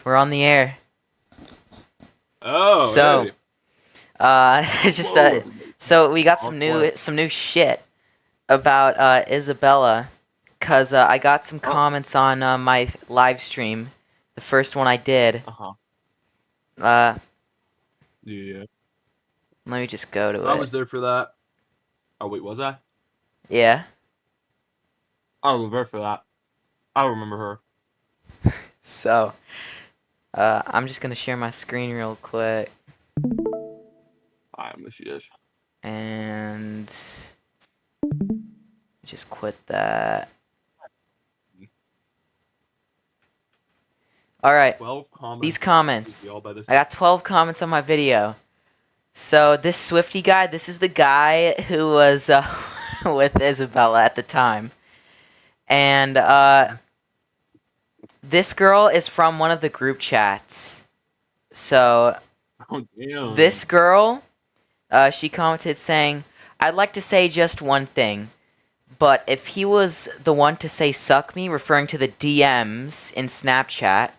We're on the air. Oh, So, hey. just Whoa. so we got Awkward. some new shit about Isabella, cause I got some Oh, comments on my live stream, the first one I did. uh-huh. Uh, Yeah. Let me just go to I it. was there for that. Oh, wait, was I? Yeah. I was there for that. I remember her. So, I'm just gonna share my screen real quick, I am the she is. and just quit that. All right. 12 These comments. comments. All by this. I got 12 comments on my video. So this Swifty guy, this is the guy who was with Isabella at the time. And this girl is from one of the group chats. So Oh, damn. this girl, she commented saying, "I'd like to say just one thing, but if he was the one to say suck me," referring to the DMs in Snapchat,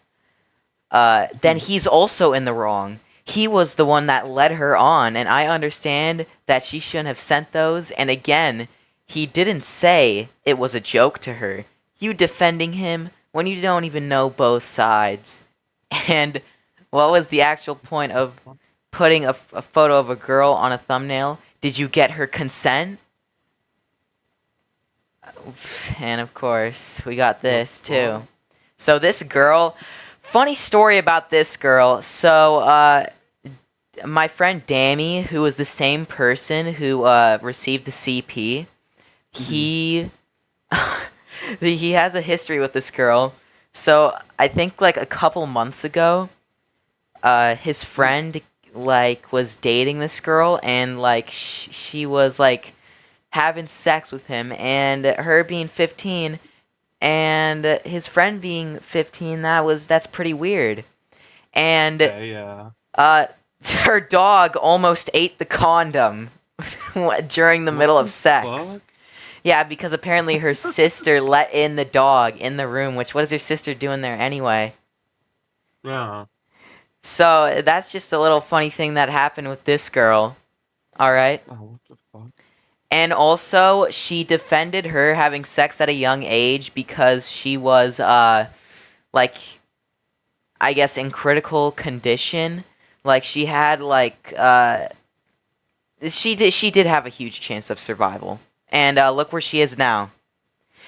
then he's also in the wrong. He was the one that led her on, and I understand that she shouldn't have sent those. And again, he didn't say it was a joke to her. You defending him when you don't even know both sides. And what was the actual point of putting a photo of a girl on a thumbnail? Did you get her consent? And of course, we got this too. So this girl, funny story about this girl. So, my friend Dammy, who was the same person who received the CP, he he has a history with this girl. So I think like a couple months ago, his friend like was dating this girl, and like she was like having sex with him, and her being 15 and his friend being 15, that's pretty weird. And Okay, yeah. uh her dog almost ate the condom during the What middle of the sex. fuck? Yeah, because apparently her sister let in the dog in the room, which what is your sister doing there anyway? Yeah. So that's just a little funny thing that happened with this girl. Alright? Oh, what the fuck? And also, she defended her having sex at a young age because she was, like, I guess in critical condition. Like, she had, like, she did have a huge chance of survival. And, look where she is now.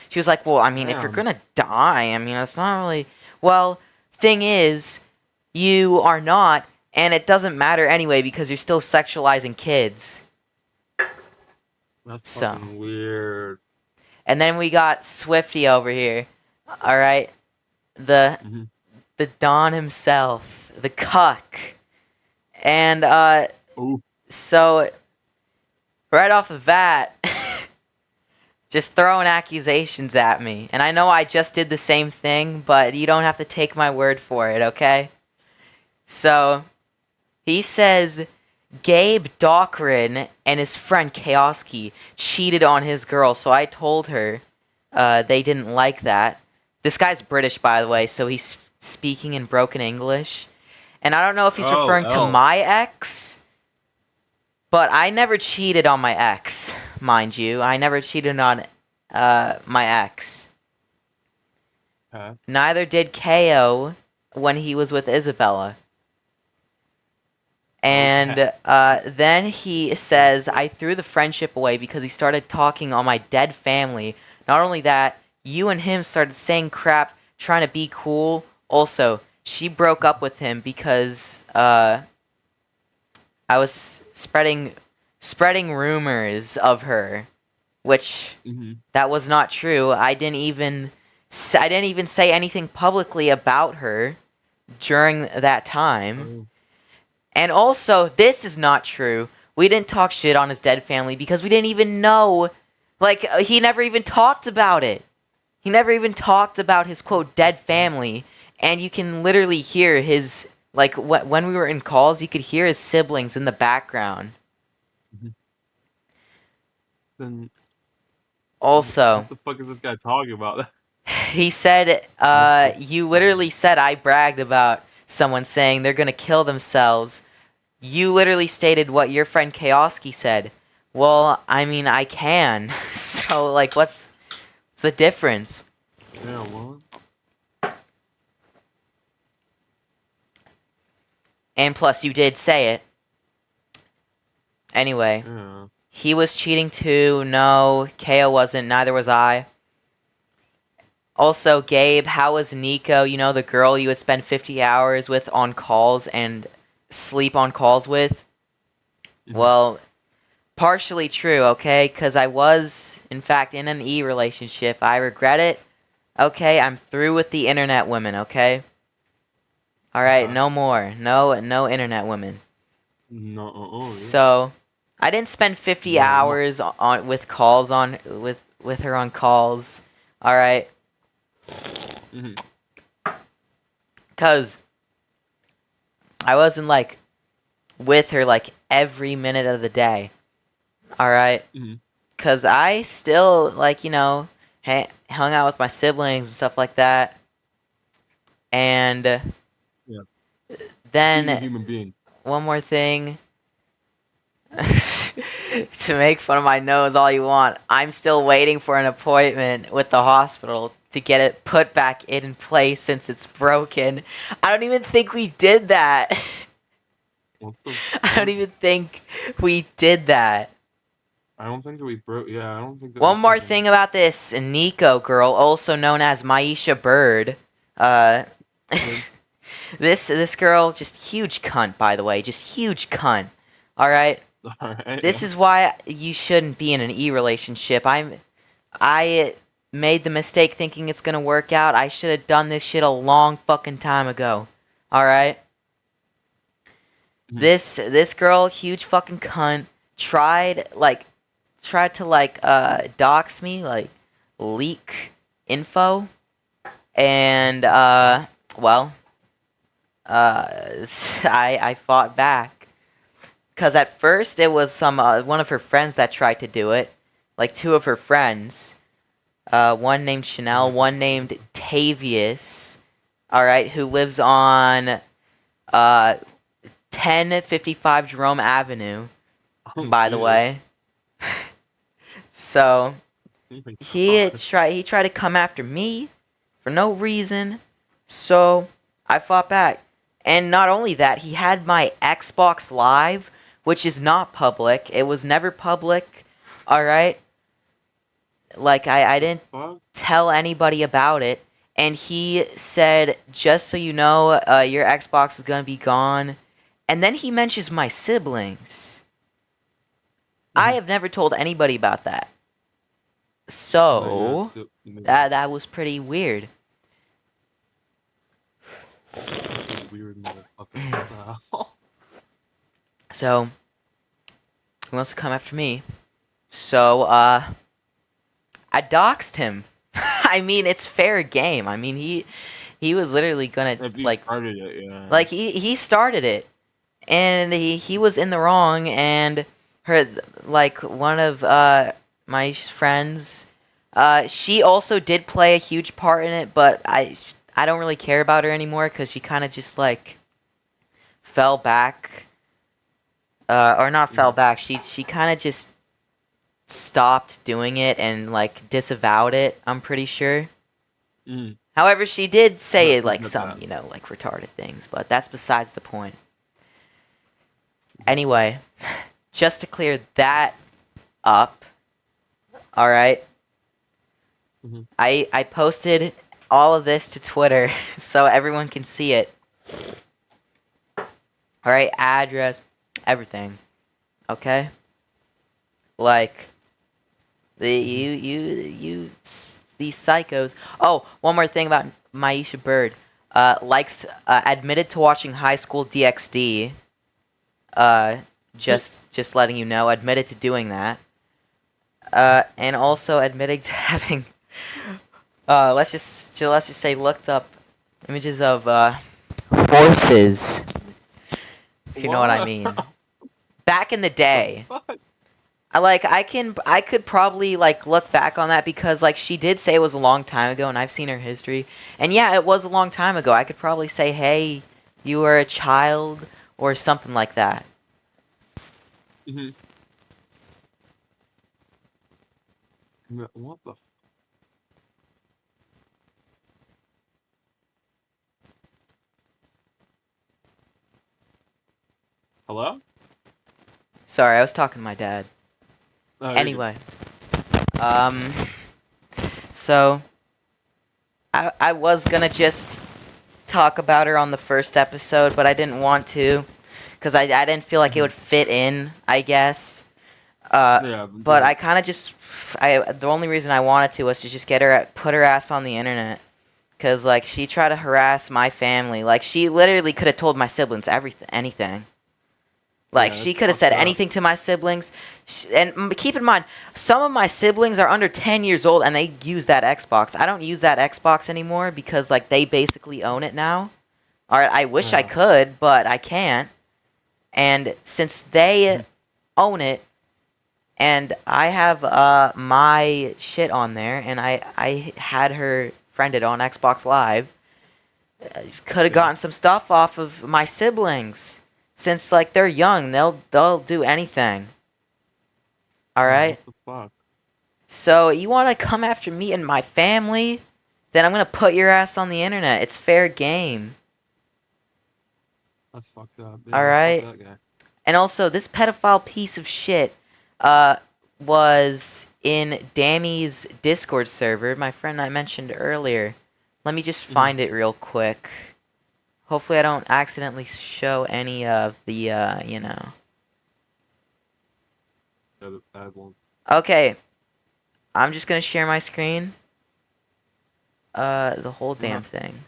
She was like, well, I mean, if you're Damn. gonna die, I mean, it's not really... Well, thing is, you are not, and it doesn't matter anyway because you're still sexualizing kids. That's So... fucking weird. And then we got Swifty over here. Alright. The Mm-hmm. the Don himself. The Cuck. And Oh. so right off the bat, just throwing accusations at me. And I know I just did the same thing, but you don't have to take my word for it, okay? So he says Gabe Dockrin and his friend Chaoski cheated on his girl, so I told her they didn't like that. This guy's British, by the way, so he's speaking in broken English. And I don't know if he's Oh, referring to my ex, but I never cheated on my ex, mind you. I never cheated on my ex. Okay. Neither did KO when he was with Isabella. And then he says, I threw the friendship away because he started talking on my dead family. Not only that, you and him started saying crap, trying to be cool. Also, she broke up with him because I was spreading rumors of her, which Mm-hmm. that was not true. I didn't even say anything publicly about her during that time. Oh. And also, this is not true. We didn't talk shit on his dead family because we didn't even know. Like, he never even talked about it. He never even talked about his, quote, dead family. And you can literally hear his, like, when we were in calls, you could hear his siblings in the background. Mm-hmm. Then Also, what the fuck is this guy talking about? He said, you literally said I bragged about someone saying they're gonna kill themselves. You literally stated what your friend Kaoski said. Well, I mean, I can. So, like, what's the difference? Yeah, what? And plus, you did say it. Anyway, Yeah. he was cheating too. No, KO wasn't. Neither was I. Also, Gabe, how was Nico? You know, the girl you would spend 50 hours with on calls and sleep on calls with? Mhm. Well, partially true, okay? Because I was, in fact, in an E relationship. I regret it. Okay, I'm through with the internet women, okay? Alright, Okay. no more. No internet women. No, yeah. So, I didn't spend 50 No. hours on with calls on with her on calls. All right, Mhm. cuz I wasn't like with her like every minute of the day. All right, Mhm. cuz I still like, you know, hung out with my siblings and stuff like that. And Yeah. Being a then human being. one more thing. To make fun of my nose all you want, I'm still waiting for an appointment with the hospital to get it put back in place since it's broken. I don't even think we did that. What the I don't fuck? even think we did that. I don't think that we broke. Yeah, I don't think that One we more fucking. thing about this Nico girl, also known as Maisha Bird. Uh, Did. this girl, just huge cunt, by the way, just huge cunt. All right. Alright. This Yeah. is why you shouldn't be in an E relationship. I made the mistake thinking it's gonna work out. I should have done this shit a long fucking time ago. All right. Mhm. This girl, huge fucking cunt, tried to like dox me, like leak info, and well, I fought back. Cause at first it was some one of her friends that tried to do it, like two of her friends, one named Chanel, one named Tavius, all right, who lives on 1055 Jerome Avenue, Oh by the shit. way. So Oh my he God. tried to come after me for no reason, so I fought back. And not only that, he had my Xbox Live, which is not public. It was never public. All right. Like I didn't Fuck. tell anybody about it, and he said, "Just so you know, your Xbox is gonna be gone." And then he mentions my siblings. I Mhm. have never told anybody about that. No, yeah. So So, that was pretty weird. that's a weird motherfucker. What the hell? So he wants to come after me. So I doxed him. I mean, it's fair game. I mean, he was literally gonna If you like started it, yeah. like he started it, and he was in the wrong, and her like one of my friends, she also did play a huge part in it, but I don't really care about her anymore because she kind of just like fell back, or not fell back. She kind of just stopped doing it and like disavowed it. I'm pretty sure. Mm. However, she did say But like with some, that. you know, like retarded things, but that's besides the point. Anyway, just to clear that up, all right. Mhm. I posted all of this to Twitter so everyone can see it. All right, address, everything. Okay? Like these psychos. Oh, one more thing about Maisha Bird. Admitted to watching High School DxD. Just letting you know, admitted to doing that. And also admitting to having, let's just say, looked up images of horses, if you know what I What mean. Back in the the day, fuck? I could probably like look back on that because like she did say it was a long time ago, and I've seen her history, and yeah, it was a long time ago. I could probably say, hey, you were a child or something like that. Mm-hmm. What the? Hello? Sorry, I was talking to my dad. Oh, you're good. Anyway, um, so I was gonna just talk about her on the first episode, but I didn't want to because I didn't feel like it would fit in, I guess. Yeah, But I kind of just the only reason I wanted to was to just put her ass on the internet. Cause like she tried to harass my family, like she literally could have told my siblings everything, anything. Like Yeah, she it's could have said fucked up. anything to my siblings, and keep in mind, some of my siblings are under 10 years old and they use that Xbox. I don't use that Xbox anymore because like they basically own it now. All right, I wish I Yeah. could, but I can't. And since they own it, and I have my shit on there, and I had her friended on Xbox Live. Could have Yeah. gotten some stuff off of my siblings, since like they're young, they'll do anything. All right. What the fuck? So you want to come after me and my family? Then I'm gonna put your ass on the internet. It's fair game. That's fucked up. All Yeah, right. fuck that guy. And also, this pedophile piece of shit was in Dammy's Discord server, my friend I mentioned earlier. Let me just find it real quick. Hopefully I don't accidentally show any of the, you know. Yeah, the bad one. Okay. I'm just gonna share my screen. The whole damn thing.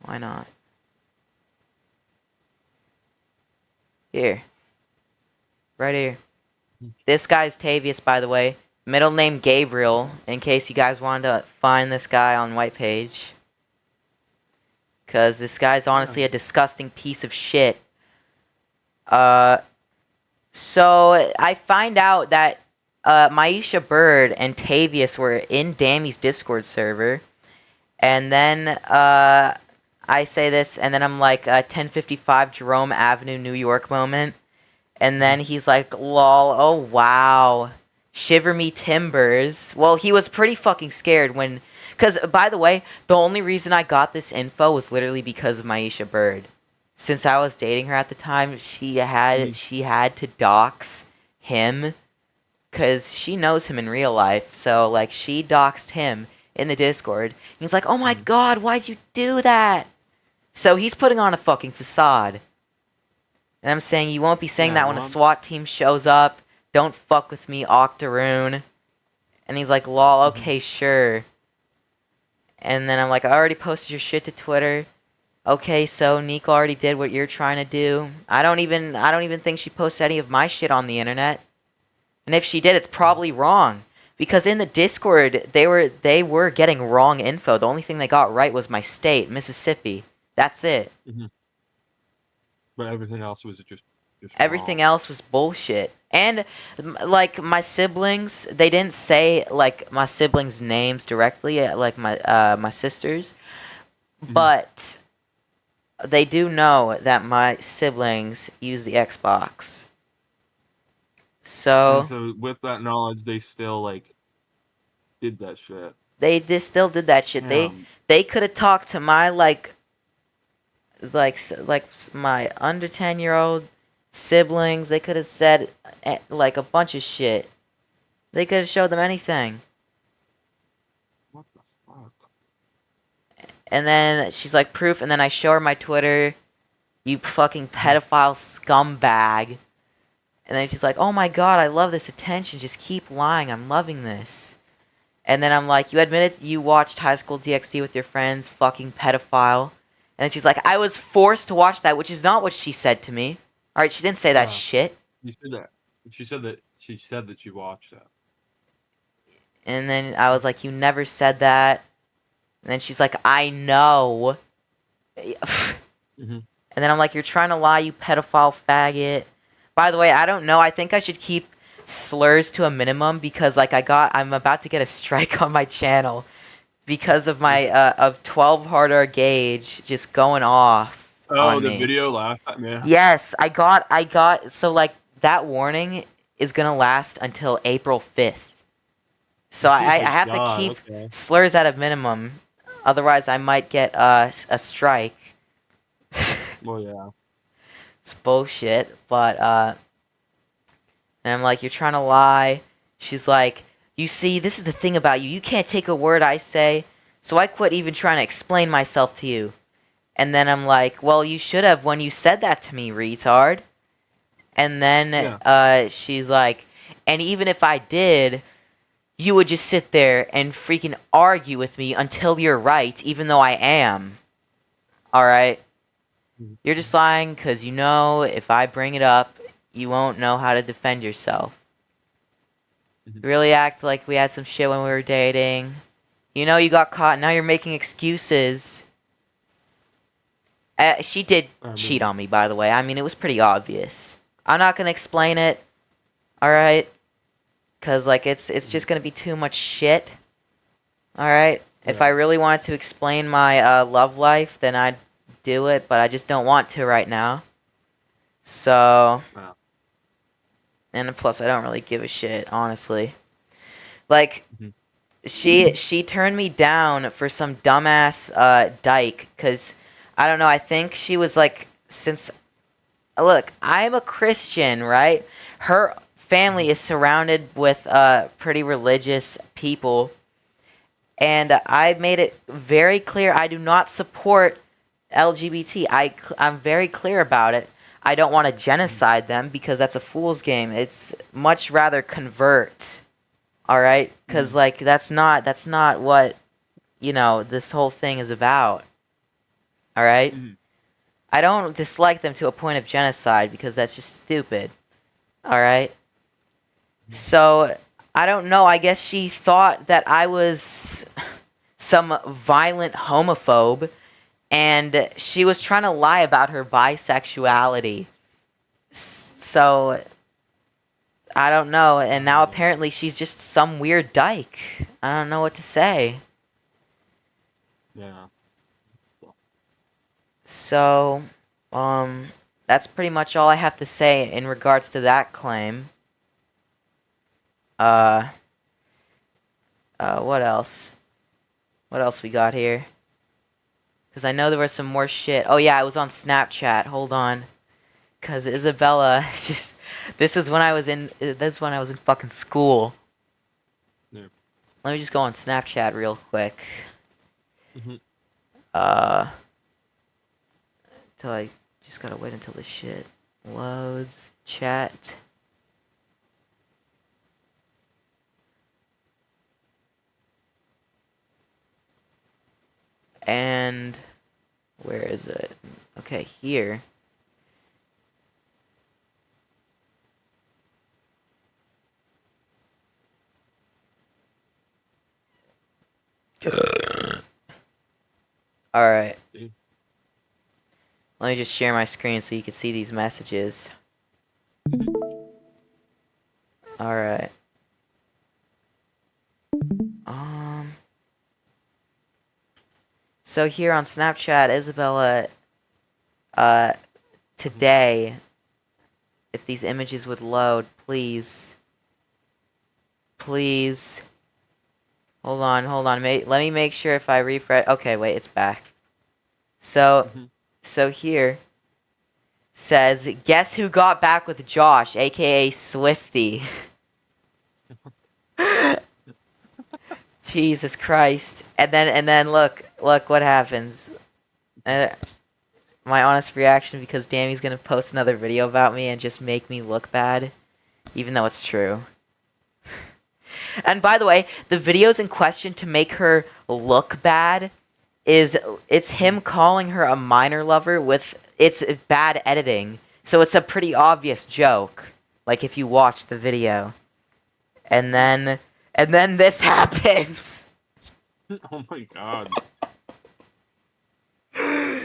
Why not? Here. Right here. This guy's Tavius, by the way. Middle name Gabriel, in case you guys wanted to find this guy on White Page. Because this guy's honestly a disgusting piece of shit. So I find out that Maisha Bird and Tavius were in Dammy's Discord server. And then I say this, and then I'm like, 1055 Jerome Avenue, New York moment. And then he's like, lol, oh wow. Shiver me timbers. Well, he was pretty fucking scared when... Because, by the way, the only reason I got this info was literally because of Maisha Bird. Since I was dating her at the time, she had to dox him. Because she knows him in real life. So, like, she doxed him in the Discord. And he's like, oh my god, why'd you do that? So he's putting on a fucking facade. And I'm saying you won't be saying that when a SWAT team shows up. Don't fuck with me, Octoroon. And he's like, lol, okay, sure. And then I'm like, I already posted your shit to Twitter. Okay, so Nico already did what you're trying to do. I don't even think she posted any of my shit on the internet. And if she did, it's probably wrong. Because in the Discord, they were getting wrong info. The only thing they got right was my state, Mississippi. That's it. But everything else was just Everything wrong. else was bullshit. And like my siblings, they didn't say like my siblings' names directly, like my sisters, but they do know that my siblings use the Xbox. And so with that knowledge, they still like did that shit. They still did that shit. Damn. They could have talked to my like my under 10-year-old siblings. They could have said like a bunch of shit. They could have showed them anything. What the fuck? And then she's like, proof. And then I show her my Twitter. You fucking pedophile scumbag. And then she's like, oh my god, I love this attention. Just keep lying. I'm loving this. And then I'm like, you admitted you watched High School DxD with your friends, fucking pedophile. And then she's like, I was forced to watch that, which is not what she said to me. Alright, she didn't say that shit. You said that. She said that you watched that. And then I was like, you never said that. And then she's like, I know. And then I'm like, you're trying to lie, you pedophile faggot. By the way, I don't know. I think I should keep slurs to a minimum because like I'm about to get a strike on my channel because of my of 12 harder gauge just going off Oh, on the me. video last time, yeah. Yes, I got so like that warning is gonna last until April 5th. So Oh I my have to God, keep okay. slurs at a minimum, otherwise I might get a strike. Well, yeah. It's bullshit, but and I'm like, you're trying to lie. She's like, you see, this is the thing about you. You can't take a word I say, so I quit even trying to explain myself to you. And then I'm like, well, you should have when you said that to me, retard. And then Yeah. she's like, and even if I did, you would just sit there and freaking argue with me until you're right, even though I am. Alright? Mhm. You're just lying because you know if I bring it up, you won't know how to defend yourself. Mhm. You really act like we had some shit when we were dating. You know you got caught, now you're making excuses. She did cheat on me, by the way. I mean, it was pretty obvious. I'm not gonna explain it, alright? Because, like, it's just gonna be too much shit. Alright? If I Yeah. really wanted to explain my love life, then I'd do it, but I just don't want to right now. So... Yeah. And plus, I don't really give a shit, honestly. Like, Mhm. she turned me down for some dumbass dyke, because, I don't know, I think she was like, since... Look, I'm a Christian, right? Her family is surrounded with pretty religious people, and I made it very clear I do not support LGBT. I'm very clear about it. I don't want to genocide them because that's a fool's game. It's much rather convert. All right? Cuz like that's not what, you know, this whole thing is about. All right? Mhm. I don't dislike them to a point of genocide because that's just stupid. All right? So, I don't know. I guess she thought that I was some violent homophobe, and she was trying to lie about her bisexuality. So, I don't know. And now apparently she's just some weird dyke. I don't know what to say. Yeah. So, that's pretty much all I have to say in regards to that claim. What else? What else we got here? Because I know there was some more shit. Oh yeah, I was on Snapchat. Hold on. Because Isabella, just... This was when I was in... This is when I was in fucking school. Yeah. Let me just go on Snapchat real quick. Mhm. Till I... Just gotta wait until this shit loads. Chat. And... Where is it? Okay, here. Alright. See? Let me just share my screen so you can see these messages. Alright. So here on Snapchat, Isabella, today, if these images would load, please. Please. Hold on. Let me make sure if I refresh. Okay, wait, it's back. So, so here says, guess who got back with Josh, aka Swifty. Jesus Christ. And then look what happens. My honest reaction, because Dammy's gonna post another video about me and just make me look bad, even though it's true. And by the way, the videos in question to make her look bad it's him calling her a minor lover with it's bad editing. So it's a pretty obvious joke, like if you watch the video. And then this happens. Oh my God. That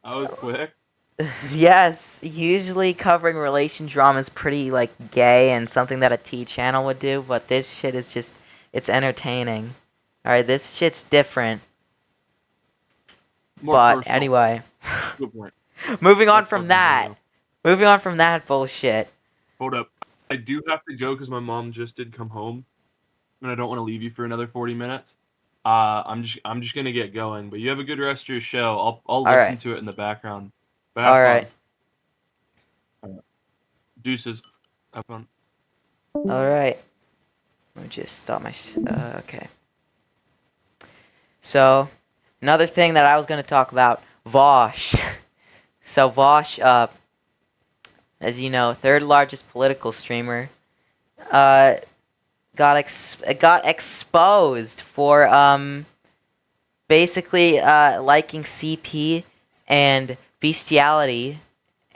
was quick. Yes, usually covering relation drama is pretty like gay and something that a T channel would do, but this shit is just it's entertaining. Alright, this shit's different. More But personal. anyway, Good point. moving on That's from fucking that. real. Moving on from that bullshit. Hold up. I do have to go because my mom just did come home, and I don't want to leave you for another 40 minutes. I'm just gonna get going. But you have a good rest of your show. I'll listen Alright. to it in the background. But have Alright. fun. All right. Deuces. Have fun. Alright. Let me just stop my okay. So, another thing that I was gonna talk about, Vaush. So Vaush, as you know, third largest political streamer, got exposed for basically liking CP and bestiality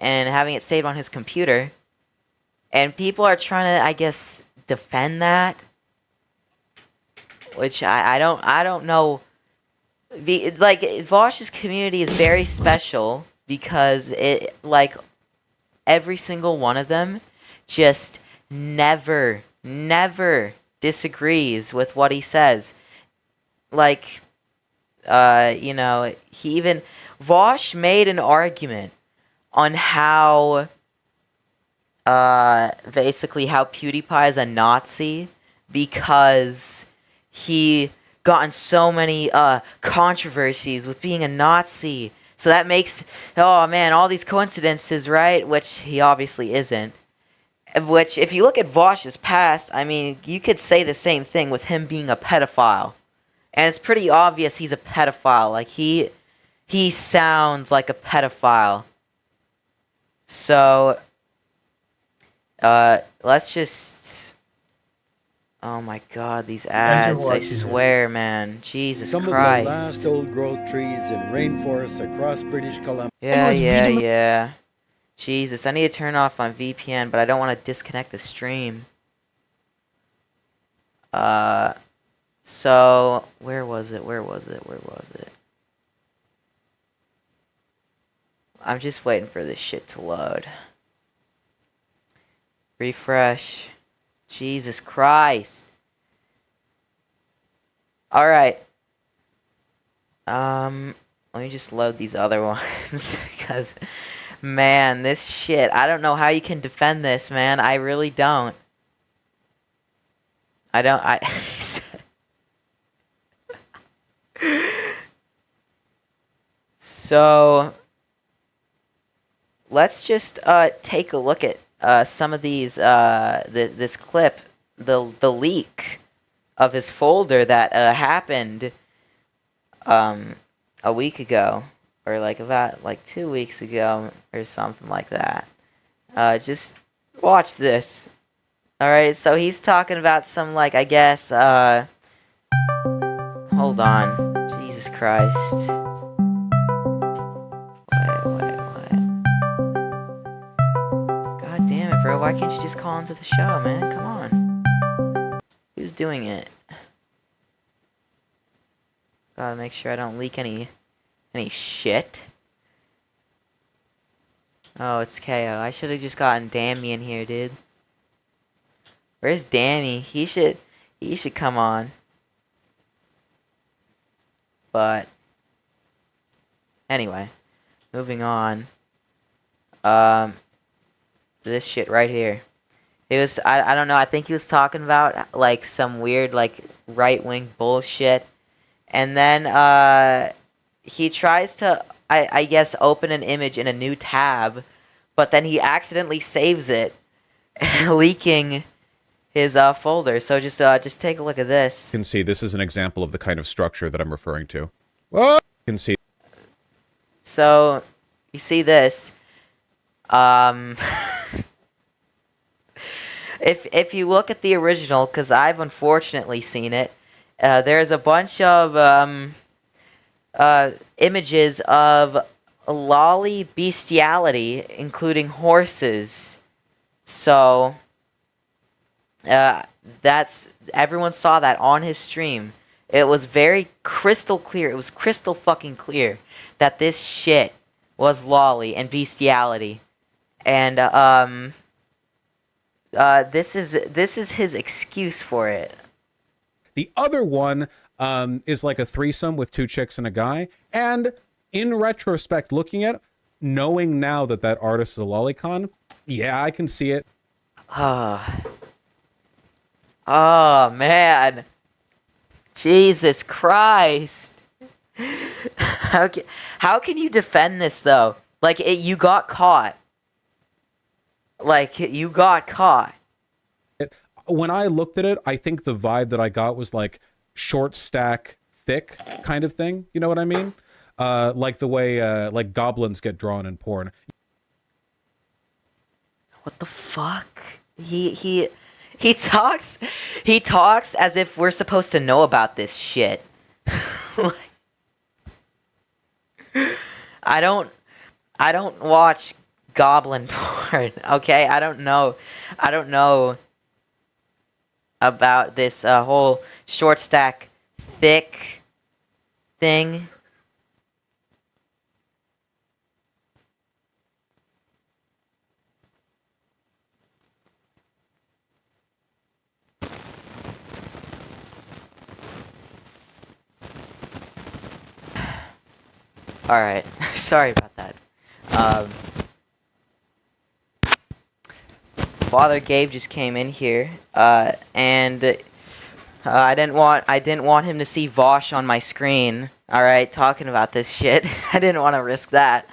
and having it saved on his computer, and people are trying to, I guess, defend that, which I don't know. Like Vaush's community is very special because it like every single one of them just never disagrees with what he says. Like, you know, Vaush made an argument on how, basically how PewDiePie is a Nazi because he gotten so many, controversies with being a Nazi. So that makes, oh man, all these coincidences, right? Which he obviously isn't. Which, if you look at Vaush's past, I mean, you could say the same thing with him being a pedophile. And it's pretty obvious he's a pedophile. Like, he sounds like a pedophile. So, let's just... Oh my god, these ads, I swear, man. Jesus Some Christ. of the last old growth trees in rainforests across British Columbia. Yeah. Jesus, I need to turn off my VPN, but I don't want to disconnect the stream. So, where was it? I'm just waiting for this shit to load. Refresh. Jesus Christ. Alright. Let me just load these other ones, because, man, this shit, I don't know how you can defend this, man. I really don't. So, let's just take a look at some of these this clip, the leak of his folder that happened a week ago, or about 2 weeks ago, or something like that. Just watch this. All right, so he's talking about some I guess hold on, Jesus Christ. What? God damn it, bro! Why can't you just call into the show, man? Come on. Who's doing it? Gotta make sure I don't leak any shit. Oh, it's KO. I should have just gotten Dammy in here, dude. Where's Dammy? He should come on. But anyway, moving on. This shit right here. It was I don't know. I think he was talking about some weird right-wing bullshit, and then he tries to I guess open an image in a new tab, but then he accidentally saves it, leaking his folder. So just take a look at this. You can see this is an example of the kind of structure that I'm referring to. What? You can see. So you see this. If you look at the original, because I've unfortunately seen it, there's a bunch of images of lolly bestiality, including horses. So that's everyone saw that on his stream. It was very crystal clear. It was crystal fucking clear that this shit was lolly and bestiality, and this is his excuse for it. The other one is like a threesome with 2 chicks and a guy. And in retrospect, looking at it, knowing now that that artist is a lolicon, yeah, I can see it. Oh man, Jesus Christ! How can you defend this though? Like you got caught. Like you got caught. When I looked at it, I think the vibe that I got was like short stack, thick kind of thing. You know what I mean? Like the way like goblins get drawn in porn. What the fuck? He talks as if we're supposed to know about this shit. I don't watch goblin porn, okay? I don't know about this whole short stack thick thing. Alright, sorry about that. Father Gabe just came in here, and I didn't want him to see Vaush on my screen. Alright, talking about this shit. I didn't want to risk that.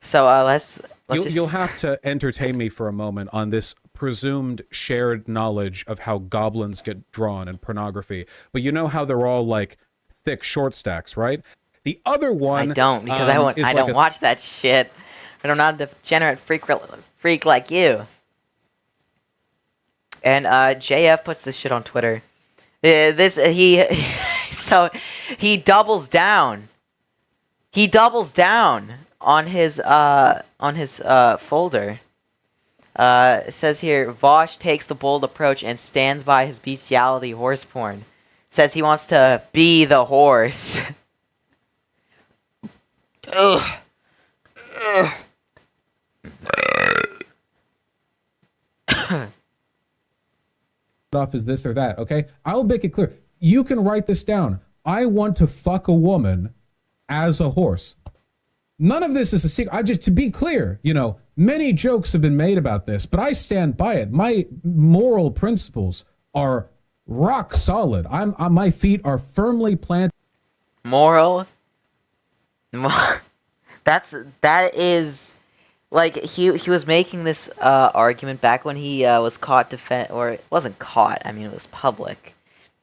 So let's You'll have to entertain me for a moment on this presumed shared knowledge of how goblins get drawn in pornography. But you know how they're all like thick short stacks, right? The other one I don't, because I don't watch that shit. I'm not a degenerate freak like you. And JF puts this shit on Twitter. So he doubles down. He doubles down on his folder. It says here, Vaush takes the bold approach and stands by his bestiality horse porn. Says he wants to be the horse. Ugh. Off is this or that, okay? I'll make it clear. You can write this down. I want to fuck a woman as a horse. None of this is a secret. To be clear, you know, many jokes have been made about this, but I stand by it. My moral principles are rock solid. My feet are firmly planted. Moral? That is like he was making this argument back when he was caught or it wasn't caught, I mean it was public,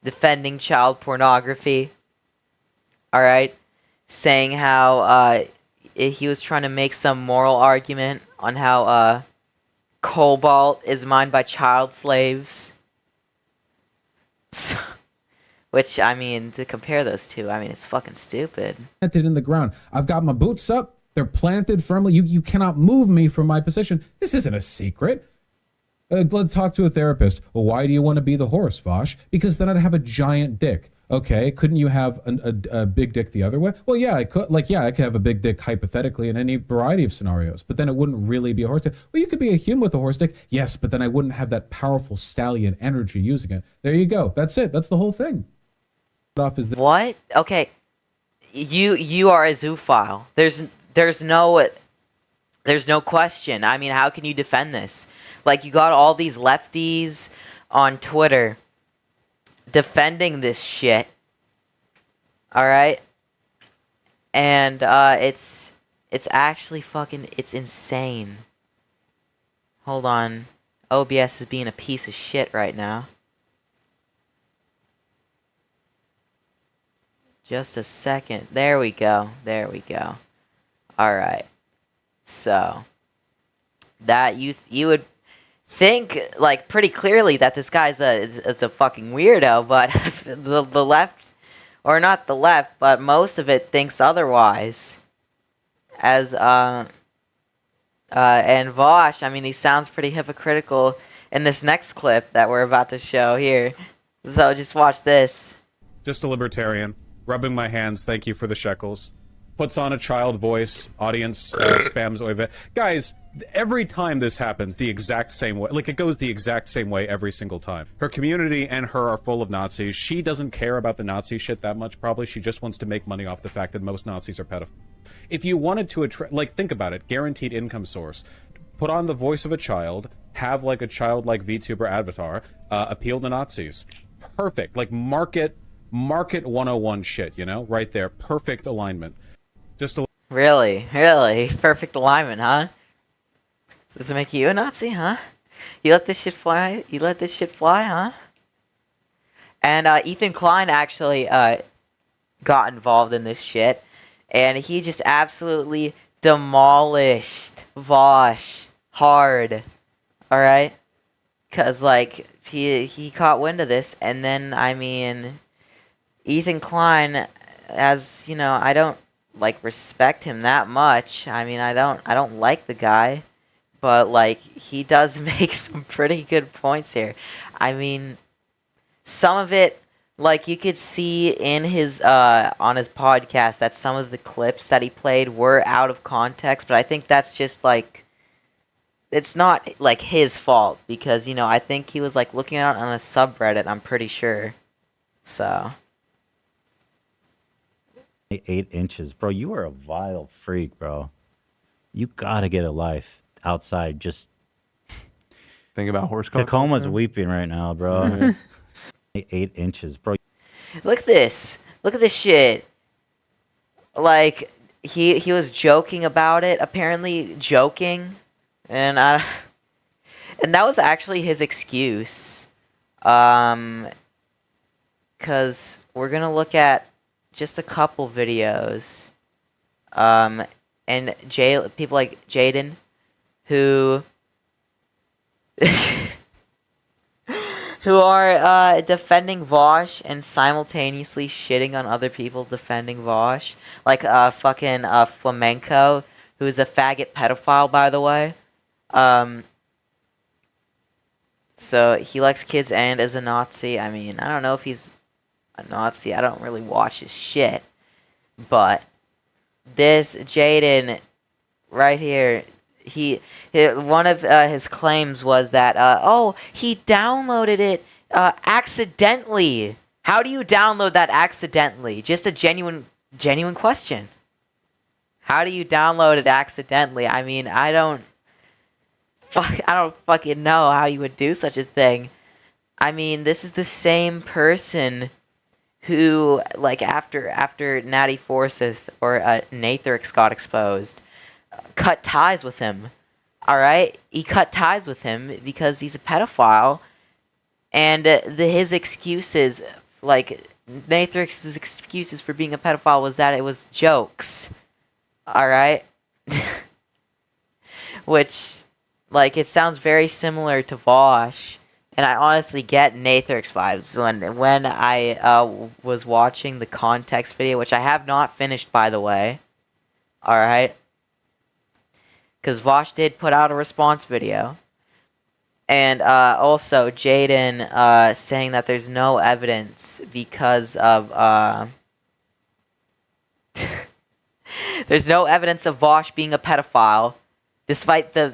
defending child pornography. All right, saying how he was trying to make some moral argument on how cobalt is mined by child slaves. Which, I mean, to compare those two, I mean, it's fucking stupid. Planted in the ground. I've got my boots up. They're planted firmly. You cannot move me from my position. This isn't a secret. Let's talk to a therapist. Well, why do you want to be the horse, Vaush? Because then I'd have a giant dick. Okay, couldn't you have a big dick the other way? Well, yeah, I could. Like, yeah, I could have a big dick hypothetically in any variety of scenarios, but then it wouldn't really be a horse dick. Well, you could be a human with a horse dick. Yes, but then I wouldn't have that powerful stallion energy using it. There you go. That's it. That's the whole thing. What? Okay, you are a zoophile. There's no question. I mean, how can you defend this? Like, you got all these lefties on Twitter defending this shit. All right, and it's actually fucking, it's insane. Hold on, OBS is being a piece of shit right now. Just a second. There we go. There we go. All right. So that you would think like pretty clearly that this guy's is a fucking weirdo, but the left, or not the left, but most of it thinks otherwise. As and Vaush, I mean, he sounds pretty hypocritical in this next clip that we're about to show here. So just watch this. Just a libertarian. Rubbing my hands, thank you for the shekels. puts on a child voice, audience spams over. Guys, every time this happens, the exact same way. Like, it goes the exact same way every single time. Her community and her are full of Nazis. She doesn't care about the Nazi shit that much, probably. She just wants to make money off the fact that most Nazis are pedophiles. If you wanted to attract, like, think about it, guaranteed income source. Put on the voice of a child, have, like, a childlike VTuber avatar, appeal to Nazis. Perfect. Like, market 101 shit, you know? Right there. Perfect alignment. Just a... Really? Perfect alignment, huh? Does it make you a Nazi, huh? You let this shit fly? Huh? And Ethan Klein actually got involved in this shit, and he just absolutely demolished Vaush hard. All right, cause like he caught wind of this, and then I mean, Ethan Klein, as you know, I don't like respect him that much. I mean, I don't like the guy, but like he does make some pretty good points here. I mean, some of it, like you could see in his on his podcast that some of the clips that he played were out of context, but I think that's just like, it's not like his fault, because you know, I think he was like looking out on a subreddit, I'm pretty sure. So 8 inches, bro. You are a vile freak, bro. You gotta get a life outside. Just think about horse cock. Tacoma's weeping right now, bro. 8 inches, bro. Look at this shit. Like he was joking about it, apparently joking, and that was actually his excuse. Cause we're gonna look at just a couple videos, and people like Jaden, who who are defending Vaush and simultaneously shitting on other people defending Vaush, like fucking Flamenco, who is a faggot pedophile, by the way. So he likes kids and is a Nazi. I mean, I don't know if he's a Nazi. I don't really watch his shit. But this Jaden right here, one of his claims was that, he downloaded it accidentally. How do you download that accidentally? Just a genuine question. How do you download it accidentally? I mean, I don't fucking know how you would do such a thing. I mean, this is the same person who, like, after Natty Forsyth or Nathrix got exposed, cut ties with him. All right, he cut ties with him because he's a pedophile, and his excuses, like Nathrix's excuses for being a pedophile, was that it was jokes. All right, which, like, it sounds very similar to Vaush. And I honestly get Nathrix vibes when I was watching the context video, which I have not finished, by the way. Alright? Because Vaush did put out a response video. And also, Jaden saying that there's no evidence because of... there's no evidence of Vaush being a pedophile, despite the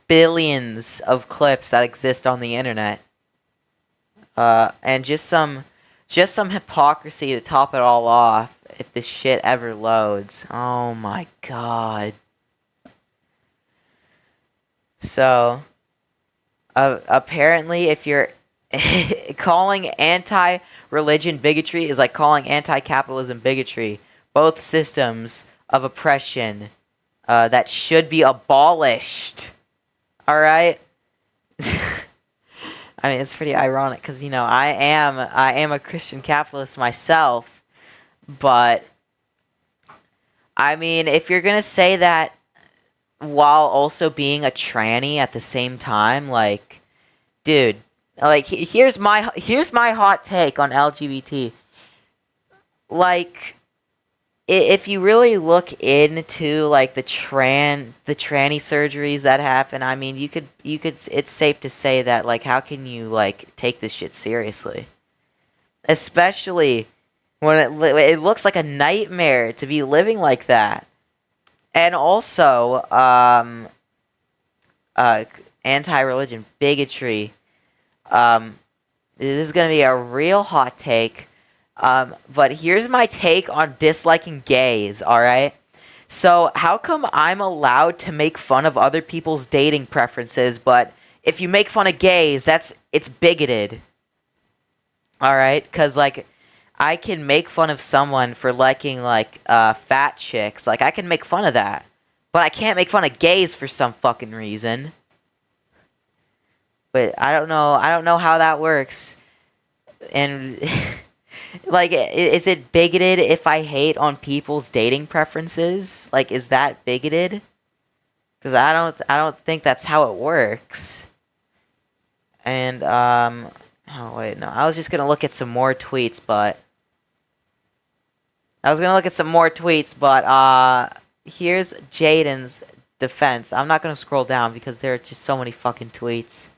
billions of clips that exist on the internet, and just some hypocrisy to top it all off. If this shit ever loads, oh my god. So apparently, if you're calling anti-religion bigotry is like calling anti-capitalism bigotry, both systems of oppression that should be abolished. All right. I mean, it's pretty ironic because, you know, I am a Christian capitalist myself, but I mean, if you're gonna say that while also being a tranny at the same time, like, dude, like, here's my hot take on LGBT. Like, if you really look into, like, the tranny surgeries that happen, I mean, you could it's safe to say that, like, how can you, like, take this shit seriously? Especially when it looks like a nightmare to be living like that. And also, anti-religion, bigotry. This is gonna be a real hot take. But here's my take on disliking gays, alright? So, how come I'm allowed to make fun of other people's dating preferences, but if you make fun of gays, it's bigoted? Alright? Because, like, I can make fun of someone for liking, like, fat chicks. Like, I can make fun of that. But I can't make fun of gays for some fucking reason. But I don't know how that works. And, like, is it bigoted if I hate on people's dating preferences? Like, is that bigoted? Because I don't think that's how it works. And, oh, wait, no. I was just gonna look at some more tweets, but... here's Jaden's defense. I'm not gonna scroll down because there are just so many fucking tweets.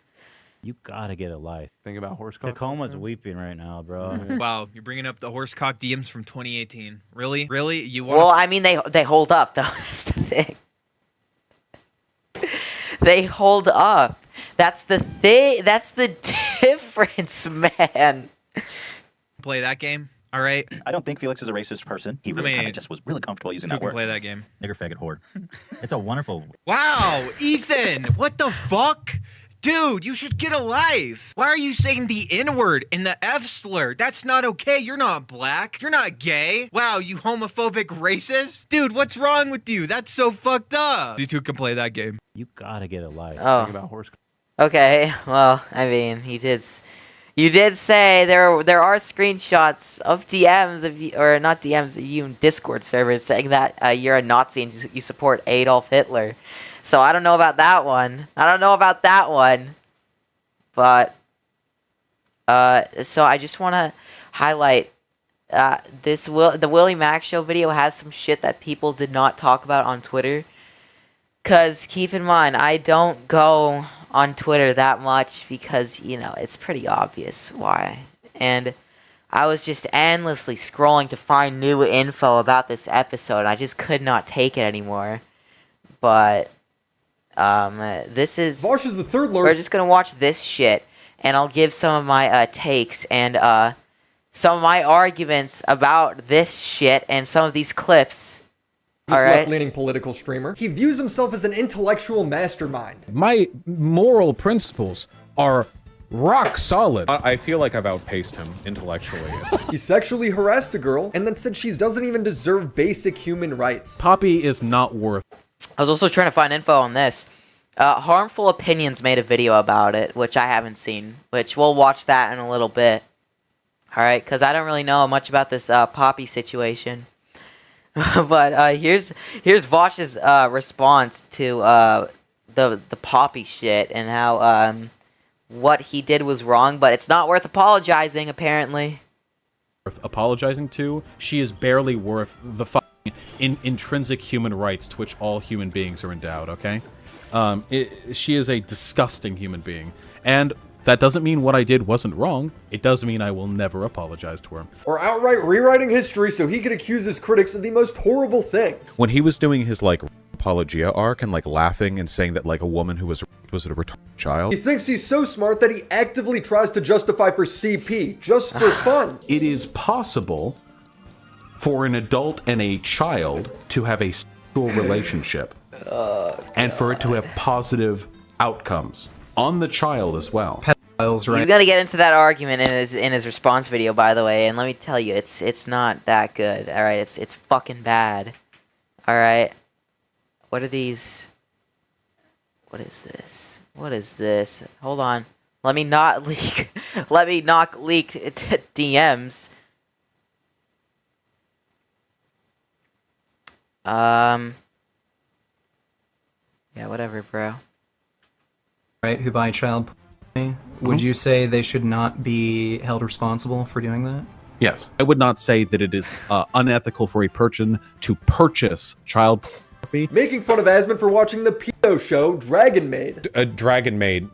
You gotta get a life. Think about horse cock. Tacoma's weeping right now, bro. Wow, you're bringing up the horse cock DMs from 2018. Really? Really? You want? Well, I mean, they hold up, though. That's the thing. They hold up. That's the thing. That's the difference, man. Play that game? All right. I don't think Felix is a racist person. He really kind of just was really comfortable using that You can word. play that game. Nigger, faggot, whore. It's a wonderful. Wow, Ethan, what the fuck? Dude, you should get a life. Why are you saying the N-word and the F slur? That's not okay. You're not black. You're not gay. Wow, you homophobic racist? Dude, what's wrong with you? That's so fucked up. You two can play that game. You gotta get a life. Think Oh, about horse cock. okay. Well, I mean, you did say there are screenshots of DMs of you, or not DMs, of you in Discord servers saying that you're a Nazi and you support Adolf Hitler. So I don't know about that one. But so I just want to highlight the Willie Mack show video has some shit that people did not talk about on Twitter. Cause keep in mind, I don't go on Twitter that much because, you know, it's pretty obvious why. And I was just endlessly scrolling to find new info about this episode. I just could not take it anymore. But this is Vaush is the third lord. we're just gonna watch this shit, and I'll give some of my takes and some of my arguments about this shit and some of these clips. This Alright. left-leaning political streamer. He views himself as an intellectual mastermind. My moral principles are rock solid. I feel like I've outpaced him intellectually. He sexually harassed a girl and then said she doesn't even deserve basic human rights. Poppy is not worth. I was also trying to find info on this. Harmful Opinions made a video about it, which I haven't seen, which we'll watch that in a little bit. Alright, because I don't really know much about this Poppy situation. But here's Vaush's response to the Poppy shit and how what he did was wrong, but it's not worth apologizing, apparently. Worth apologizing to. She is barely worth the intrinsic human rights to which all human beings are endowed, okay? She is a disgusting human being. And that doesn't mean what I did wasn't wrong. It does mean I will never apologize to her. Or outright rewriting history so he could accuse his critics of the most horrible things. When he was doing his, like, apologia arc and, like, laughing and saying that, like, a woman who was a retarded child. He thinks he's so smart that he actively tries to justify for CP, just for fun. It is possible for an adult and a child to have a sexual relationship. And for it to have positive outcomes on the child as well. He's gonna get into that argument in his response video, by the way, and let me tell you, it's not that good. All right, it's fucking bad. All right, what are these? What is this? What is this? Hold on, let me not leak. Let me not leak DMs. Yeah, whatever, bro. Right, who buy child porn, would you say they should not be held responsible for doing that? Yes. I would not say that it is unethical for a person to purchase child pornography. Making fun of Asmund for watching the pedo show Dragon Maid. A Dragon Maid,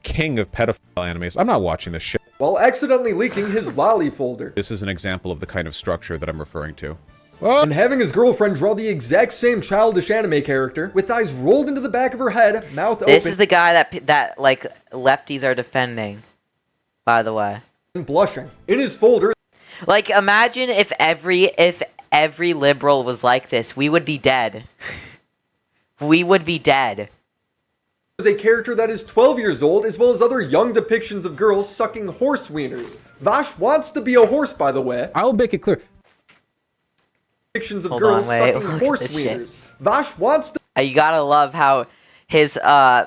king of pedophile animes. I'm not watching this shit. while accidentally leaking his lolly folder. This is an example of the kind of structure that I'm referring to. And having his girlfriend draw the exact same childish anime character, with eyes rolled into the back of her head, mouth open. This is the guy that like lefties are defending, by the way. And blushing. In his folder. Like, imagine if every liberal was like this, we would be dead. We would be dead. Is a character that is 12 years old, as well as other young depictions of girls sucking horse wieners. Vaush wants to be a horse, by the way. I'll make it clear. Depictions of girls sucking horse wieners. Vaush wants to. You gotta love how his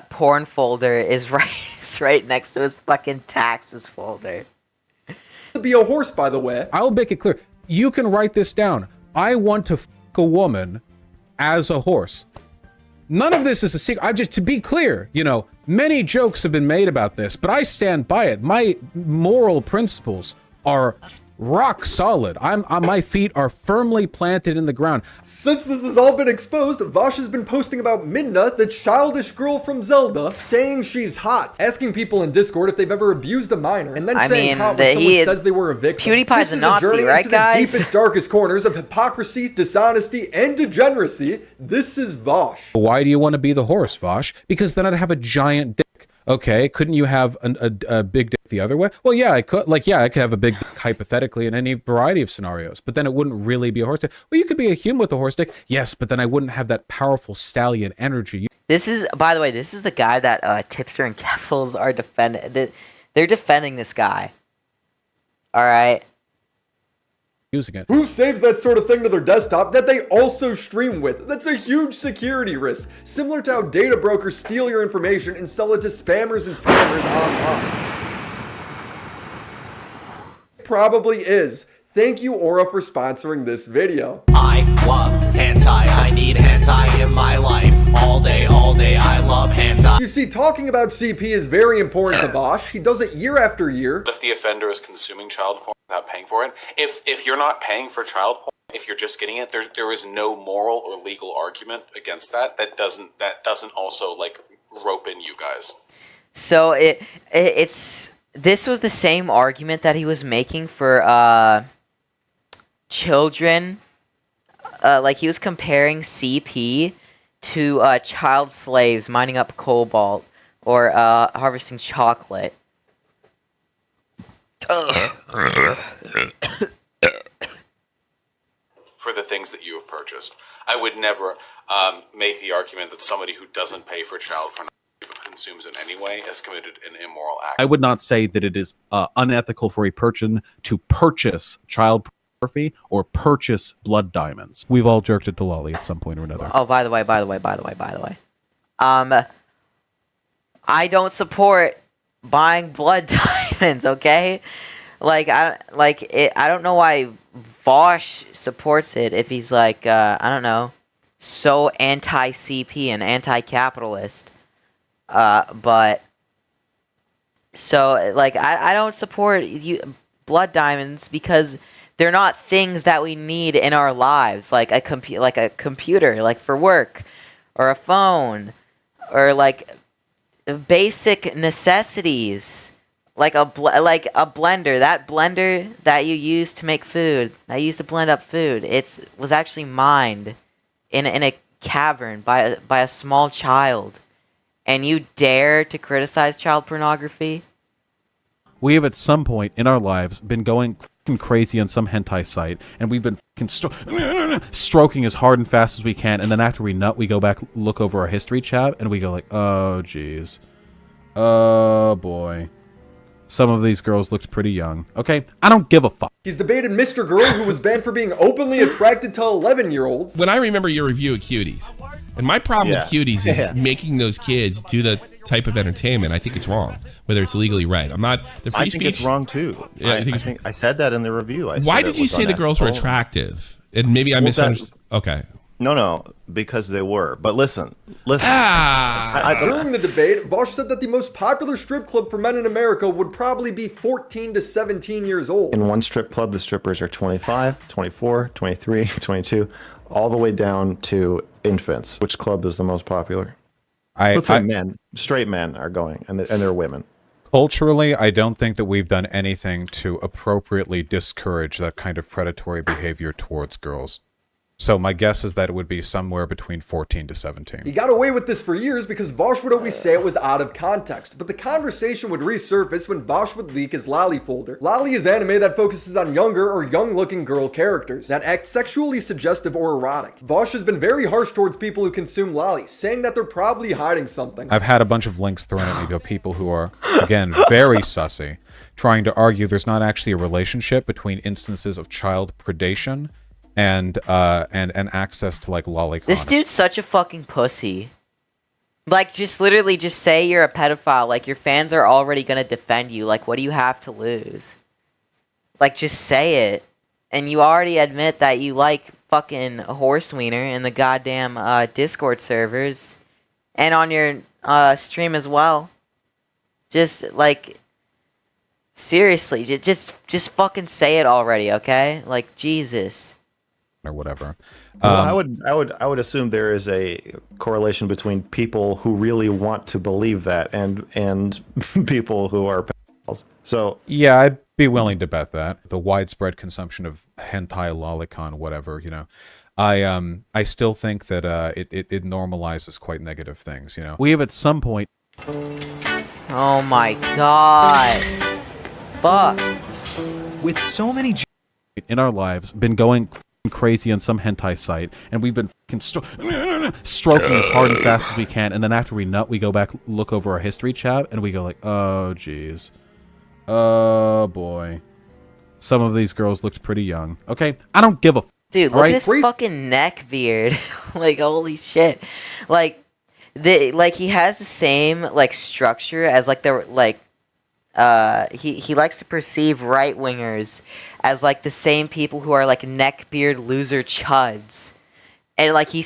porn folder is right next to his fucking taxes folder. To be a horse, by the way. I'll make it clear. You can write this down. I want to fuck a woman as a horse. None of this is a secret. To be clear, you know, many jokes have been made about this, but I stand by it. My moral principles are rock solid. My feet are firmly planted in the ground. Since this has all been exposed, Vaush has been posting about Midna, the childish girl from Zelda, saying she's hot, asking people in Discord if they've ever abused a minor, and then saying how when someone says they were a victim. PewDiePie's a Nazi, right, into guys? The deepest, darkest corners of hypocrisy, dishonesty, and degeneracy. This is Vaush. Why do you want to be the horse, Vaush? Because then I'd have a giant dick. Okay, couldn't you have a big dick the other way? Well, yeah, I could. Like, yeah, I could have a big dick hypothetically in any variety of scenarios, but then it wouldn't really be a horse dick. Well, you could be a human with a horse dick, yes, but then I wouldn't have that powerful stallion energy. This is, by the way, this is the guy that Tipster and Keffels are defending. They're defending this guy. All right. Using it. Who saves that sort of thing to their desktop that they also stream with? That's a huge security risk, similar to how data brokers steal your information and sell it to spammers and scammers online. It probably is. Thank you, Aura, for sponsoring this video. I love hentai. I need hentai in my life. All day, I love hentai. You see, talking about CP is very important to Vaush. He does it year after year. If the offender is consuming child porn without paying for it, if you're not paying for child porn, if you're just getting it, there is no moral or legal argument against that. That doesn't also like rope in you guys. So it's this was the same argument that he was making for children. Like he was comparing CP to child slaves mining up cobalt or harvesting chocolate. For the things that you have purchased, I would never make the argument that somebody who doesn't pay for child pornography but consumes in any way has committed an immoral act. I would not say that it is unethical for a person to purchase child pornography or purchase blood diamonds. We've all jerked it to Lolly at some point or another. Oh, by the way. I don't support buying blood diamonds, okay? I don't know why Vaush supports it if he's like, I don't know, so anti-CP and anti-capitalist. But so like I don't support blood diamonds because they're not things that we need in our lives, like a computer, like for work, or a phone, or like basic necessities, like a blender. That blender that you use to make food, that you use to blend up food, was actually mined in a cavern by a small child. And you dare to criticize child pornography? We have at some point in our lives been going crazy on some hentai site, and we've been stroking as hard and fast as we can, and then after we nut, we go back, look over our history tab, and we go like, oh jeez, oh boy, some of these girls looked pretty young. Okay, I don't give a fuck. He's debated Mr. Girl, who was banned for being openly attracted to 11-year-olds. When I remember your review of Cuties, and my problem with Cuties is making those kids do the type of entertainment. I think it's wrong, whether it's legally right. I'm not the free I think it's wrong too. Yeah, I think I said that in the review. Why did you say the girls were attractive? And maybe I misunderstood. Okay. No, because they were. But listen. During the debate, Vaush said that the most popular strip club for men in America would probably be 14 to 17 years old. In one strip club, the strippers are 25, 24, 23, 22, all the way down to infants. Which club is the most popular? Let's say men, straight men are going, and they're women. Culturally, I don't think that we've done anything to appropriately discourage that kind of predatory behavior towards girls. So my guess is that it would be somewhere between 14 to 17. He got away with this for years because Vaush would always say it was out of context, but the conversation would resurface when Vaush would leak his Lolly folder. Lolly is anime that focuses on younger or young-looking girl characters that act sexually suggestive or erotic. Vaush has been very harsh towards people who consume Lolly, saying that they're probably hiding something. I've had a bunch of links thrown at me to people who are, again, very sussy, trying to argue there's not actually a relationship between instances of child predation and access to like lolicon. This dude's such a fucking pussy. Like, just literally just say you're a pedophile. Like, your fans are already gonna defend you. Like, what do you have to lose? Like, just say it. And you already admit that you like fucking horse wiener in the goddamn Discord servers. And on your stream as well. Just, like, seriously, just fucking say it already, okay? Like, Jesus. Or whatever. Well, I would assume there is a correlation between people who really want to believe that and people who are pedophiles. So yeah, I'd be willing to bet that the widespread consumption of hentai, lolicon, whatever, you know, I still think that it normalizes quite negative things. You know, we have at some point. Oh my god! Fuck. With so many in our lives, been going crazy on some hentai site, and we've been stroking as hard and fast as we can, and then after we nut, we go back, look over our history tab, and we go like, oh jeez, oh boy, some of these girls looked pretty young. Okay, I don't give a dude. Look at his fucking neck beard. Like, holy shit. Like he has the same like structure as like the like. He likes to perceive right-wingers as, like, the same people who are, like, neckbeard loser chuds. And, like, he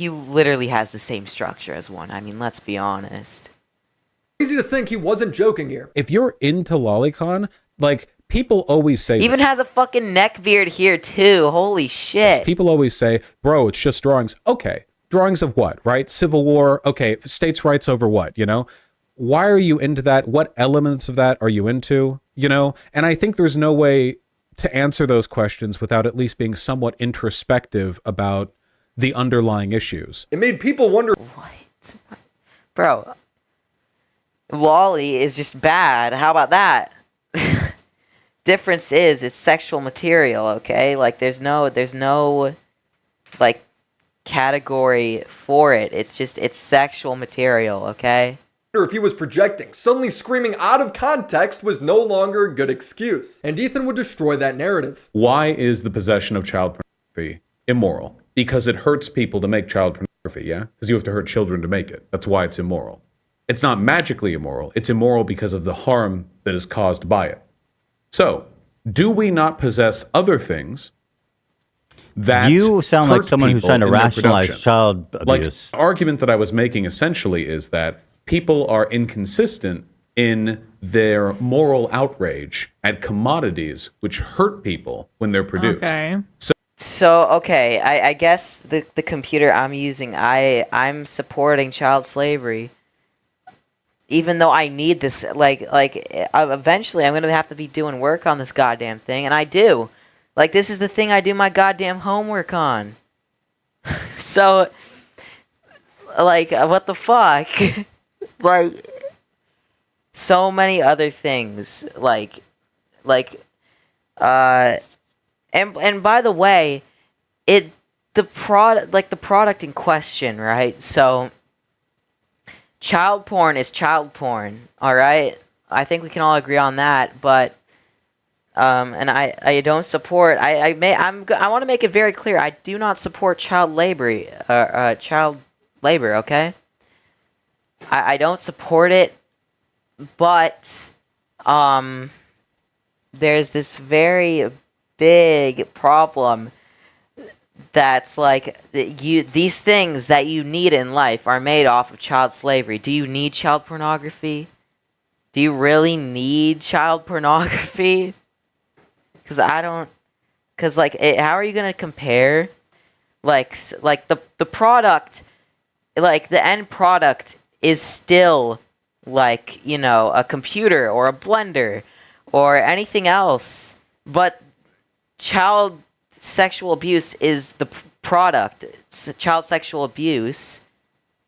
literally has the same structure as one. I mean, let's be honest. Easy to think he wasn't joking here. If you're into lolicon, like, people always say... Even has a fucking neckbeard here, too. Holy shit. People always say, bro, it's just drawings. Okay, drawings of what, right? Civil War, okay, states' rights over what, you know? Why are you into that? What elements of that are you into? You know? And I think there's no way to answer those questions without at least being somewhat introspective about the underlying issues. It made people wonder... What? Bro. Lolly is just bad. How about that? Difference is, it's sexual material, okay? Like, there's no, like, category for it. It's sexual material, okay? If he was projecting, suddenly screaming out of context was no longer a good excuse. And Ethan would destroy that narrative. Why is the possession of child pornography immoral? Because it hurts people to make child pornography, yeah? Because you have to hurt children to make it. That's why it's immoral. It's not magically immoral. It's immoral because of the harm that is caused by it. So, do we not possess other things that you sound like someone who's trying to rationalize child abuse? Like, the argument that I was making essentially is that people are inconsistent in their moral outrage at commodities which hurt people when they're produced. Okay. So okay, I guess the computer I'm using, I'm supporting child slavery. Even though I need this, like eventually I'm gonna have to be doing work on this goddamn thing, and I do. Like, this is the thing I do my goddamn homework on. So, like, what the fuck? Like, so many other things, and by the way, the product in question, right? So, child porn is child porn, all right? I think we can all agree on that, but and I don't support. I want to make it very clear. I do not support child labor. Okay. I don't support it, but there's this very big problem that's like these things that you need in life are made off of child slavery. Do you need child pornography? Do you really need child pornography? Because I don't. Because how are you gonna compare, the product, like the end product is still like, you know, a computer or a blender or anything else. But child sexual abuse is the product. Child sexual abuse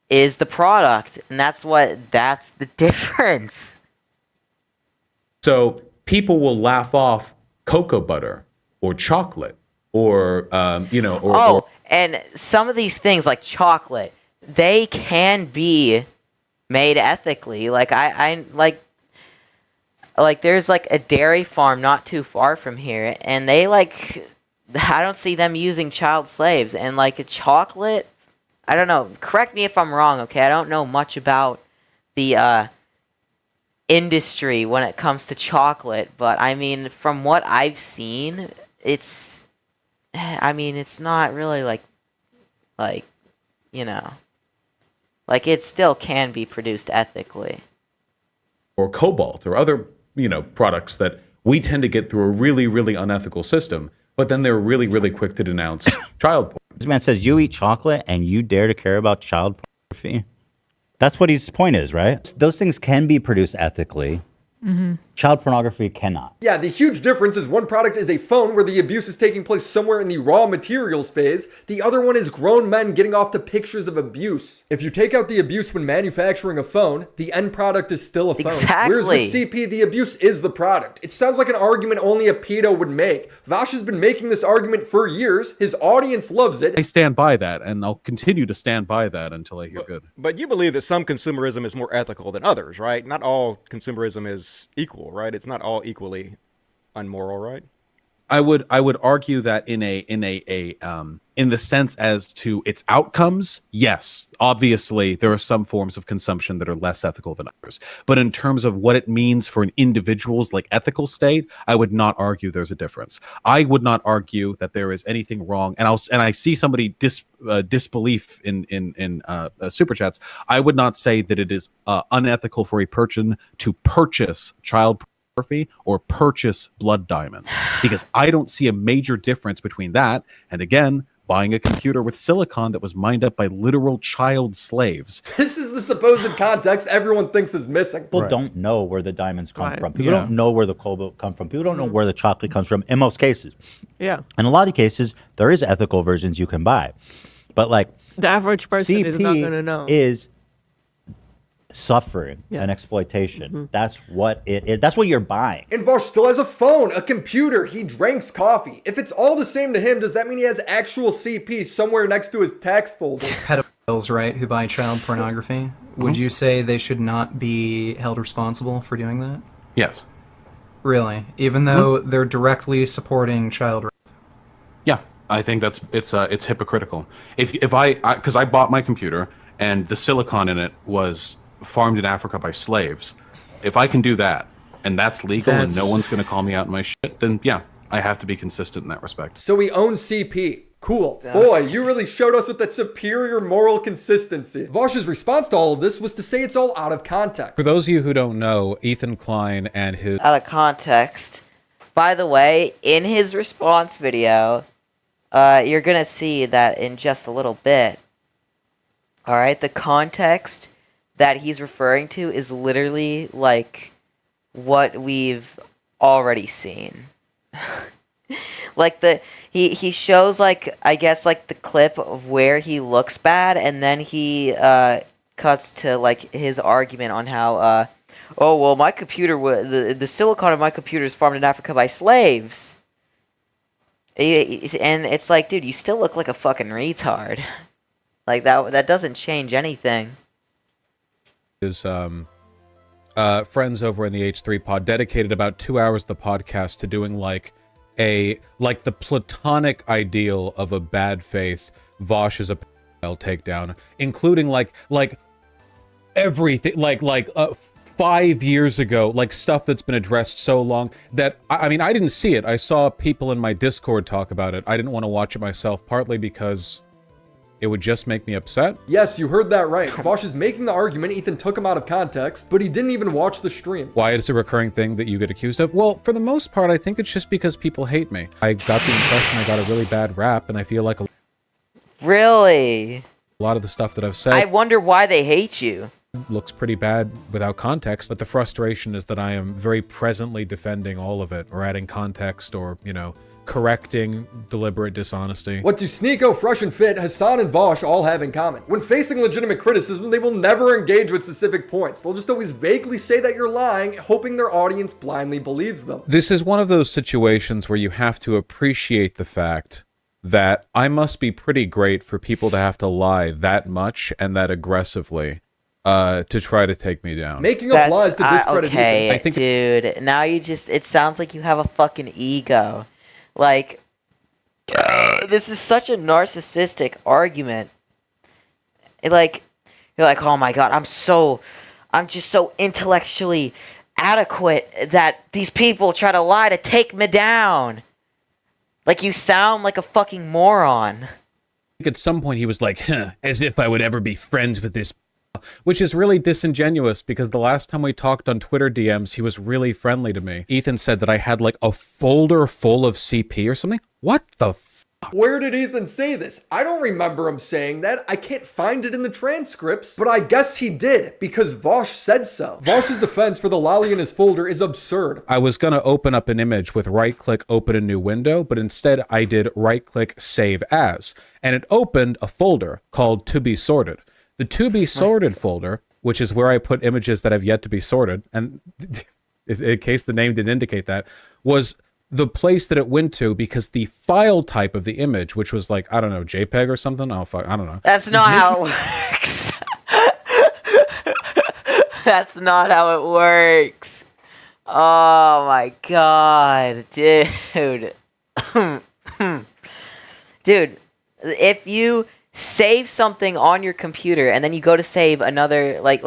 is the product, and that's the difference. So people will laugh off cocoa butter or chocolate or and some of these things like chocolate, they can be made ethically. Like I there's like a dairy farm not too far from here, and they like, I don't see them using child slaves. And like a chocolate, I don't know, correct me if I'm wrong, okay? I don't know much about the industry when it comes to chocolate, but I mean, from what I've seen, it's not really like, you know, like it still can be produced ethically. Or cobalt or other, you know, products that we tend to get through a really, really unethical system, but then they're really, really quick to denounce child porn. This man says you eat chocolate and you dare to care about child pornography. That's what his point is, right? Those things can be produced ethically. Mm-hmm. Child pornography cannot. Yeah, the huge difference is one product is a phone where the abuse is taking place somewhere in the raw materials phase. The other one is grown men getting off to pictures of abuse. If you take out the abuse when manufacturing a phone, the end product is still a phone. Exactly. Whereas with CP, the abuse is the product. It sounds like an argument only a pedo would make. Vaush has been making this argument for years. His audience loves it. I stand by that, and I'll continue to stand by that until I hear good. But you believe that some consumerism is more ethical than others, right? Not all consumerism is equal, right? It's not all equally unmoral, right? I would argue that in the sense as to its outcomes, yes, obviously there are some forms of consumption that are less ethical than others. But in terms of what it means for an individual's like ethical state, I would not argue there's a difference. I would not argue that there is anything wrong. And I see somebody disbelief in super chats. I would not say that it is unethical for a person to purchase child pornography or purchase blood diamonds, because I don't see a major difference between that and, again, buying a computer with silicon that was mined up by literal child slaves. This is the supposed context everyone thinks is missing. People don't know where the diamonds come from. People don't know where the cobalt come from. People don't know where the chocolate comes from in most cases. Yeah. In a lot of cases, there is ethical versions you can buy. But like the average person CP is not going to know. Is suffering and exploitation. That's what it is. That's what you're buying. And Vaush still has a phone, a computer. He drinks coffee. If it's all the same to him, does that mean he has actual CP somewhere next to his tax folder? Pedophiles, right, who buy child pornography. Would you say they should not be held responsible for doing that? Yes. Really? Even though they're directly supporting child rape? Yeah, I think it's hypocritical. If I bought my computer and the silicon in it was farmed in Africa by slaves, if I can do that and that's legal and no one's going to call me out in my shit, then yeah, I have to be consistent in that respect. So he owns CP. Cool. Boy, you really showed us with that superior moral consistency. Vaush's response to all of this was to say it's all out of context. For those of you who don't know, Ethan Klein and his... Out of context. By the way, in his response video, you're going to see that in just a little bit. Alright, the context that he's referring to is literally like what we've already seen. Like he shows like, I guess like the clip of where he looks bad, and then he cuts to like his argument on how oh well, my computer the silicon of my computer is farmed in Africa by slaves. And it's like, dude, you still look like a fucking retard. Like that doesn't change anything. His friends over in the H3 pod dedicated about 2 hours of the podcast to doing like the platonic ideal of a bad faith Vaush is a takedown, including like everything, like 5 years ago, like stuff that's been addressed so long that I mean I didn't see it. I saw people in my Discord talk about it. I didn't want to watch it myself, partly because it would just make me upset. Yes, you heard that right. Vaush is making the argument Ethan took him out of context, but he didn't even watch the stream. Why is it a recurring thing that you get accused of? Well, for the most part, I think it's just because people hate me. I got the impression I got a really bad rap, and I feel like Really? A lot of the stuff that I've said. I wonder why they hate you. looks pretty bad without context, but the frustration is that I am very presently defending all of it, or adding context, or, you know, correcting deliberate dishonesty. What do Sneeko, Fresh and Fit, Hassan, and Vaush all have in common? When facing legitimate criticism, they will never engage with specific points. They'll just always vaguely say that you're lying, hoping their audience blindly believes them. This is one of those situations where you have to appreciate the fact that I must be pretty great for people to have to lie that much and that aggressively to try to take me down. Making up lies to discredit okay, Ethan. dude. Now it sounds like you have a fucking ego. Like, this is such a narcissistic argument. You're like, oh my god, I'm just so intellectually adequate that these people try to lie to take me down. Like, you sound like a fucking moron. At some point he was like, as if I would ever be friends with this, which is really disingenuous because the last time we talked on Twitter DMs, he was really friendly to me. Ethan said that I had like a folder full of CP or something. What the Where did Ethan say this? I don't remember him saying that. I can't find it in the transcripts, but I guess he did because Vaush said so. Vaush's defense for the lolly in his folder is absurd. I was going to open up an image with right-click, open a new window, but instead I did right-click, save as, and it opened a folder called To Be Sorted. The To Be Sorted folder, which is where I put images that have yet to be sorted, and in case the name didn't indicate that, was the place that it went to because the file type of the image, which was like, I don't know, JPEG or something? Oh, fuck, I don't know. That's not how it works. That's not how it works. Oh my god, dude. Dude, if you save something on your computer and then you go to save another, like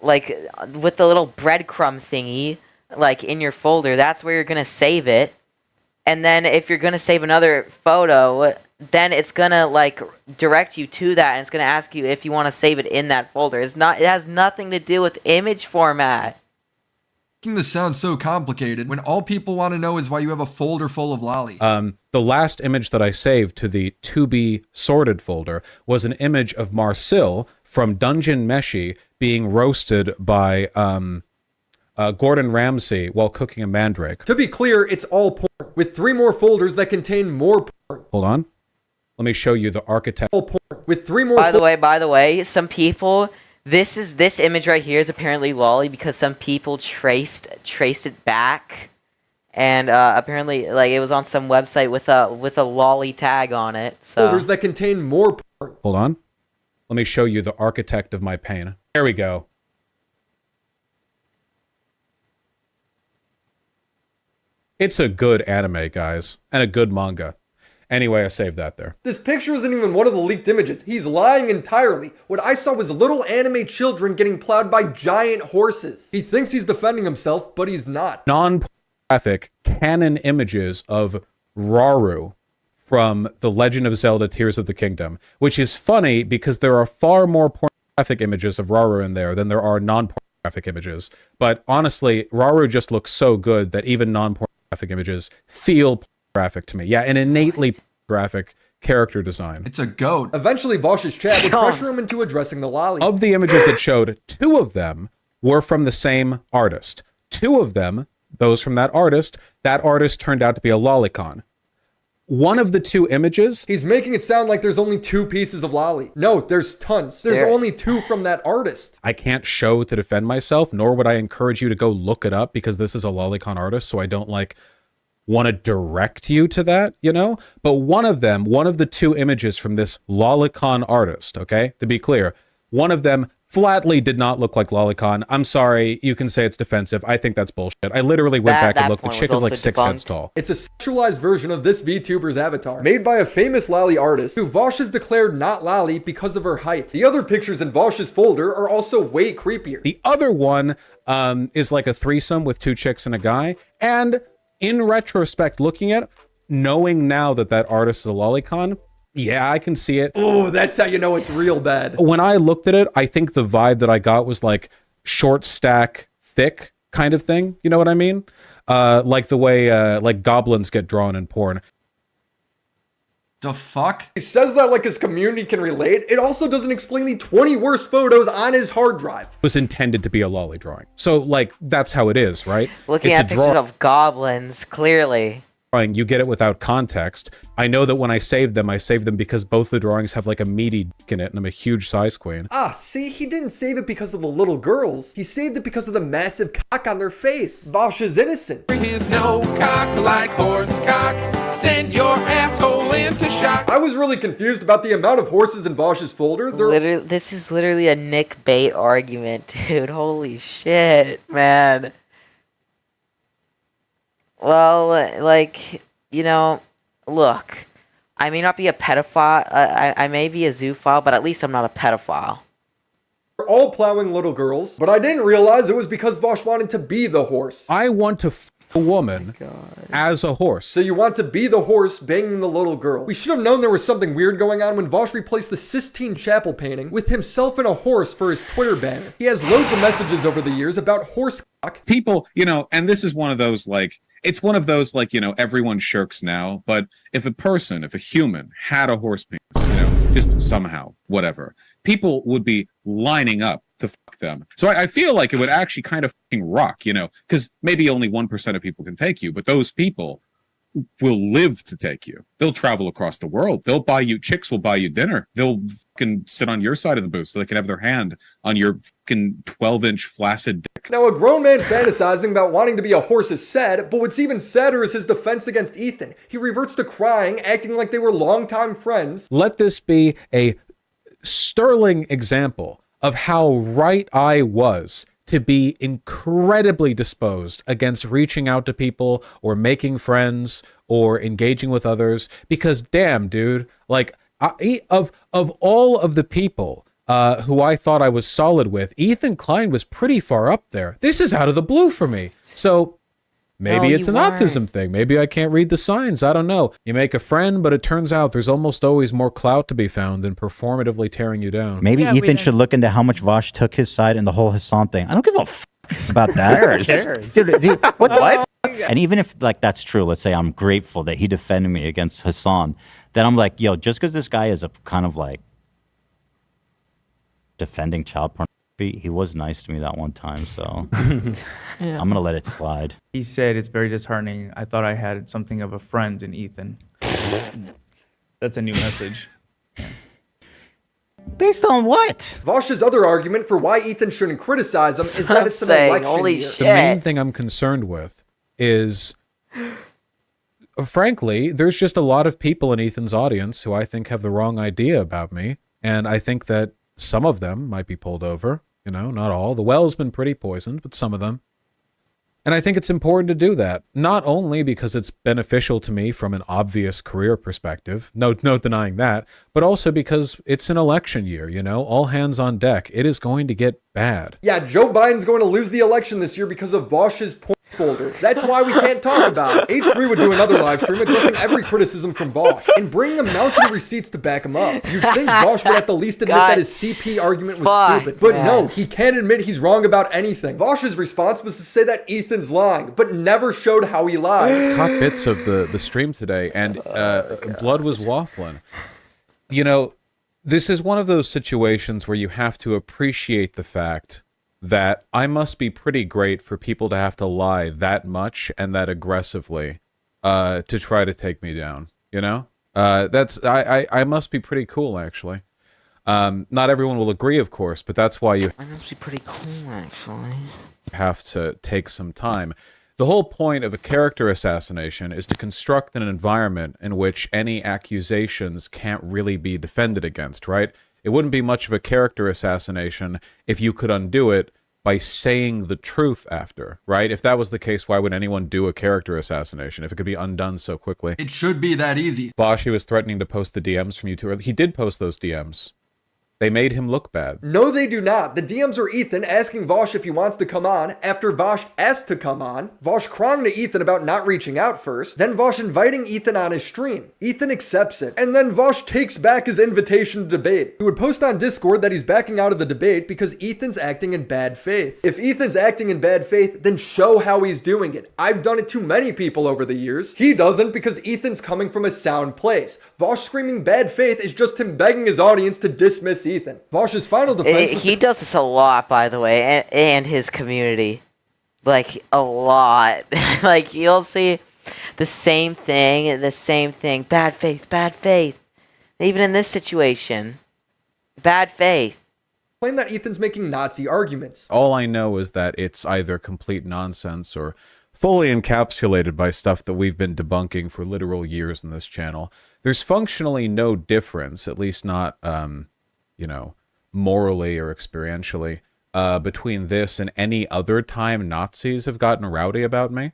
with the little breadcrumb thingy, like in your folder, that's where you're gonna save it. And then if you're gonna save another photo, then it's gonna like direct you to that, and it's gonna ask you if you want to save it in that folder. It has nothing to do with image format. Making this sound so complicated when all people want to know is why you have a folder full of lolly. The last image that I saved to the To Be Sorted folder was an image of Marcel from Dungeon Meshi being roasted by Gordon Ramsay while cooking a mandrake. To be clear, it's all porn, with 3 more folders that contain more porn. Hold on. Let me show you the architect. All porn, with 3 more By the way, some people... This image right here is apparently lolly because some people traced it back, and apparently like it was on some website with a lolly tag on it. So folders that contain more porn. Hold on, let me show you the architect of my pain. There we go. It's a good anime, guys, and a good manga. Anyway, I saved that there. This picture isn't even one of the leaked images. He's lying entirely. What I saw was little anime children getting plowed by giant horses. He thinks he's defending himself, but he's not. Non-pornographic canon images of Rauru from The Legend of Zelda Tears of the Kingdom, which is funny because there are far more pornographic images of Rauru in there than there are non-pornographic images. But honestly, Rauru just looks so good that even non-pornographic images feel graphic to me. Yeah, an innately graphic character design. It's a goat. Eventually, Vaush's chat would pressure him into addressing the lolly. Of the images that showed, 2 of them were from the same artist. 2 of them, those from that artist turned out to be a lolicon. One of the 2 images... He's making it sound like there's only 2 pieces of lolly. No, there's tons. There's only 2 from that artist. I can't show to defend myself, nor would I encourage you to go look it up because this is a lolicon artist, so I don't want to direct you to that, you know? But one of the 2 images from this lolicon artist, okay? To be clear, one of them flatly did not look like lolicon. I'm sorry, you can say it's defensive. I think that's bullshit. I literally went back and looked. The chick is like 6 heads tall. It's a sexualized version of this VTuber's avatar, made by a famous lolly artist, who Vaush has declared not lolly because of her height. The other pictures in Vaush's folder are also way creepier. The other one is like a threesome with 2 chicks and a guy, and in retrospect, looking at it, knowing now that that artist is a lolicon, yeah, I can see it. Oh, that's how you know it's real bad. When I looked at it, I think the vibe that I got was like short stack, thick kind of thing. You know what I mean? Like the way like goblins get drawn in porn. The fuck? He says that like his community can relate. It also doesn't explain the 20 worst photos on his hard drive. Was intended to be a lolly drawing. So, like, that's how it is, right? Looking at pictures of goblins, clearly. You get it without context. I know that when I saved them because both the drawings have like a meaty dick in it and I'm a huge size queen. Ah, see, he didn't save it because of the little girls. He saved it because of the massive cock on their face. Vaush is innocent. There is no cock like horse cock. Send your asshole into shock. I was really confused about the amount of horses in Vaush's folder. This is literally a Nick Bait argument, dude. Holy shit, man. Well, like, you know, look, I may not be a pedophile, I may be a zoophile, but at least I'm not a pedophile. They're all plowing little girls, but I didn't realize it was because Vaush wanted to be the horse. I want to f a woman as a horse. So you want to be the horse banging the little girl. We should have known there was something weird going on when Vaush replaced the Sistine Chapel painting with himself and a horse for his Twitter banner. He has loads of messages over the years about horse cock. People, you know, and this is one of those, like, it's one of those, like, you know, everyone shirks now, but if a human had a horse penis, you know, just somehow, whatever, people would be lining up to fuck them. So I feel like it would actually kind of fucking rock, you know, because maybe only 1% of people can take you, but those people will live to take you. They'll travel across the world. They'll buy you, chicks will buy you dinner. They'll fucking sit on your side of the booth so they can have their hand on your fucking 12-inch flaccid dick. Now, a grown man fantasizing about wanting to be a horse is sad, but what's even sadder is his defense against Ethan. He reverts to crying, acting like they were longtime friends. Let this be a sterling example of how right I was to be incredibly disposed against reaching out to people or making friends or engaging with others, because damn, dude, like, of all of the people who I thought I was solid with, Ethan Klein was pretty far up there. This is out of the blue for me. So maybe it's an autism thing. Maybe I can't read the signs. I don't know. You make a friend, but it turns out there's almost always more clout to be found than performatively tearing you down. Maybe Ethan should look into how much Vaush took his side in the whole Hassan thing. I don't give a f about that. Who cares? Dude, what? And even if, like, that's true, let's say I'm grateful that he defended me against Hassan, then I'm like, yo, just because this guy is a kind of like defending child pornography, he was nice to me that one time, so Yeah. I'm gonna let it slide. He said it's very disheartening. I thought I had something of a friend in Ethan. That's a new message. Based on what? Vaush's other argument for why Ethan shouldn't criticize him is that it's an election year. The main thing I'm concerned with is, frankly, there's just a lot of people in Ethan's audience who I think have the wrong idea about me, and I think that some of them might be pulled over. You know, not all. The well's been pretty poisoned, but some of them. And I think it's important to do that, not only because it's beneficial to me from an obvious career perspective, no denying that, but also because it's an election year, you know, all hands on deck. It is going to get bad. Yeah, Joe Biden's going to lose the election this year because of Vaush's porn folder. That's why we can't talk about it. H3 would do another live stream addressing every criticism from Vaush and bring a mountain of receipts to back him up. You'd think Vaush would at the least admit that his CP argument was stupid. But no, he can't admit he's wrong about anything. Vaush's response was to say that Ethan's lying, but never showed how he lied. Caught bits of the stream today, and blood was waffling. You know, this is one of those situations where you have to appreciate the fact that I must be pretty great for people to have to lie that much and that aggressively to try to take me down, you know? I must be pretty cool, actually. Not everyone will agree, of course, but that's why you... I must be pretty cool, actually. ...have to take some time. The whole point of a character assassination is to construct an environment in which any accusations can't really be defended against, right? It wouldn't be much of a character assassination if you could undo it by saying the truth after, right? If that was the case, why would anyone do a character assassination if it could be undone so quickly? It should be that easy. Vaush, he was threatening to post the DMs from you two. He did post those DMs. They made him look bad. No, they do not. The DMs are Ethan asking Vaush if he wants to come on. After Vaush asked to come on, Vaush crying to Ethan about not reaching out first. Then Vaush inviting Ethan on his stream. Ethan accepts it. And then Vaush takes back his invitation to debate. He would post on Discord that he's backing out of the debate because Ethan's acting in bad faith. If Ethan's acting in bad faith, then show how he's doing it. I've done it to many people over the years. He doesn't because Ethan's coming from a sound place. Vaush screaming bad faith is just him begging his audience to dismiss Ethan. Vaush's final defense he does this a lot, by the way, and his community. Like, a lot. Like, you'll see the same thing. Bad faith. Even in this situation. Bad faith. Claim that Ethan's making Nazi arguments. All I know is that it's either complete nonsense or fully encapsulated by stuff that we've been debunking for literal years in this channel. There's functionally no difference, at least not, morally or experientially, between this and any other time Nazis have gotten rowdy about me.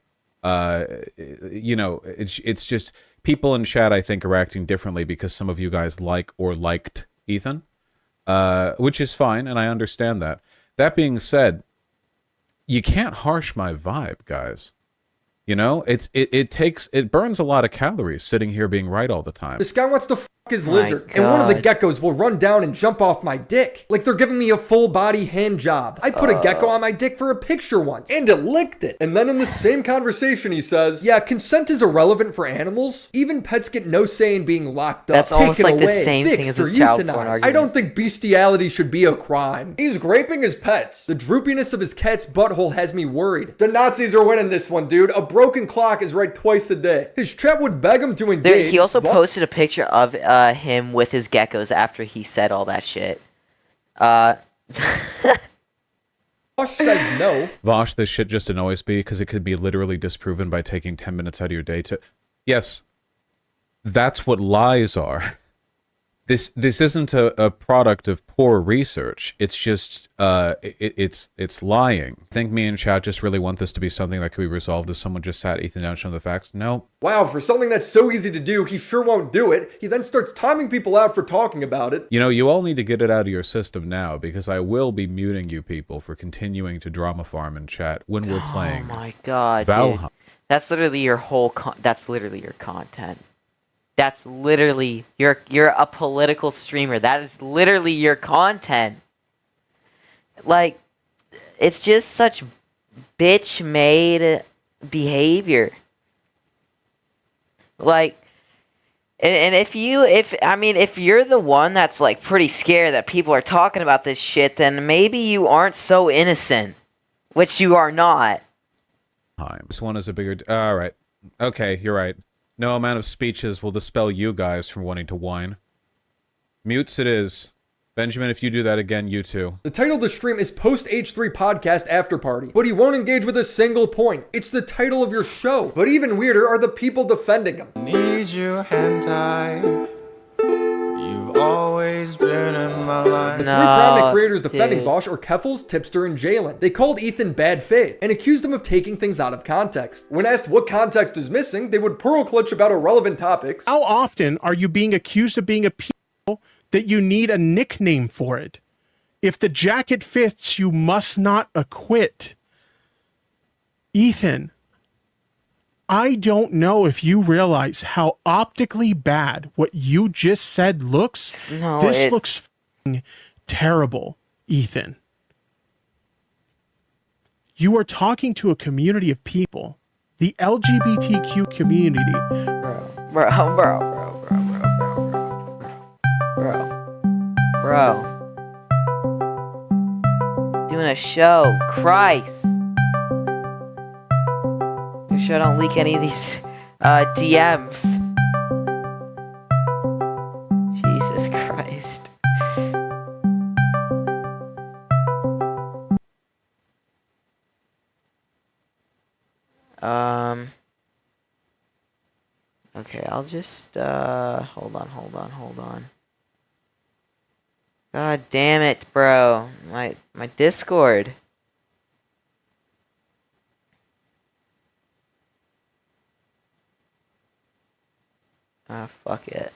It's just people in chat, I think, are acting differently because some of you guys like or liked Ethan, which is fine, and I understand that. That being said, you can't harsh my vibe, guys. You know, it burns a lot of calories sitting here being right all the time. This guy wants to fuck his lizard, and one of the geckos will run down and jump off my dick. Like they're giving me a full body hand job. I put a gecko on my dick for a picture once, and it licked it. And then in the same conversation he says, yeah, consent is irrelevant for animals. Even pets get no say in being locked up, That's almost taken like away, the same thing fixed, as or a child porn euthanized. argument. I don't think bestiality should be a crime. He's raping his pets. The droopiness of his cat's butthole has me worried. The Nazis are winning this one, dude. A broken clock is right twice a day. His chat would beg him to engage. He also posted a picture of him with his geckos after he said all that shit. Vaush says no. Vaush, this shit just annoys me because it could be literally disproven by taking 10 minutes out of your day to... Yes, that's what lies are. This isn't a product of poor research. It's just it's lying. Think me and chat just really want this to be something that could be resolved if someone just sat Ethan down and showed the facts? No. Wow, for something that's so easy to do, he sure won't do it. He then starts timing people out for talking about it. You know, you all need to get it out of your system now because I will be muting you people for continuing to drama farm in chat when we're playing. Oh my god, Valheim. dude. That's literally your whole that's literally your content. That's literally you're a political streamer. That is literally your content. Like, it's just such bitch-made behavior. Like, and if you're the one that's like pretty scared that people are talking about this shit, then maybe you aren't so innocent, which you are not. This one is a bigger... All right. Okay, you're right. No amount of speeches will dispel you guys from wanting to whine. Mutes it is. Benjamin, if you do that again, you too. The title of the stream is Post H3 Podcast After Party, but he won't engage with a single point. It's the title of your show. But even weirder are the people defending him. Need you hentai. You've always been in my life. The three prominent creators defending Vaush are Keffels, Tipster, and Jalen. They called Ethan bad faith and accused him of taking things out of context. When asked what context is missing, they would pearl clutch about irrelevant topics. How often are you being accused of being a pedo that you need a nickname for it? If the jacket fits, you must not acquit. Ethan, I don't know if you realize how optically bad what you just said looks. No, this looks f***ing terrible, Ethan. You are talking to a community of people, the LGBTQ community. Bro. Doing a show. Christ. Make sure I don't leak any of these DMs. Jesus Christ. Okay, I'll just hold on. God damn it, bro. My Discord. Ah, fuck it.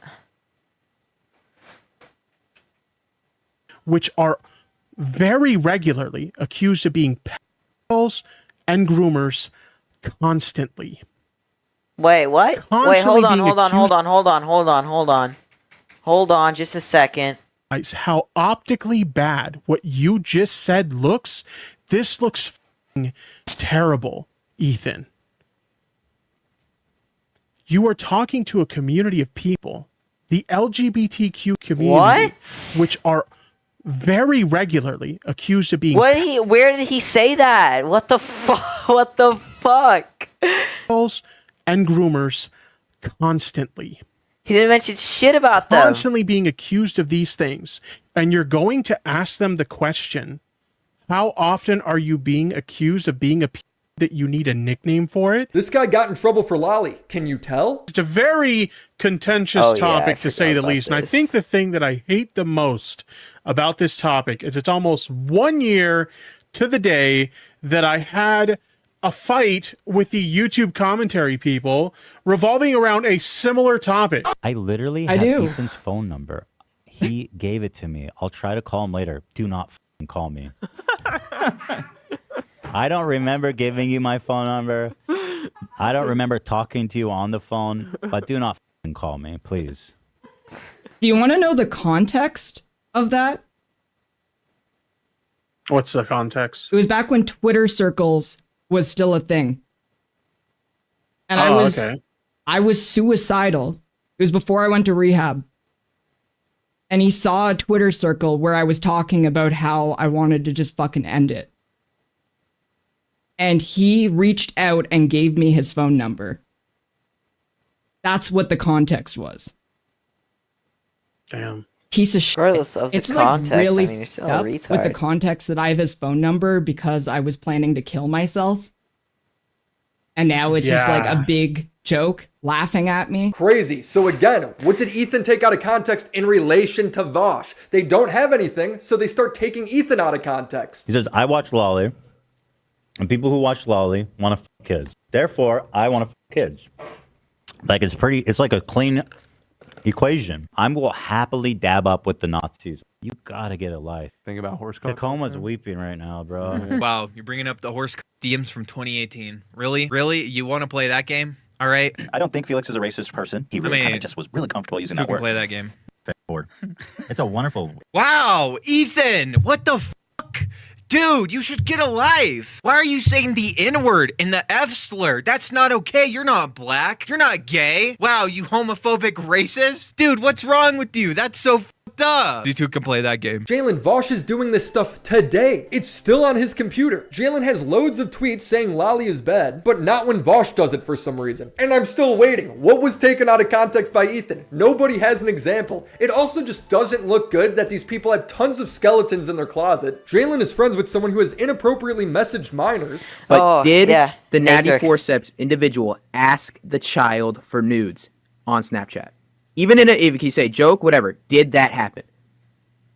which are very regularly accused of being pedophiles and groomers constantly. Wait, what? Wait, Constantly being Hold on just a second. How optically bad what you just said looks. This looks f***ing terrible, Ethan. You are talking to a community of people, the LGBTQ community, which are very regularly accused of being where did he say that? What the fuck? What the fuck? And groomers constantly. He didn't mention shit about them. Constantly being accused of these things. And you're going to ask them the question, how often are you being accused of being a that you need a nickname for it? This guy got in trouble for lolly. Can you tell? It's a very contentious topic, to say the least. And I think the thing that I hate the most about this topic is it's almost 1 year to the day that I had a fight with the YouTube commentary people revolving around a similar topic. I literally have Ethan's phone number. He gave it to me. I'll try to call him later. Do not f***ing call me. I don't remember giving you my phone number. I don't remember talking to you on the phone, but do not f***ing call me, please. Do you want to know the context of that? What's the context? It was back when Twitter circles was still a thing. And I was suicidal. It was before I went to rehab. And he saw a Twitter circle where I was talking about how I wanted to just fucking end it. And he reached out and gave me his phone number. That's what the context was. Damn. Piece of shit. Regardless of the context, really I mean, you're still a up retard. with the context that I have his phone number because I was planning to kill myself. And now it's just like a big joke laughing at me. Crazy. So again, what did Ethan take out of context in relation to Vaush? They don't have anything, so they start taking Ethan out of context. He says, I watch Lolly, and people who watch Lolly want to f*** kids. Therefore, I want to f*** kids. Like, it's like a clean equation. I will happily dab up with the Nazis. You gotta get a life. Think about horse Tacoma's weeping right now, bro. Wow, you're bringing up the horse DMs from 2018. Really? Really? You want to play that game? All right. I don't think Felix is a racist person. He really kind of just was really comfortable using that word. Play that game. It's a wonderful. Wow, Ethan, what the fuck? Dude, you should get a life. Why are you saying the N-word and the F slur? That's not okay. You're not black. You're not gay. Wow, you homophobic racist? Dude, what's wrong with you? That's so fucked up. You two can play that game. Jalen, Vaush is doing this stuff today. It's still on his computer. Jalen has loads of tweets saying lolly is bad, but not when Vaush does it for some reason. And I'm still waiting. What was taken out of context by Ethan? Nobody has an example. It also just doesn't look good that these people have tons of skeletons in their closet. Jalen is friends with someone who has inappropriately messaged minors. But did the Natty Forceps individual ask the child for nudes on Snapchat? Even if you say joke, whatever, did that happen?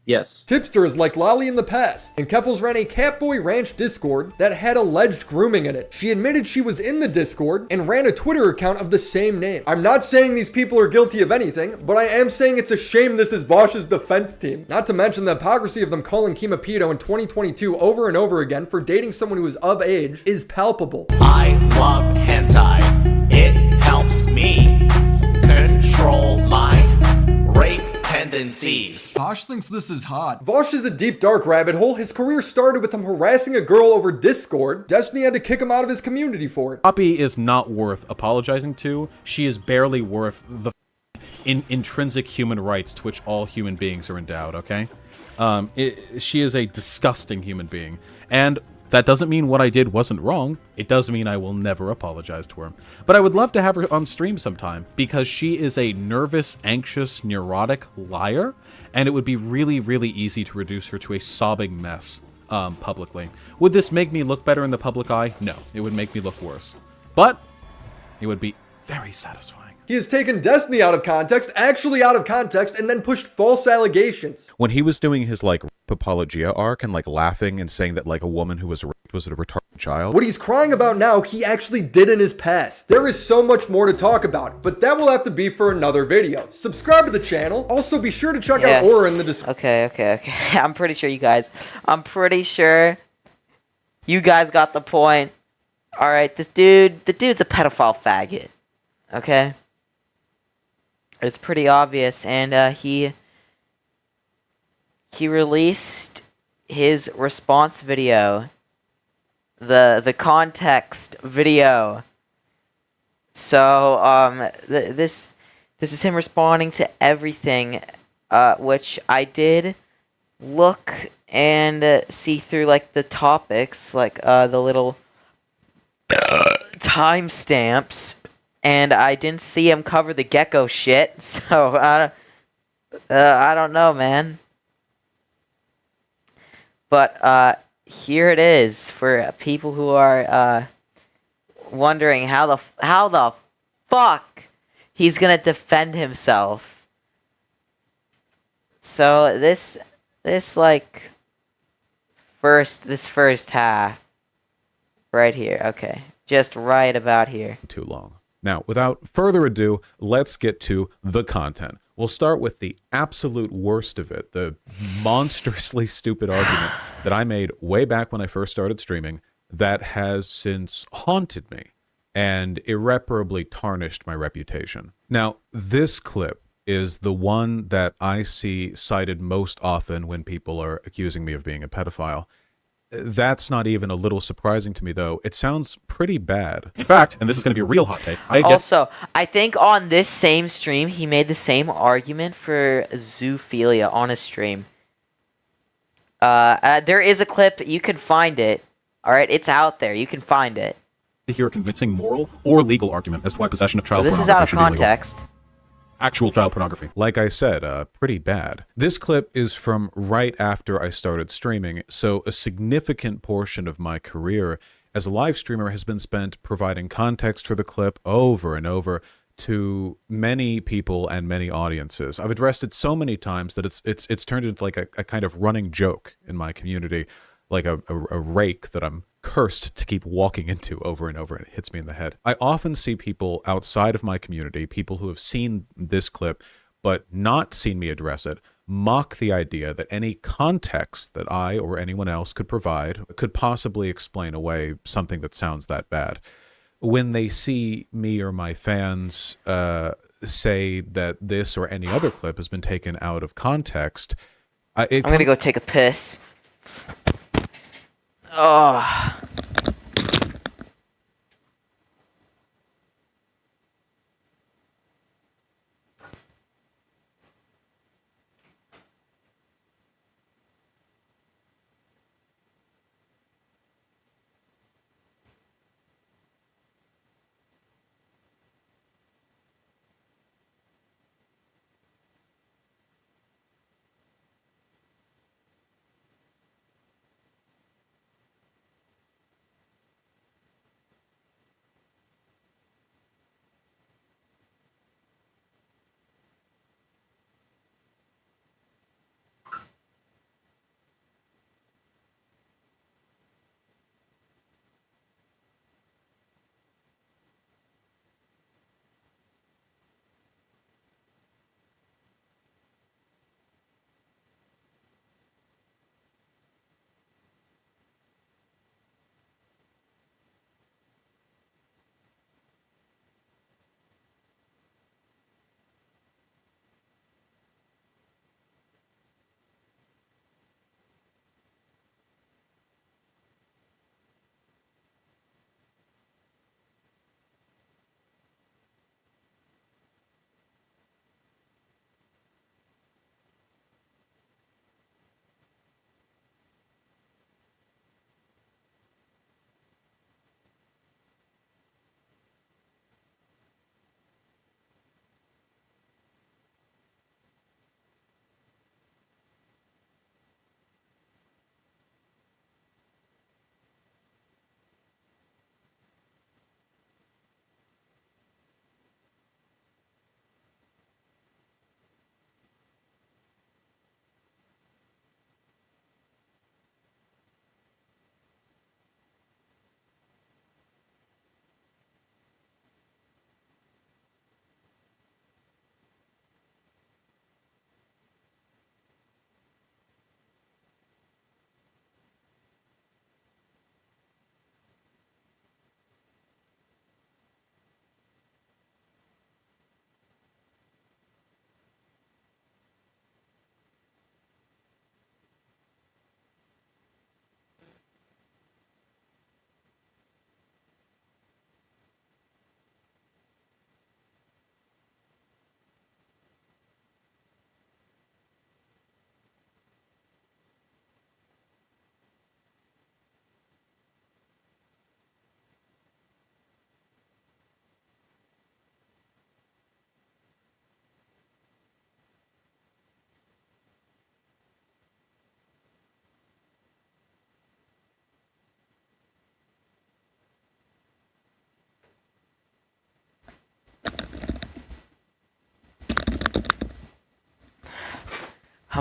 Yes. Tipster is like Lolly in the past, and Keffels ran a Catboy Ranch Discord that had alleged grooming in it. She admitted she was in the Discord and ran a Twitter account of the same name. I'm not saying these people are guilty of anything, but I am saying it's a shame this is Vaush's defense team. Not to mention the hypocrisy of them calling Kima Pedo in 2022 over and over again for dating someone who is of age is palpable. I love hentai. It helps me control my rape tendencies. Vaush thinks this is hot. Vaush is a deep dark rabbit hole. His career started with him harassing a girl over Discord. Destiny had to kick him out of his community for it. Poppy is not worth apologizing to. She is barely worth the intrinsic human rights to which all human beings are endowed, okay? She is a disgusting human being. And that doesn't mean what I did wasn't wrong. It does mean I will never apologize to her. But I would love to have her on stream sometime, because she is a nervous, anxious, neurotic liar, and it would be really, really easy to reduce her to a sobbing mess publicly. Would this make me look better in the public eye? No, it would make me look worse. But it would be very satisfying. He has taken Destiny out of context, actually out of context, and then pushed false allegations. When he was doing his, like, Apologia arc and, like, laughing and saying that, like, a woman who was raped Was it a retarded child? What he's crying about now, he actually did in his past. There is so much more to talk about, but that will have to be for another video. Subscribe to the channel. Also, be sure to check out Aura in the description. Okay. I'm pretty sure you guys got the point. Alright, the dude's a pedophile faggot. Okay? It's pretty obvious, and he released his response video, the context video. So this is him responding to everything, which I did look and see through, like, the topics, like the little timestamps, and I didn't see him cover the gecko shit. So I don't know, man. But here it is for people who are wondering how the fuck he's gonna defend himself. So this first half right here, okay, just right about here. Too long. Now, without further ado, let's get to the content. We'll start with the absolute worst of it, the monstrously stupid argument that I made way back when I first started streaming that has since haunted me and irreparably tarnished my reputation. Now, this clip is the one that I see cited most often when people are accusing me of being a pedophile. That's not even a little surprising to me, though. It sounds pretty bad. In fact, and this is going to be a real hot take. I think on this same stream, he made the same argument for zoophilia on a stream. There is a clip. You can find it. All right, it's out there. You can find it. To hear a convincing moral or legal argument as to why possession of child pornography this is out of context. Actual child pornography. Like I said, pretty bad. This clip is from right after I started streaming, so a significant portion of my career as a live streamer has been spent providing context for the clip over and over to many people and many audiences. I've addressed it so many times that it's turned into like a kind of running joke in my community, like a rake that I'm cursed to keep walking into over and over, and it hits me in the head. I often see people outside of my community, people who have seen this clip but not seen me address it, mock the idea that any context that I or anyone else could provide could possibly explain away something that sounds that bad. When they see me or my fans say that this or any other clip has been taken out of context, I'm gonna go take a piss. Oh.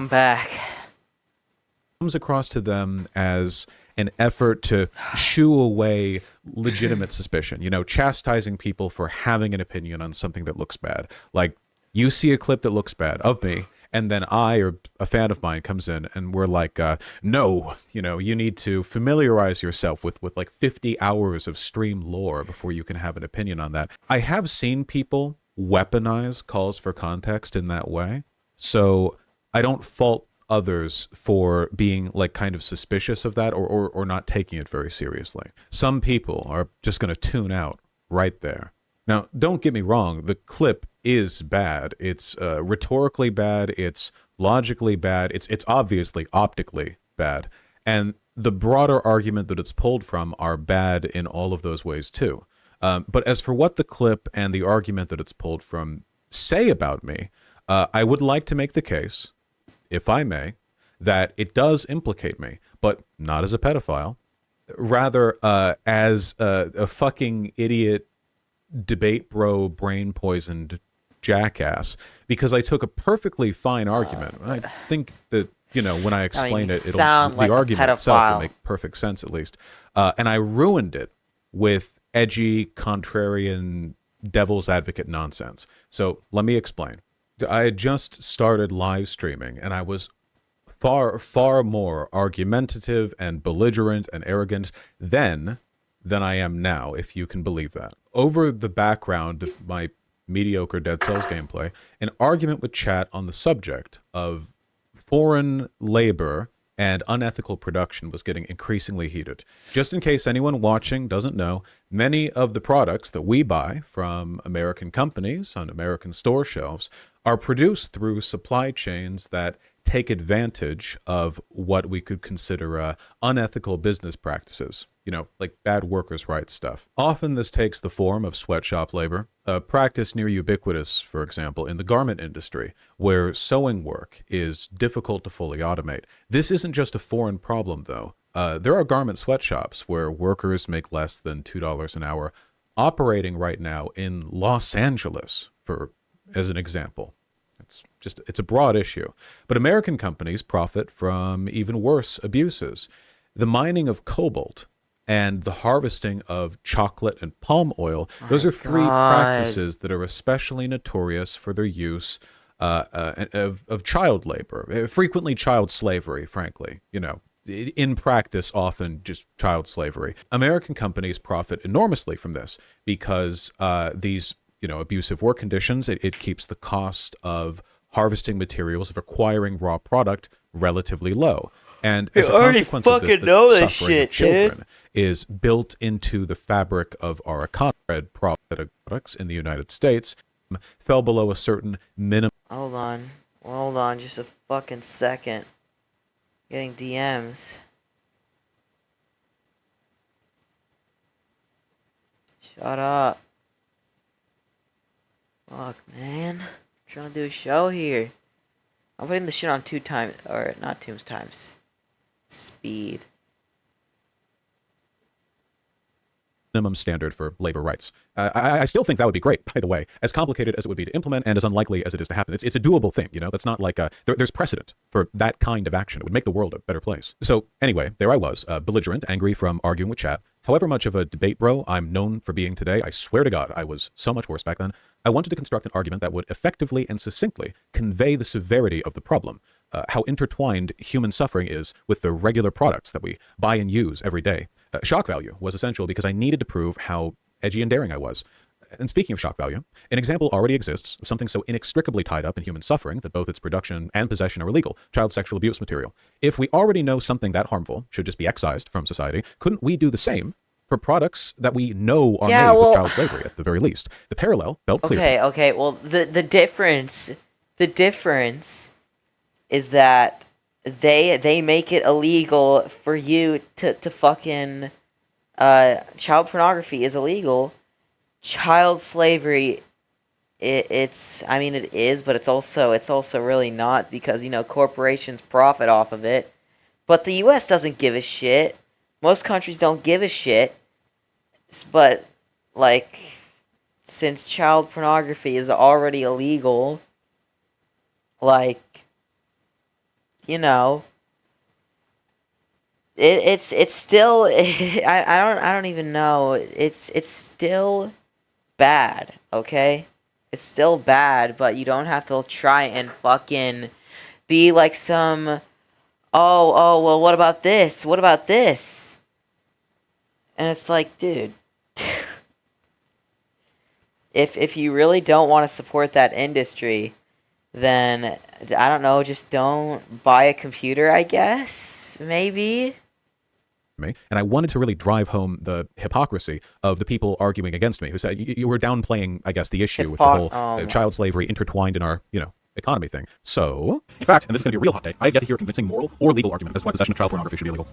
come back. Comes across to them as an effort to shoo away legitimate suspicion, chastising people for having an opinion on something that looks bad. Like, you see a clip that looks bad of me, and then I or a fan of mine comes in and we're like, no, you need to familiarize yourself with like 50 hours of stream lore before you can have an opinion on that. I have seen people weaponize calls for context in that way, so I don't fault others for being like kind of suspicious of that or not taking it very seriously. Some people are just going to tune out right there. Now, don't get me wrong, the clip is bad. It's rhetorically bad, it's logically bad, it's obviously optically bad. And the broader argument that it's pulled from are bad in all of those ways too. But as for what the clip and the argument that it's pulled from say about me, I would like to make the case, if I may, that it does implicate me, but not as a pedophile, rather as a fucking idiot debate bro brain poisoned jackass, because I took a perfectly fine argument. I think that, when I explain it, the argument itself will make perfect sense at least. And I ruined it with edgy, contrarian, devil's advocate nonsense. So let me explain. I had just started live streaming, and I was far, far more argumentative and belligerent and arrogant then than I am now, if you can believe that. Over the background of my mediocre Dead Cells gameplay, an argument with chat on the subject of foreign labor and unethical production was getting increasingly heated. Just in case anyone watching doesn't know, many of the products that we buy from American companies on American store shelves are produced through supply chains that take advantage of what we could consider unethical business practices, like bad workers' rights stuff. Often this takes the form of sweatshop labor, a practice near ubiquitous, for example, in the garment industry, where sewing work is difficult to fully automate. This isn't just a foreign problem, though. There are garment sweatshops where workers make less than $2 an hour, operating right now in Los Angeles, as an example. It's a broad issue. But American companies profit from even worse abuses. The mining of cobalt and the harvesting of chocolate and palm oil, those are three practices that are especially notorious for their use of child labor, frequently child slavery, frankly, in practice, often just child slavery. American companies profit enormously from this because these abusive work conditions, it keeps the cost of harvesting materials, of acquiring raw product relatively low. And as a consequence of this, the suffering of children is built into the fabric of our economy. Products in the United States fell below a certain minimum. Hold on, just a fucking second. Getting DMs. Shut up. Fuck, man. I'm trying to do a show here. I'm putting the shit on 2 times, or not 2 times speed. Minimum standard for labor rights. I still think that would be great, by the way, as complicated as it would be to implement and as unlikely as it is to happen. It's a doable thing, That's not like there's precedent for that kind of action. It would make the world a better place. So anyway, there I was, belligerent, angry from arguing with chat. However much of a debate bro I'm known for being today, I swear to God, I was so much worse back then. I wanted to construct an argument that would effectively and succinctly convey the severity of the problem, how intertwined human suffering is with the regular products that we buy and use every day. Shock value was essential because I needed to prove how edgy and daring I was. And speaking of shock value, an example already exists of something so inextricably tied up in human suffering that both its production and possession are illegal: child sexual abuse material. If we already know something that harmful should just be excised from society, couldn't we do the same for products that we know are made with child slavery at the very least? The parallel felt clear. Okay, well, the difference is that they make it illegal for you to fucking child pornography is illegal. Child slavery, it is, but it's also really not, because corporations profit off of it. But the U.S. doesn't give a shit. Most countries don't give a shit. But since child pornography is already illegal, you know, it's still I don't even know. It's still bad, okay? It's still bad, but you don't have to try and fucking be like some well, what about this? What about this? And it's like, dude, if you really don't want to support that industry, then I don't know, just don't buy a computer, I guess, maybe. Me, and I wanted to really drive home the hypocrisy of the people arguing against me, who said you were downplaying, I guess, the issue with the whole child slavery intertwined in our, economy thing. So, in fact, and this is going to be a real hot take, I have yet to hear a convincing moral or legal argument as to why possession of child pornography should be illegal.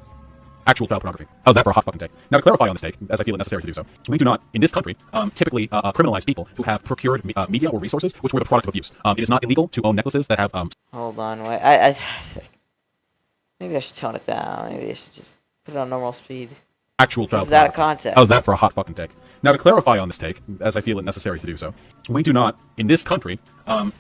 Actual child pornography. How's that for a hot fucking take? Now, to clarify on this take, as I feel it necessary to do so, we do not, in this country, typically criminalize people who have procured media or resources which were the product of abuse. It is not illegal to own necklaces that have... Hold on, wait. Maybe I should tone it down. Maybe I should just put it on normal speed. Actual child pornography. This is out of context. How's that for a hot fucking take? Now, to clarify on this take, as I feel it necessary to do so, we do not, in this country,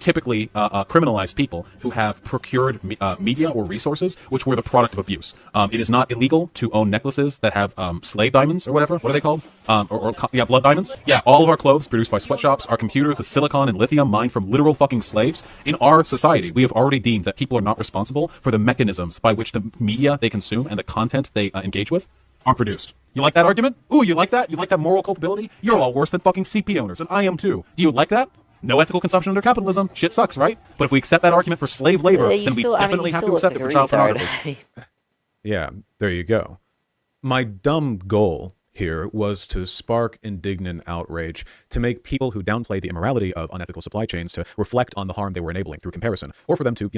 typically criminalize people who have procured media or resources which were the product of abuse. It is not illegal to own necklaces that have slave diamonds or whatever. What are they called? Blood diamonds. Yeah, all of our clothes produced by sweatshops, our computers, the silicon and lithium mined from literal fucking slaves. In our society, we have already deemed that people are not responsible for the mechanisms by which the media they consume and the content they engage with are produced. You like that argument? Ooh, you like that? You like that moral culpability? You're all worse than fucking CP owners, and I am too. Do you like that? No ethical consumption under capitalism. Shit sucks, right? But if we accept that argument for slave labor, then we definitely have to accept it for child pornography. Yeah, there you go. My dumb goal here was to spark indignant outrage, to make people who downplay the immorality of unethical supply chains to reflect on the harm they were enabling through comparison, or for them to,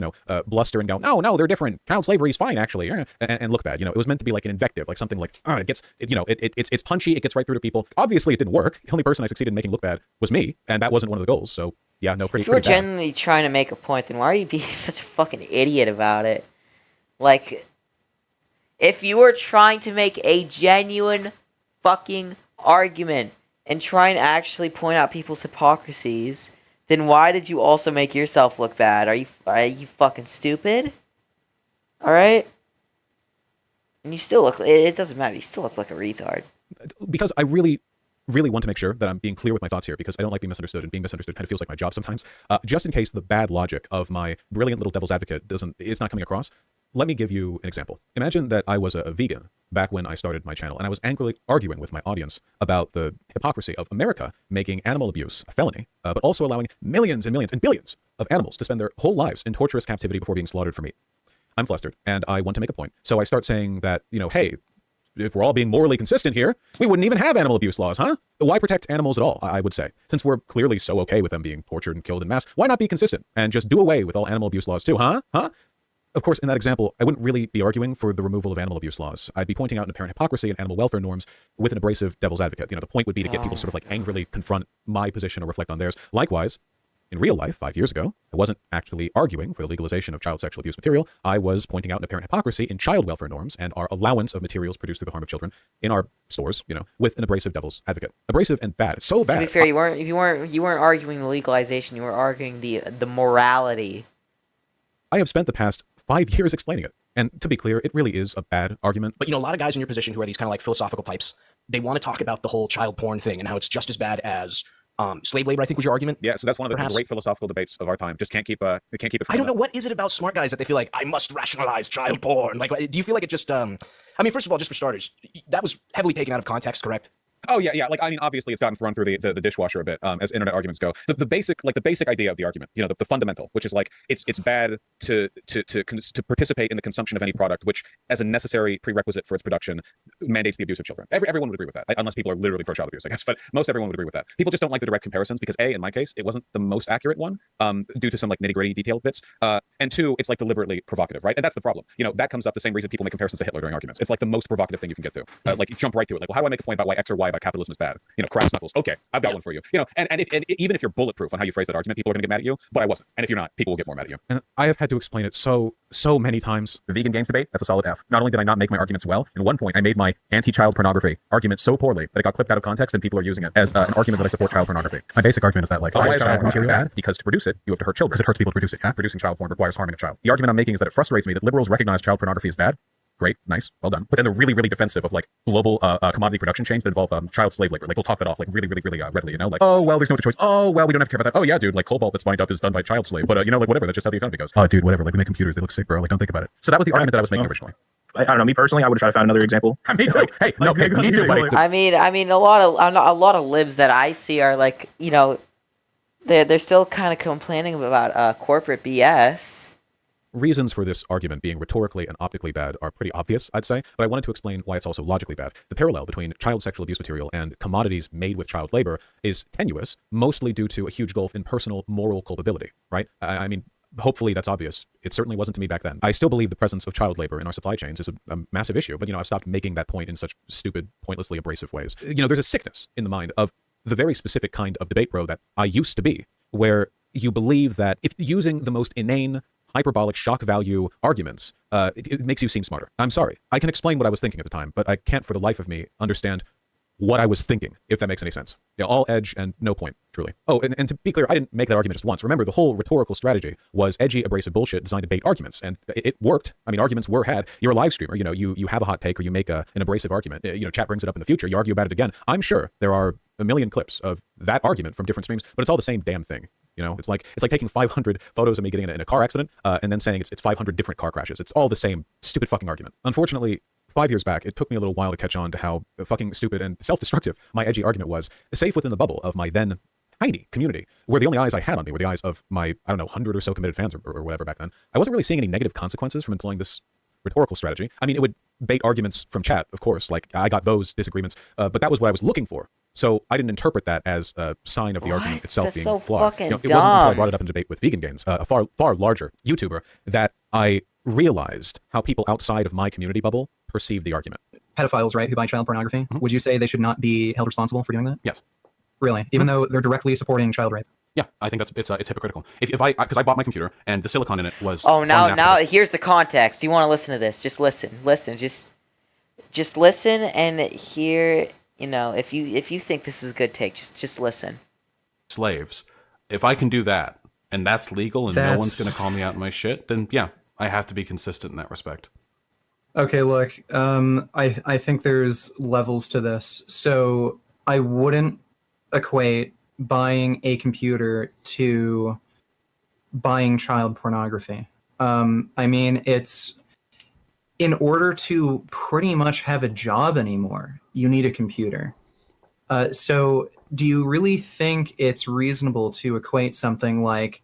bluster and go, no, they're different. Child slavery is fine, actually, and look bad. It was meant to be like an invective, like something like, it's punchy, it gets right through to people. Obviously, it didn't work. The only person I succeeded in making look bad was me, and that wasn't one of the goals. So, yeah, no, pretty. If you were genuinely trying to make a point, then why are you being such a fucking idiot about it? Like, if you were trying to make a genuine fucking argument and try and actually point out people's hypocrisies, then why did you also make yourself look bad? Are you fucking stupid? Alright? And you still look, it doesn't matter, you still look like a retard. Because I really want to make sure that I'm being clear with my thoughts here, because I don't like being misunderstood, and being misunderstood kind of feels like my job sometimes. Just in case the bad logic of my brilliant little devil's advocate it's not coming across, let me give you an example. Imagine that I was a vegan back when I started my channel, and I was angrily arguing with my audience about the hypocrisy of America making animal abuse a felony, but also allowing millions and millions and billions of animals to spend their whole lives in torturous captivity before being slaughtered for meat. I'm flustered, and I want to make a point. So I start saying that, hey, if we're all being morally consistent here, we wouldn't even have animal abuse laws, huh? Why protect animals at all, I would say? Since we're clearly so okay with them being tortured and killed en masse, why not be consistent and just do away with all animal abuse laws too, huh? Of course, in that example, I wouldn't really be arguing for the removal of animal abuse laws. I'd be pointing out an apparent hypocrisy in animal welfare norms with an abrasive devil's advocate. The point would be to get people to sort of like angrily confront my position or reflect on theirs. Likewise, in real life, 5 years ago, I wasn't actually arguing for the legalization of child sexual abuse material. I was pointing out an apparent hypocrisy in child welfare norms and our allowance of materials produced through the harm of children in our stores, with an abrasive devil's advocate. Abrasive and bad. It's so bad. To be fair, you weren't arguing the legalization, you were arguing the morality. I have spent the past 5 years explaining it. And to be clear, it really is a bad argument. But a lot of guys in your position who are these kind of like philosophical types, they want to talk about the whole child porn thing and how it's just as bad as slave labor, I think was your argument. Yeah, so that's one of the great philosophical debates of our time. Just can't keep it. I don't know, what is it about smart guys that they feel like, I must rationalize child porn? Like, do you feel like it just, first of all, just for starters, that was heavily taken out of context, correct? Oh yeah. Obviously it's gotten thrown through the dishwasher a bit, as internet arguments go. The basic idea of the argument, the fundamental, which is like it's bad to participate in the consumption of any product, which as a necessary prerequisite for its production mandates the abuse of children. Everyone would agree with that, unless people are literally pro child abuse, I guess. But most everyone would agree with that. People just don't like the direct comparisons because A, in my case, it wasn't the most accurate one, due to some like nitty gritty detailed bits, and two, it's like deliberately provocative, right? And that's the problem. That comes up the same reason people make comparisons to Hitler during arguments. It's like the most provocative thing you can get to. Like you jump right to it. Like, well, how do I make a point about why X or Y by capitalism is bad. You know, crass knuckles. Okay, I've got one for you. You know, and even if you're bulletproof on how you phrase that argument, people are going to get mad at you. But I wasn't. And if you're not, people will get more mad at you. And I have had to explain it so many times. The vegan gains debate, that's a solid F. Not only did I not make my arguments well, in one point I made my anti-child pornography argument so poorly that it got clipped out of context and people are using it as an argument that I support child pornography. My basic argument is that, like, why is child pornography bad? Because to produce it, you have to hurt children. Because it hurts people to produce it. Yeah? Producing child porn requires harming a child. The argument I'm making is that it frustrates me that liberals recognize child pornography as bad. Great, nice, well done. But then they're really, really defensive of like global commodity production chains that involve child slave labor. Like they'll talk that off like really readily, you know? Like, oh, well, there's no other choice. Oh, well, we don't have to care about that. Oh, yeah, dude, like cobalt that's mined up is done by child slave. But, you know, like whatever, that's just how the economy goes. Oh, dude, whatever, like we make computers, they look sick, bro. Like, don't think about it. So that was the argument that I was making originally. I don't know, me personally, I would have tried to find another example. Me too. Hey, no, me too, buddy. I mean, a lot of libs that I see are like, you know, they're still kind of complaining about corporate BS. Reasons for this argument being rhetorically and optically bad are pretty obvious, I'd say, but I wanted to explain why it's also logically bad. The parallel between child sexual abuse material and commodities made with child labor is tenuous, mostly due to a huge gulf in personal moral culpability, right? I mean, hopefully that's obvious. It certainly wasn't to me back then. I still believe the presence of child labor in our supply chains is a massive issue, but, you know, I've stopped making that point in such stupid, pointlessly abrasive ways. You know, there's a sickness in the mind of the very specific kind of debate bro that I used to be, where you believe that if using the most inane, hyperbolic shock value arguments, it makes you seem smarter. I'm sorry. I can explain what I was thinking at the time, but I can't for the life of me understand what I was thinking, if that makes any sense. Yeah, all edge and no point, truly. Oh, and to be clear, I didn't make that argument just once. Remember, the whole rhetorical strategy was edgy, abrasive bullshit designed to bait arguments, and it worked. I mean, arguments were had. You're a live streamer, you know, you have a hot take or you make an abrasive argument. You know, chat brings it up in the future. You argue about it again. I'm sure there are a million clips of that argument from different streams, but it's all the same damn thing. You know, it's like taking 500 photos of me getting in a car accident and then saying it's 500 different car crashes. It's all the same stupid fucking argument. Unfortunately, 5 years back, it took me a little while to catch on to how fucking stupid and self-destructive my edgy argument was, safe within the bubble of my then tiny community, where the only eyes I had on me were the eyes of my, I don't know, 100 or so committed fans or whatever back then. I wasn't really seeing any negative consequences from employing this rhetorical strategy. I mean, it would bait arguments from chat, of course, like I got those disagreements, but that was what I was looking for. So I didn't interpret that as a sign of the argument itself That's being so flawed. fucking You know, it wasn't until I dumb. brought it up in debate with Vegan Gains, a far larger YouTuber, that I realized how people outside of my community bubble perceive the argument. Pedophiles, right, who buy child pornography, would you say they should not be held responsible for doing that? Yes. Really? Even though they're directly supporting child rape? Yeah, I think it's hypocritical. If I because I bought my computer and the silicon in it was Oh, now here's the context. You want to listen to this? Just listen, just listen and hear. You know, if you think this is a good take, just listen. Slaves. If I can do that and that's legal and no one's going to call me out in my shit, then yeah, I have to be consistent in that respect. Okay, look, I think there's levels to this. So I wouldn't equate buying a computer to buying child pornography. I mean, it's in order to pretty much have a job anymore, you need a computer. So do you really think it's reasonable to equate something like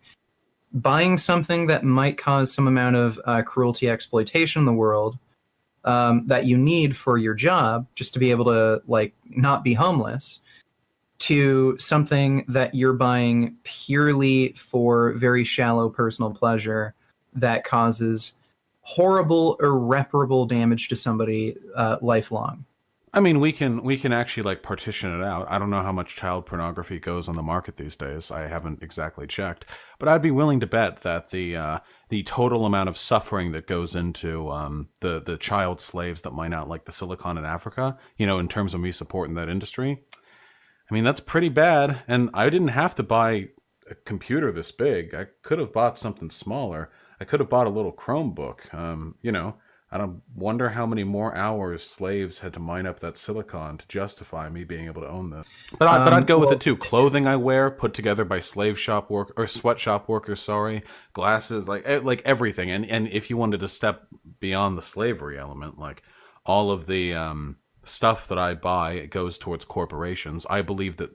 buying something that might cause some amount of cruelty exploitation in the world that you need for your job just to be able to like not be homeless to something that you're buying purely for very shallow personal pleasure that causes horrible, irreparable damage to somebody lifelong? I mean, we can actually like partition it out. I don't know how much child pornography goes on the market these days. I haven't exactly checked, but I'd be willing to bet that the total amount of suffering that goes into the child slaves that mine out like the silicon in Africa, you know, in terms of me supporting that industry, I mean, that's pretty bad. And I didn't have to buy a computer this big. I could have bought something smaller. I could have bought a little Chromebook. You know, I don't wonder how many more hours slaves had to mine up that silicon to justify me being able to own this. But I'd go with it too. Clothing I wear put together by slave shop work or sweatshop workers. Sorry, glasses, like everything. And if you wanted to step beyond the slavery element, like all of the stuff that I buy, it goes towards corporations. I believe that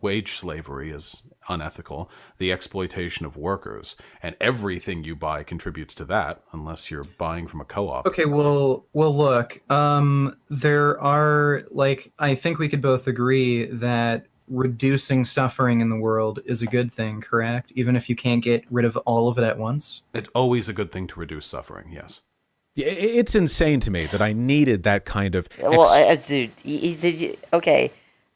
wage slavery is unethical, the exploitation of workers, and everything you buy contributes to that, unless you're buying from a co-op. Okay, well, look, there are, like, I think we could both agree that reducing suffering in the world is a good thing, correct? Even if you can't get rid of all of it at once? It's always a good thing to reduce suffering, yes. It's insane to me that I needed that kind of... Well, dude, okay.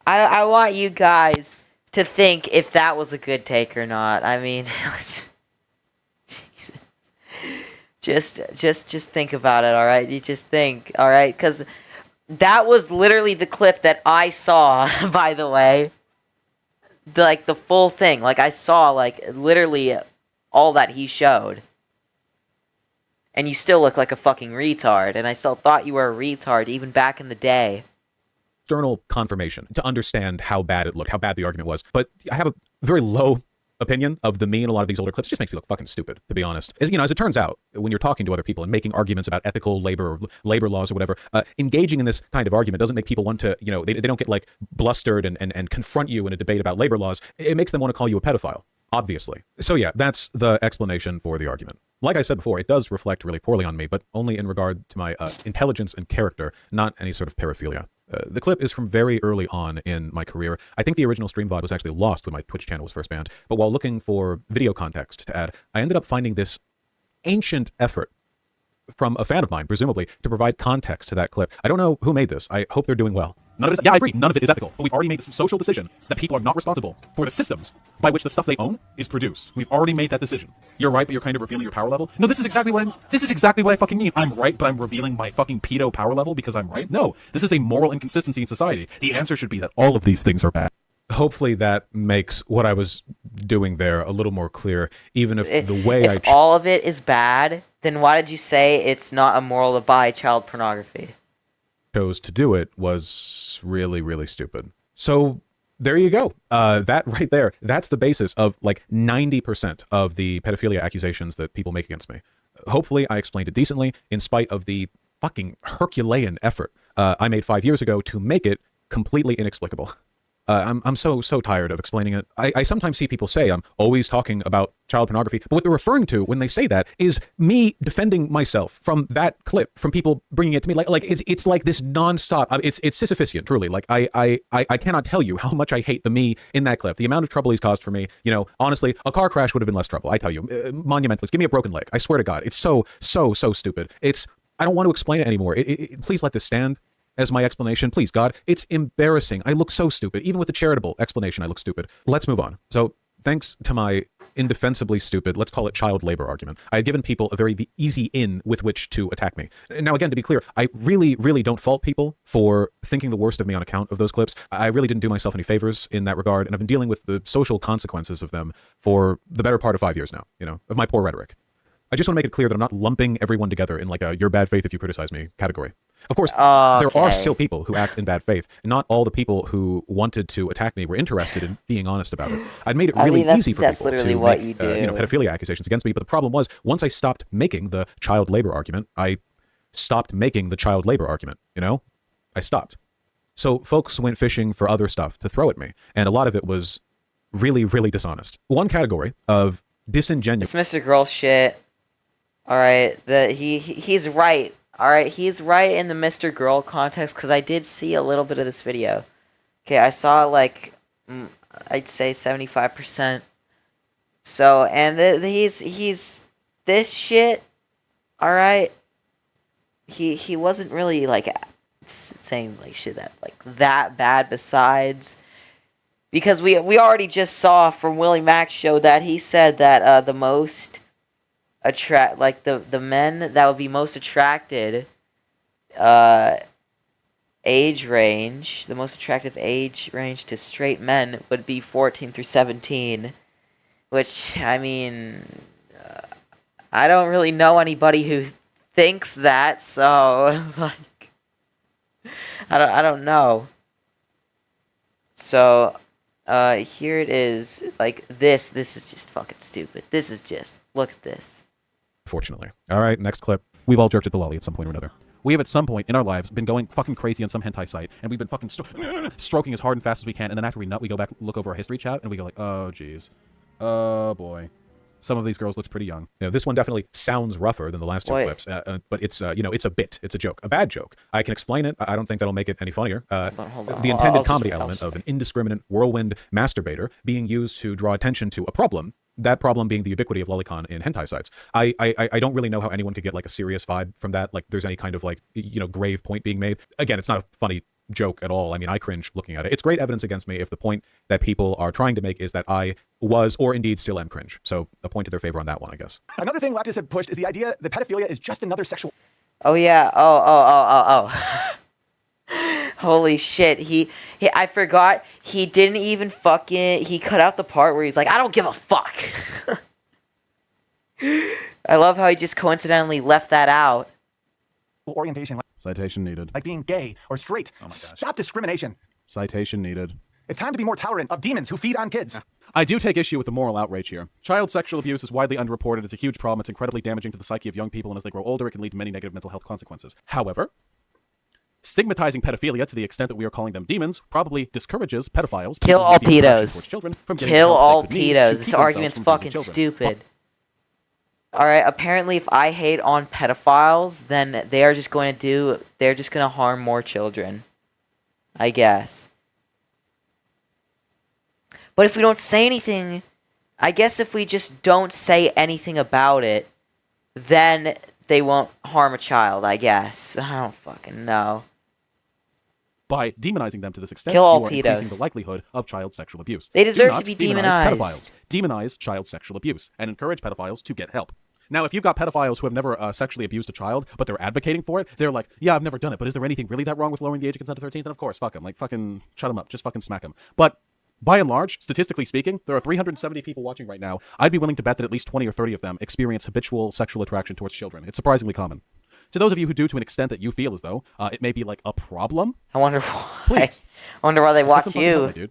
I want you guys to think if that was a good take or not. I mean, Jesus. Just think about it, all right? You just think, all right? Because that was literally the clip that I saw, by the way. The full thing. Like, I saw, like, literally all that he showed. And you still look like a fucking retard. And I still thought you were a retard even back in the day. External confirmation to understand how bad it looked, how bad the argument was. But I have a very low opinion of me in a lot of these older clips. It just makes me look fucking stupid, to be honest. As it turns out, when you're talking to other people and making arguments about ethical labor or labor laws or whatever, engaging in this kind of argument doesn't make people want to, they don't get like blustered and confront you in a debate about labor laws. It makes them want to call you a pedophile, obviously. So yeah, that's the explanation for the argument. Like I said before, it does reflect really poorly on me, but only in regard to my intelligence and character, not any sort of paraphilia. The clip is from very early on in my career. I think the original stream VOD was actually lost when my Twitch channel was first banned, but while looking for video context to add, I ended up finding this ancient effort from a fan of mine, presumably, to provide context to that clip. I don't know who made this. I hope they're doing well. None of it, yeah, I agree. None of it is ethical. But we've already made this social decision that people are not responsible for the systems by which the stuff they own is produced. We've already made that decision. You're right, but you're kind of revealing your power level. No, this is exactly what I fucking mean. I'm right, but I'm revealing my fucking pedo power level because I'm right. No, this is a moral inconsistency in society. The answer should be that all of these things are bad. Hopefully that makes what I was doing there a little more clear, even if the way if all of it is bad, then why did you say it's not immoral to buy child pornography? Chose to do it was really, really stupid. So there you go. That right there, that's the basis of like 90% of the pedophilia accusations that people make against me. Hopefully I explained it decently in spite of the fucking Herculean effort I made 5 years ago to make it completely inexplicable. I'm so tired of explaining it. I sometimes see people say I'm always talking about child pornography, but what they're referring to when they say that is me defending myself from that clip, from people bringing it to me. Like it's like this nonstop. It's Sisyphusian, truly. Like I cannot tell you how much I hate the me in that clip. The amount of trouble he's caused for me. Honestly, a car crash would have been less trouble. I tell you, monumentalist. Give me a broken leg. I swear to God, it's so stupid. I don't want to explain it anymore. Please let this stand as my explanation. Please, God, it's embarrassing. I look so stupid. Even with the charitable explanation, I look stupid. Let's move on. So thanks to my indefensibly stupid, let's call it child labor argument, I had given people a very easy in with which to attack me. Now, again, to be clear, I really, really don't fault people for thinking the worst of me on account of those clips. I really didn't do myself any favors in that regard, and I've been dealing with the social consequences of them for the better part of 5 years now, of my poor rhetoric. I just want to make it clear that I'm not lumping everyone together in like a "you're bad faith if you criticize me" category. Of course, there are still people who act in bad faith, and not all the people who wanted to attack me were interested in being honest about it. I'd made it really easy for people to make pedophilia accusations against me, but the problem was, once I stopped making the child labor argument, I stopped making the child labor argument, I stopped. So folks went fishing for other stuff to throw at me, and a lot of it was really, really dishonest. One category of disingenuous... It's Mr. Girl shit. All right, he's right. All right, he's right in the Mr. Girl context, because I did see a little bit of this video. Okay, I saw like, I'd say 75%. So, and he's this shit. All right. He wasn't really like saying like shit that bad. Besides, because we already just saw from Willie Mac's show that he said that the most the men that would be most attracted age range, the most attractive age range to straight men would be 14 through 17, which, I mean, I don't really know anybody who thinks that, so like I don't know. So here it is. Like this is just fucking stupid. This is just, look at this. Fortunately. All right, next clip. We've all jerked at Bilali at some point or another. We have at some point in our lives been going fucking crazy on some hentai site, and we've been fucking stroking as hard and fast as we can, and then after we nut, we go back, look over our history chat, and we go like, oh, geez. Oh, boy. Some of these girls looked pretty young. This one definitely sounds rougher than the last two clips, but it's, it's a bit. It's a joke. A bad joke. I can explain it. I don't think that'll make it any funnier. Hold on. The intended comedy element of an indiscriminate whirlwind masturbator being used to draw attention to a problem, that problem being the ubiquity of lolicon in hentai sites. I don't really know how anyone could get like a serious vibe from that, like there's any kind of like, grave point being made. Again, it's not a funny joke at all. I mean, I cringe looking at it. It's great evidence against me if the point that people are trying to make is that I was or indeed still am cringe. So a point to their favor on that one, I guess. Another thing leftists have pushed is the idea that pedophilia is just another sexual... Oh yeah. Oh. Holy shit. He I forgot he didn't even fucking he cut out the part where he's like, I don't give a fuck. I love how he just coincidentally left that out. Orientation. Citation needed. Like being gay or straight. Oh my gosh. Stop discrimination. Citation needed. It's time to be more tolerant of demons who feed on kids. I do take issue with the moral outrage here. Child sexual abuse is widely underreported. It's a huge problem. It's incredibly damaging to the psyche of young people, and as they grow older, it can lead to many negative mental health consequences. However, stigmatizing pedophilia to the extent that we are calling them demons probably discourages pedophiles. Kill all pedos. From Kill all pedos. This argument's fucking stupid. Alright, apparently if I hate on pedophiles, then they're just going to harm more children. I guess. But if we don't say anything, I guess if we just don't say anything about it, then they won't harm a child, I guess. I don't fucking know. By demonizing them to this extent, Kill all you are pedos. increasing the likelihood of child sexual abuse. They deserve Do not to be demonize demonized. Pedophiles. Demonize child sexual abuse and encourage pedophiles to get help. Now, if you've got pedophiles who have never sexually abused a child, but they're advocating for it, they're like, yeah, I've never done it, but is there anything really that wrong with lowering the age of consent to 13? Then of course, fuck them. Like, fucking shut them up. Just fucking smack them. But by and large, statistically speaking, there are 370 people watching right now. I'd be willing to bet that at least 20 or 30 of them experience habitual sexual attraction towards children. It's surprisingly common. To those of you who do to an extent that you feel as though it may be like a problem, I wonder why. Please. I wonder why they Let's get watch some fucking you. help, my dude.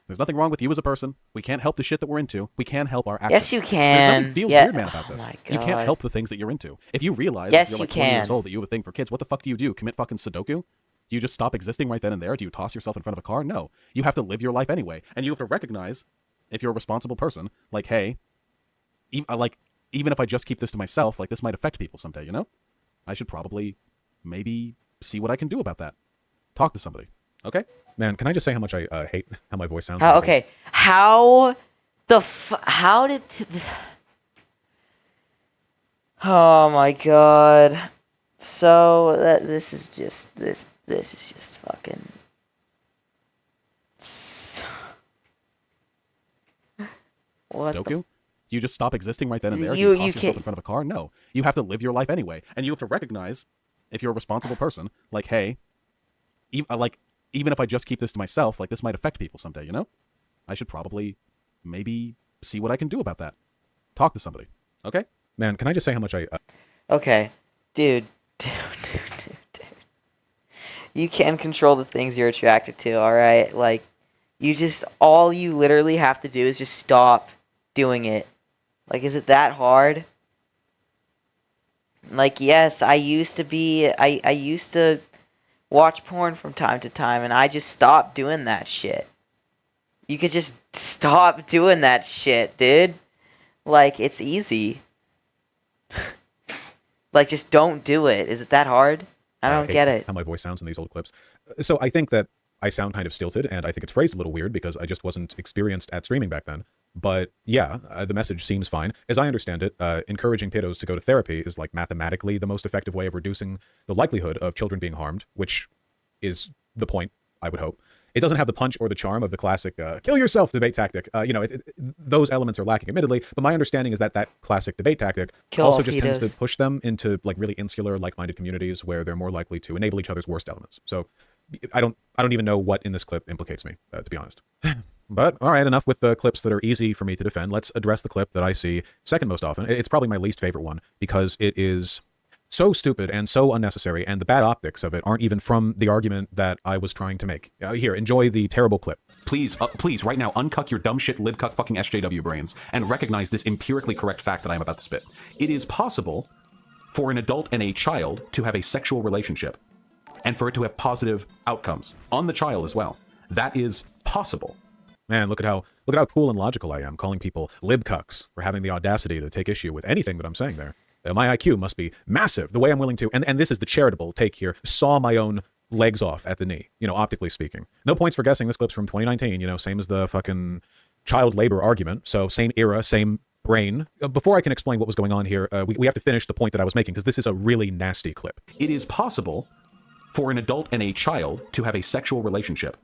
There's nothing wrong with you as a person. We can't help the shit that we're into. We can help our actions. Yes, you There's can. nothing feels Yeah. weird, man, about Oh this. my You can't God. help the things that you're into. If you realize Yes, if you're you like 20 years can. old that you have a thing for kids, what the fuck do? Commit fucking Sudoku? Do you just stop existing right then and there? Do you toss yourself in front of a car? No. You have to live your life anyway. And you have to recognize, if you're a responsible person, like, hey, even if I just keep this to myself, like, this might affect people someday, you know? I should probably maybe see what I can do about that. Talk to somebody. Okay? Man, can I just say how much I hate how my voice sounds? Okay. How did... Oh my god. So, this is just fucking... What? Sudoku? You just stop existing right then and there? Do You you toss yourself can't- in front of a car? No. You have to live your life anyway. And you have to recognize, if you're a responsible person, like, hey, even if I just keep this to myself, like, this might affect people someday, you know? I should probably maybe see what I can do about that. Talk to somebody. Okay? Man, can I just say how much I... Okay. Dude. You can control the things you're attracted to, alright? Like, all you literally have to do is just stop doing it. Like, is it that hard? Like, yes, I used to watch porn from time to time, and I just stopped doing that shit. You could just stop doing that shit, dude. Like, it's easy. Like, just don't do it. Is it that hard? I don't get it. How my voice sounds in these old clips. So I think that I sound kind of stilted, and I think it's phrased a little weird because I just wasn't experienced at streaming back then. But yeah, the message seems fine. As I understand it, encouraging pedos to go to therapy is like mathematically the most effective way of reducing the likelihood of children being harmed, which is the point, I would hope. It doesn't have the punch or the charm of the classic kill yourself debate tactic. Those elements are lacking, admittedly, but my understanding is that classic debate tactic also just tends to push them into like really insular, like-minded communities where they're more likely to enable each other's worst elements. So I don't even know what in this clip implicates me, to be honest. But all right, enough with the clips that are easy for me to defend. Let's address the clip that I see second most often. It's probably my least favorite one because it is so stupid and so unnecessary, and the bad optics of it aren't even from the argument that I was trying to make. Here, enjoy the terrible clip. Please, right now, uncuck your dumb shit libcuck fucking SJW brains and recognize this empirically correct fact that I'm about to spit. It is possible for an adult and a child to have a sexual relationship and for it to have positive outcomes on the child as well. That is possible. Man, look at how cool and logical I am, calling people libcucks for having the audacity to take issue with anything that I'm saying there. My IQ must be massive, the way I'm willing to, and this is the charitable take here, saw my own legs off at the knee, optically speaking. No points for guessing this clip's from 2019, same as the fucking child labor argument, so same era, same brain. Before I can explain what was going on here, we have to finish the point that I was making, because this is a really nasty clip. It is possible for an adult and a child to have a sexual relationship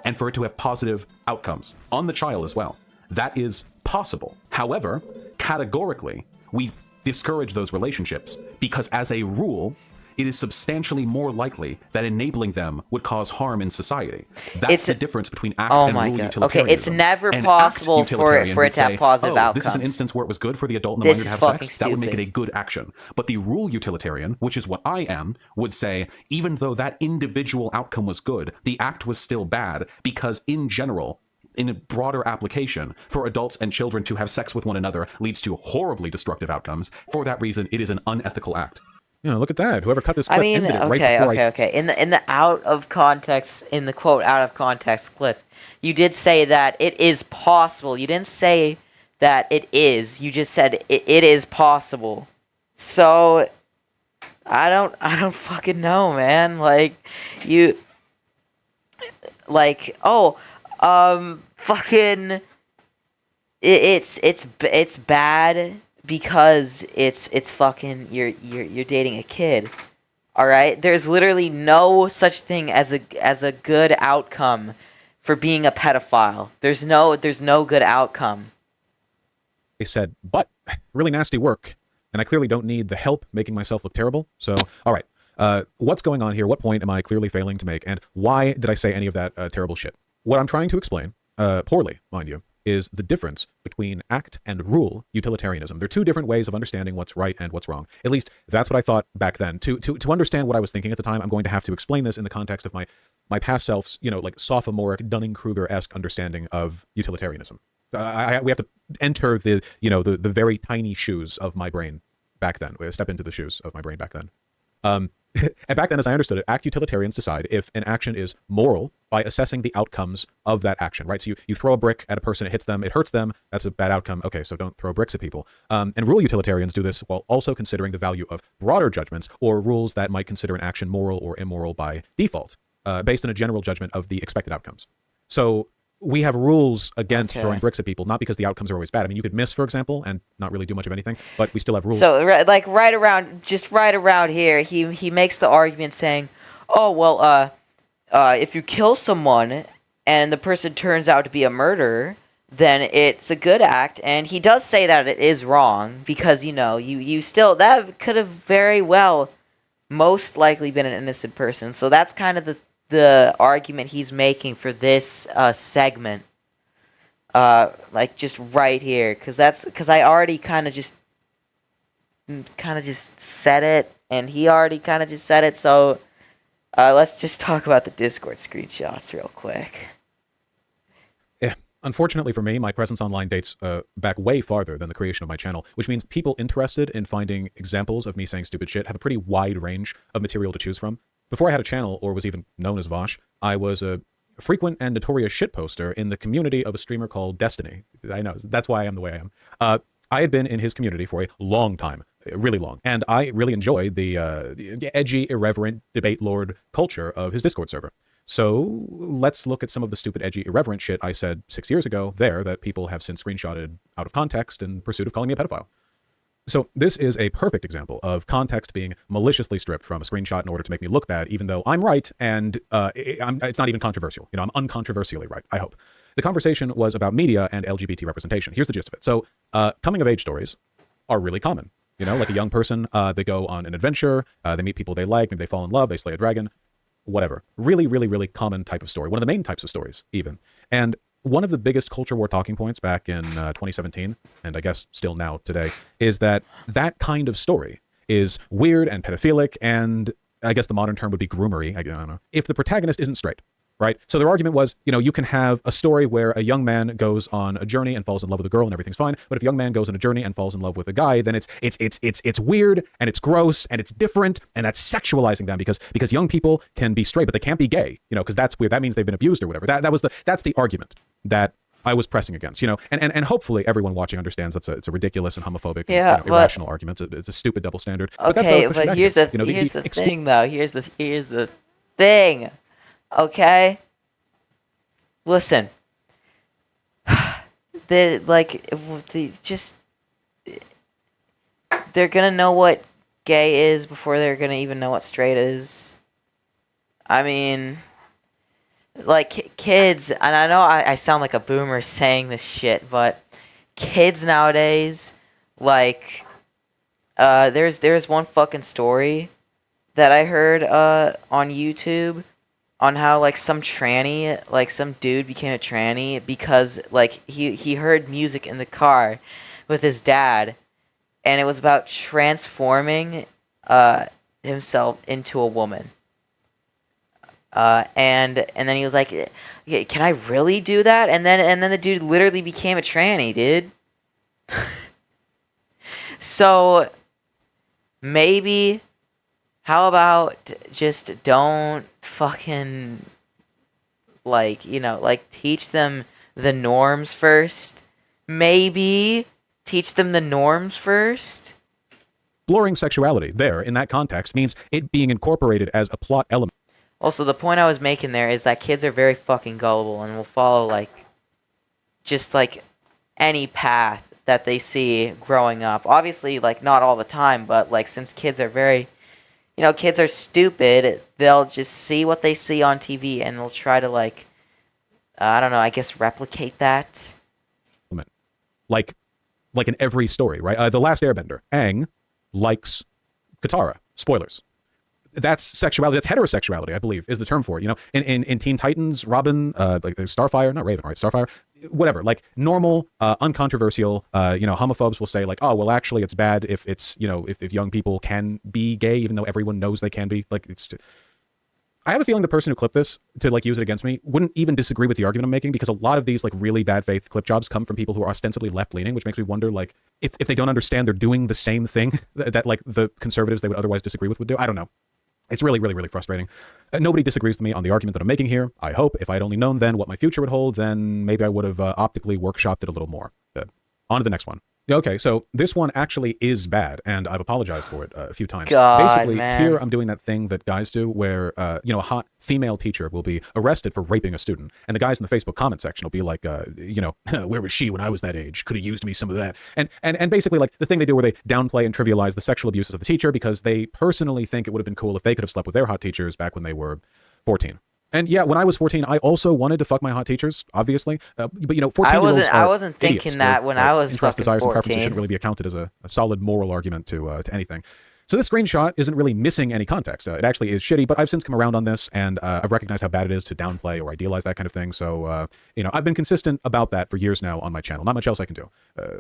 and for it to have positive outcomes on the child as well. That is possible. However, categorically, we discourage those relationships because, as a rule, it is substantially more likely that enabling them would cause harm in society. That's the difference between act and rule utilitarianism. Okay, it's never possible for it to have positive outcomes. This is an instance where it was good for the adult and the minor to have sex. That would make it a good action. But the rule utilitarian, which is what I am, would say, even though that individual outcome was good, the act was still bad because, in general, in a broader application, for adults and children to have sex with one another leads to horribly destructive outcomes. For that reason, it is an unethical act. You know, look at that. Whoever cut this clip ended it right before okay. In the out of context, in the quote out of context clip, you did say that it is possible. You didn't say that it is. You just said it is possible. So I don't fucking know, man. Fucking it's bad because it's fucking you're dating a kid. All right? There's literally no such thing as a good outcome for being a pedophile. There's no good outcome. They said, but really nasty work, and I clearly don't need the help making myself look terrible. So, all right. What's going on here? What point am I clearly failing to make? And why did I say any of that terrible shit? What I'm trying to explain, poorly, mind you, is the difference between act and rule utilitarianism. They're two different ways of understanding what's right and what's wrong. At least that's what I thought back then. To understand what I was thinking at the time, I'm going to have to explain this in the context of my past self's, sophomoric Dunning-Kruger-esque understanding of utilitarianism. We have to enter the very tiny shoes of my brain back then. We step into the shoes of my brain back then. And back then, as I understood it, act utilitarians decide if an action is moral by assessing the outcomes of that action, right? So you throw a brick at a person, it hits them, it hurts them, that's a bad outcome. Okay, so don't throw bricks at people. And rule utilitarians do this while also considering the value of broader judgments or rules that might consider an action moral or immoral by default, based on a general judgment of the expected outcomes. So we have rules against throwing bricks at people, not because the outcomes are always bad. I mean, you could miss, for example, and not really do much of anything, but we still have rules. So, right around here, he makes the argument saying, oh, well, if you kill someone and the person turns out to be a murderer, then it's a good act. And he does say that it is wrong because, you still, that could have very well most likely been an innocent person. So that's kind of the argument he's making for this segment, just right here, because I already kind of just said it, and he already kind of just said it. So let's just talk about the Discord screenshots real quick. Yeah. Unfortunately for me, my presence online dates back way farther than the creation of my channel, which means people interested in finding examples of me saying stupid shit have a pretty wide range of material to choose from. Before I had a channel or was even known as Vaush, I was a frequent and notorious shitposter in the community of a streamer called Destiny. I know, that's why I am the way I am. I had been in his community for a long time, really long, and I really enjoyed the edgy, irreverent, debate lord culture of his Discord server. So let's look at some of the stupid, edgy, irreverent shit I said 6 years ago there that people have since screenshotted out of context in pursuit of calling me a pedophile. So this is a perfect example of context being maliciously stripped from a screenshot in order to make me look bad, even though I'm right and it's not even controversial. I'm uncontroversially right, I hope. The conversation was about media and LGBT representation. Here's the gist of it. So coming-of-age stories are really common. Like a young person, they go on an adventure, they meet people they like, maybe they fall in love, they slay a dragon, whatever. Really, really, really common type of story. One of the main types of stories, even. And one of the biggest culture war talking points back in 2017, and I guess still now today, is that kind of story is weird and pedophilic, and I guess the modern term would be groomery. I don't know. If the protagonist isn't straight, right? So their argument was, you can have a story where a young man goes on a journey and falls in love with a girl and everything's fine. But if a young man goes on a journey and falls in love with a guy, then it's weird and it's gross and it's different, and that's sexualizing them because young people can be straight, but they can't be gay, because that's weird. That means they've been abused or whatever. That's the argument that I was pressing against, and hopefully everyone watching understands it's a ridiculous and homophobic, irrational argument. It's a stupid double standard. Okay, but here's the thing, though. Here's the thing. Okay? Listen. They're gonna know what gay is before they're gonna even know what straight is. I mean, like kids, and I know I sound like a boomer saying this shit, but kids nowadays, like, there's one fucking story that I heard on YouTube on how like some tranny, like some dude became a tranny because like he heard music in the car with his dad, and it was about transforming himself into a woman. And then he was like, yeah, "Can I really do that?" And then the dude literally became a tranny, dude. So maybe, how about just don't fucking like teach them the norms first? Maybe teach them the norms first. Exploring sexuality there in that context means it being incorporated as a plot element. Also, the point I was making there is that kids are very fucking gullible and will follow like just like any path that they see growing up. Obviously, like not all the time, but like since kids are very, kids are stupid, they'll just see what they see on TV and they'll try to like, I don't know, I guess replicate that. Like in every story, right? The Last Airbender, Aang likes Katara. Spoilers. That's sexuality. That's heterosexuality, I believe, is the term for it. In Teen Titans, Robin, like Starfire, not Raven, right? Starfire, whatever. Like normal, uncontroversial. Homophobes will say like, oh, well, actually, it's bad if it's if young people can be gay, even though everyone knows they can be. Like it's. I have a feeling the person who clipped this to like use it against me wouldn't even disagree with the argument I'm making, because a lot of these like really bad faith clip jobs come from people who are ostensibly left leaning, which makes me wonder like if they don't understand they're doing the same thing that like the conservatives they would otherwise disagree with would do. I don't know. It's really, really, really frustrating. Nobody disagrees with me on the argument that I'm making here. I hope if I had only known then what my future would hold, then maybe I would have optically workshopped it a little more. On to the next one. Okay, so this one actually is bad, and I've apologized for it a few times. Basically, man. Here I'm doing that thing that guys do where, a hot female teacher will be arrested for raping a student, and the guys in the Facebook comment section will be like, where was she when I was that age? Could have used me some of that. And basically, like, the thing they do where they downplay and trivialize the sexual abuses of the teacher because they personally think it would have been cool if they could have slept with their hot teachers back when they were 14. And yeah, when I was 14, I also wanted to fuck my hot teachers, obviously. But 14-year-olds I wasn't thinking idiots. that when I was interest, fucking desires, 14. and preferences shouldn't really be accounted as a solid moral argument to anything. So this screenshot isn't really missing any context. It actually is shitty, but I've since come around on this, and I've recognized how bad it is to downplay or idealize that kind of thing. So, I've been consistent about that for years now on my channel. Not much else I can do.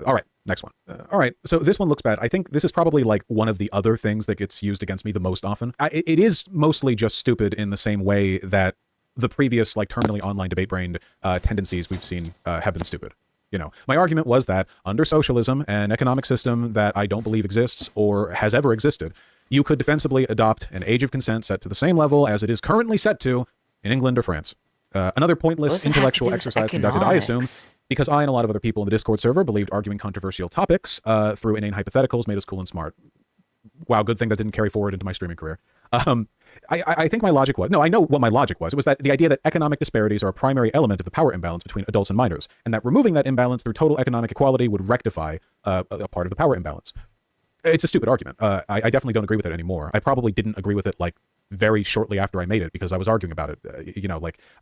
All right, next one. All right, so this one looks bad. I think this is probably like one of the other things that gets used against me the most often. It is mostly just stupid in the same way that the previous like terminally online debate-brained tendencies we've seen have been stupid. My argument was that under socialism, an economic system that I don't believe exists or has ever existed, you could defensibly adopt an age of consent set to the same level as it is currently set to in England or France. Another pointless intellectual exercise conducted, I assume, because I and a lot of other people in the Discord server believed arguing controversial topics through inane hypotheticals made us cool and smart. Wow, good thing that didn't carry forward into my streaming career. I think my logic was, no, I know what my logic was. It was that the idea that economic disparities are a primary element of the power imbalance between adults and minors, and that removing that imbalance through total economic equality would rectify a part of the power imbalance. It's a stupid argument. I definitely don't agree with it anymore. I probably didn't agree with it like very shortly after I made it because I was arguing about it.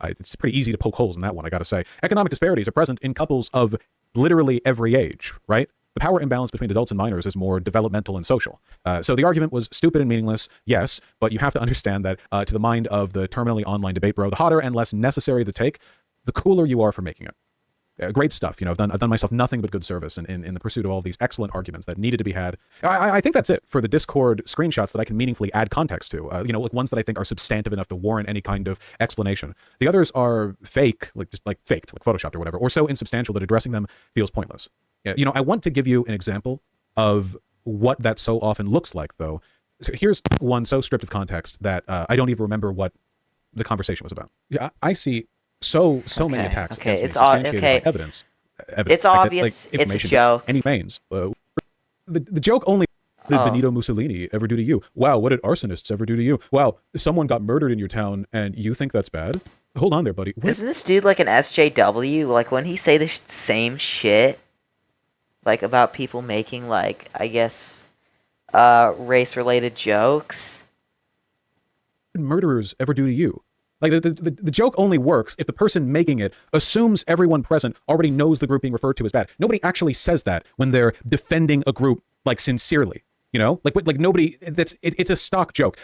It's pretty easy to poke holes in that one, I gotta say. Economic disparities are present in couples of literally every age, right? The power imbalance between adults and minors is more developmental and social. So the argument was stupid and meaningless, yes, but you have to understand that to the mind of the terminally online debate bro, the hotter and less necessary the take, the cooler you are for making it. Great stuff. I've done myself nothing but good service in the pursuit of all these excellent arguments that needed to be had. I think that's it for the Discord screenshots that I can meaningfully add context to. Like ones that I think are substantive enough to warrant any kind of explanation. The others are fake, faked, like photoshopped or whatever, or so insubstantial that addressing them feels pointless. I want to give you an example of what that so often looks like, though. So here's one so stripped of context that I don't even remember what the conversation was about. Yeah, I see so many attacks against me substantiated by evidence. It's obvious. It's a joke. Any veins. The joke only. What did Benito Mussolini ever do to you? Wow, what did arsonists ever do to you? Wow, someone got murdered in your town, and you think that's bad? Hold on there, buddy. What? Isn't this dude like an SJW? Like when he say the same shit? Like about people making like, I guess, race-related jokes. murderers ever do to you? Like, the joke only works if the person making it assumes everyone present already knows the group being referred to as bad. Nobody actually says that when they're defending a group, like, sincerely, you know? Like nobody, it's a stock joke.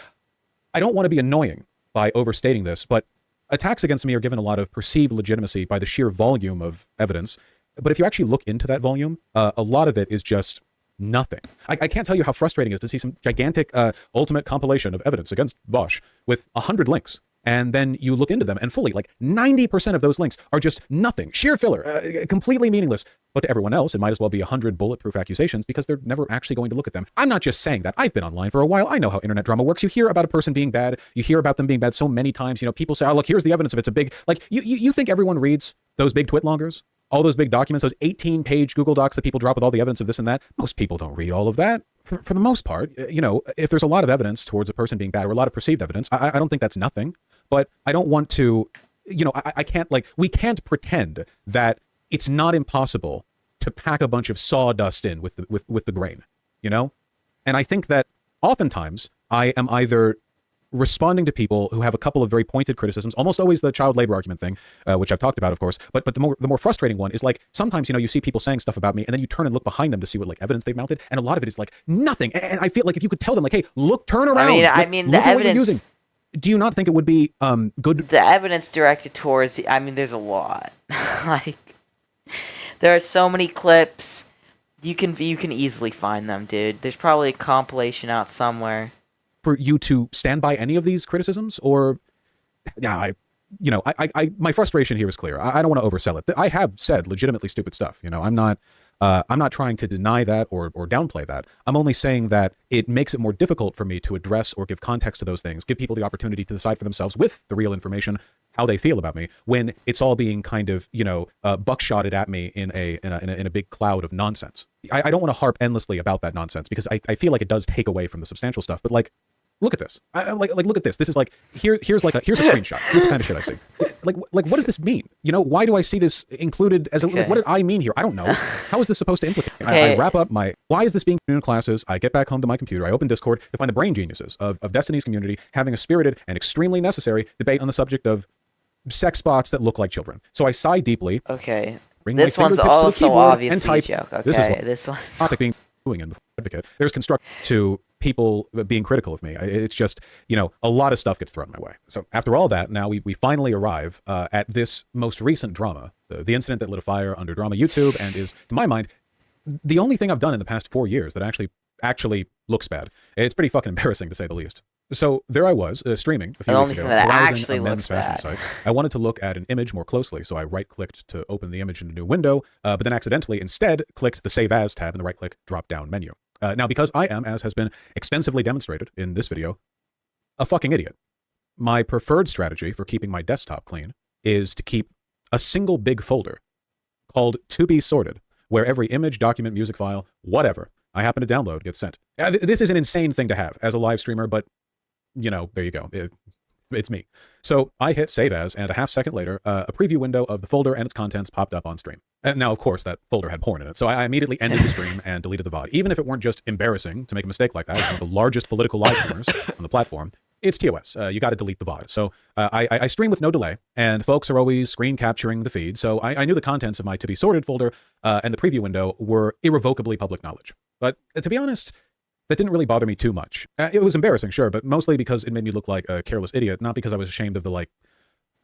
I don't want to be annoying by overstating this, but attacks against me are given a lot of perceived legitimacy by the sheer volume of evidence. But if you actually look into that volume, a lot of it is just nothing. I can't tell you how frustrating it is to see some gigantic ultimate compilation of evidence against Vaush with 100 links. And then you look into them and fully, like 90% of those links are just nothing, sheer filler, completely meaningless. But to everyone else, it might as well be 100 bulletproof accusations because they're never actually going to look at them. I'm not just saying that. I've been online for a while. I know how internet drama works. You hear about a person being bad. You hear about them being bad so many times. You know, people say, oh, look, here's the evidence of it's a big, like, you think everyone reads those big twit-longers? All those big documents, those 18-page Google Docs that people drop with all the evidence of this and that? Most people don't read all of that. For the most part, you know, if there's a lot of evidence towards a person being bad or a lot of perceived evidence, I don't think that's nothing. But I don't want to, you know, I can't, like, we can't pretend that it's not impossible to pack a bunch of sawdust in with the grain, you know? And I think that oftentimes I am either responding to people who have a couple of very pointed criticisms, almost always the child labor argument thing, which I've talked about, of course. But the more frustrating one is, like, sometimes, you know, you see people saying stuff about me and then you turn and look behind them to see what, like, evidence they've mounted. And a lot of it is like nothing. And I feel like if you could tell them, like, hey, look, turn around. I mean, the evidence. Do you not think it would be good? The evidence directed towards, I mean, there's a lot. Like, there are so many clips. You can easily find them, dude. There's probably a compilation out somewhere. For you to stand by any of these criticisms, or yeah, my frustration here is clear. I don't want to oversell it. I have said legitimately stupid stuff. You know, I'm not trying to deny that or downplay that. I'm only saying that it makes it more difficult for me to address or give context to those things, give people the opportunity to decide for themselves with the real information how they feel about me, when it's all being kind of, you know, buckshotted at me in a big cloud of nonsense. I don't want to harp endlessly about that nonsense because I feel like it does take away from the substantial stuff. But, like, look at this. Like look at this. This is like here's a screenshot. Here's the kind of shit I see. Like what does this mean? You know, why do I see this included as a? Like, what did I mean here? I don't know. How is this supposed to implicate? I wrap up my. Why is this being in classes? I get back home to my computer. I open Discord to find the brain geniuses of Destiny's community having a spirited and extremely necessary debate on the subject of sex bots that look like children. So I sigh deeply. Okay. This one's also obviously a joke. Okay. This one's topic being doing in advocate. There's construct to people being critical of me. It's just, you know, a lot of stuff gets thrown my way. So after all that, now we finally arrive at this most recent drama, the incident that lit a fire under drama YouTube, and is, to my mind, the only thing I've done in the past 4 years that actually looks bad. It's pretty fucking embarrassing, to say the least. So there I was, streaming a few weeks ago, browsing a men's fashion site. I wanted to look at an image more closely, so I right-clicked to open the image in a new window, but then accidentally instead clicked the Save As tab in the right-click drop-down menu. Now, because I am, as has been extensively demonstrated in this video, a fucking idiot, my preferred strategy for keeping my desktop clean is to keep a single big folder called To Be Sorted, where every image, document, music file, whatever I happen to download gets sent. This is an insane thing to have as a live streamer, but, you know, there you go. It's me. So I hit Save As, and a half second later, a preview window of the folder and its contents popped up on stream. And now, of course, that folder had porn in it, so I immediately ended the stream and deleted the VOD. Even if it weren't just embarrassing to make a mistake like that as one of the largest political live streamers on the platform, it's TOS. You got to delete the VOD. So I stream with no delay, and folks are always screen capturing the feed, so I knew the contents of my To Be Sorted folder and the preview window were irrevocably public knowledge. But to be honest, that didn't really bother me too much. It was embarrassing, sure, but mostly because it made me look like a careless idiot, not because I was ashamed of the, like,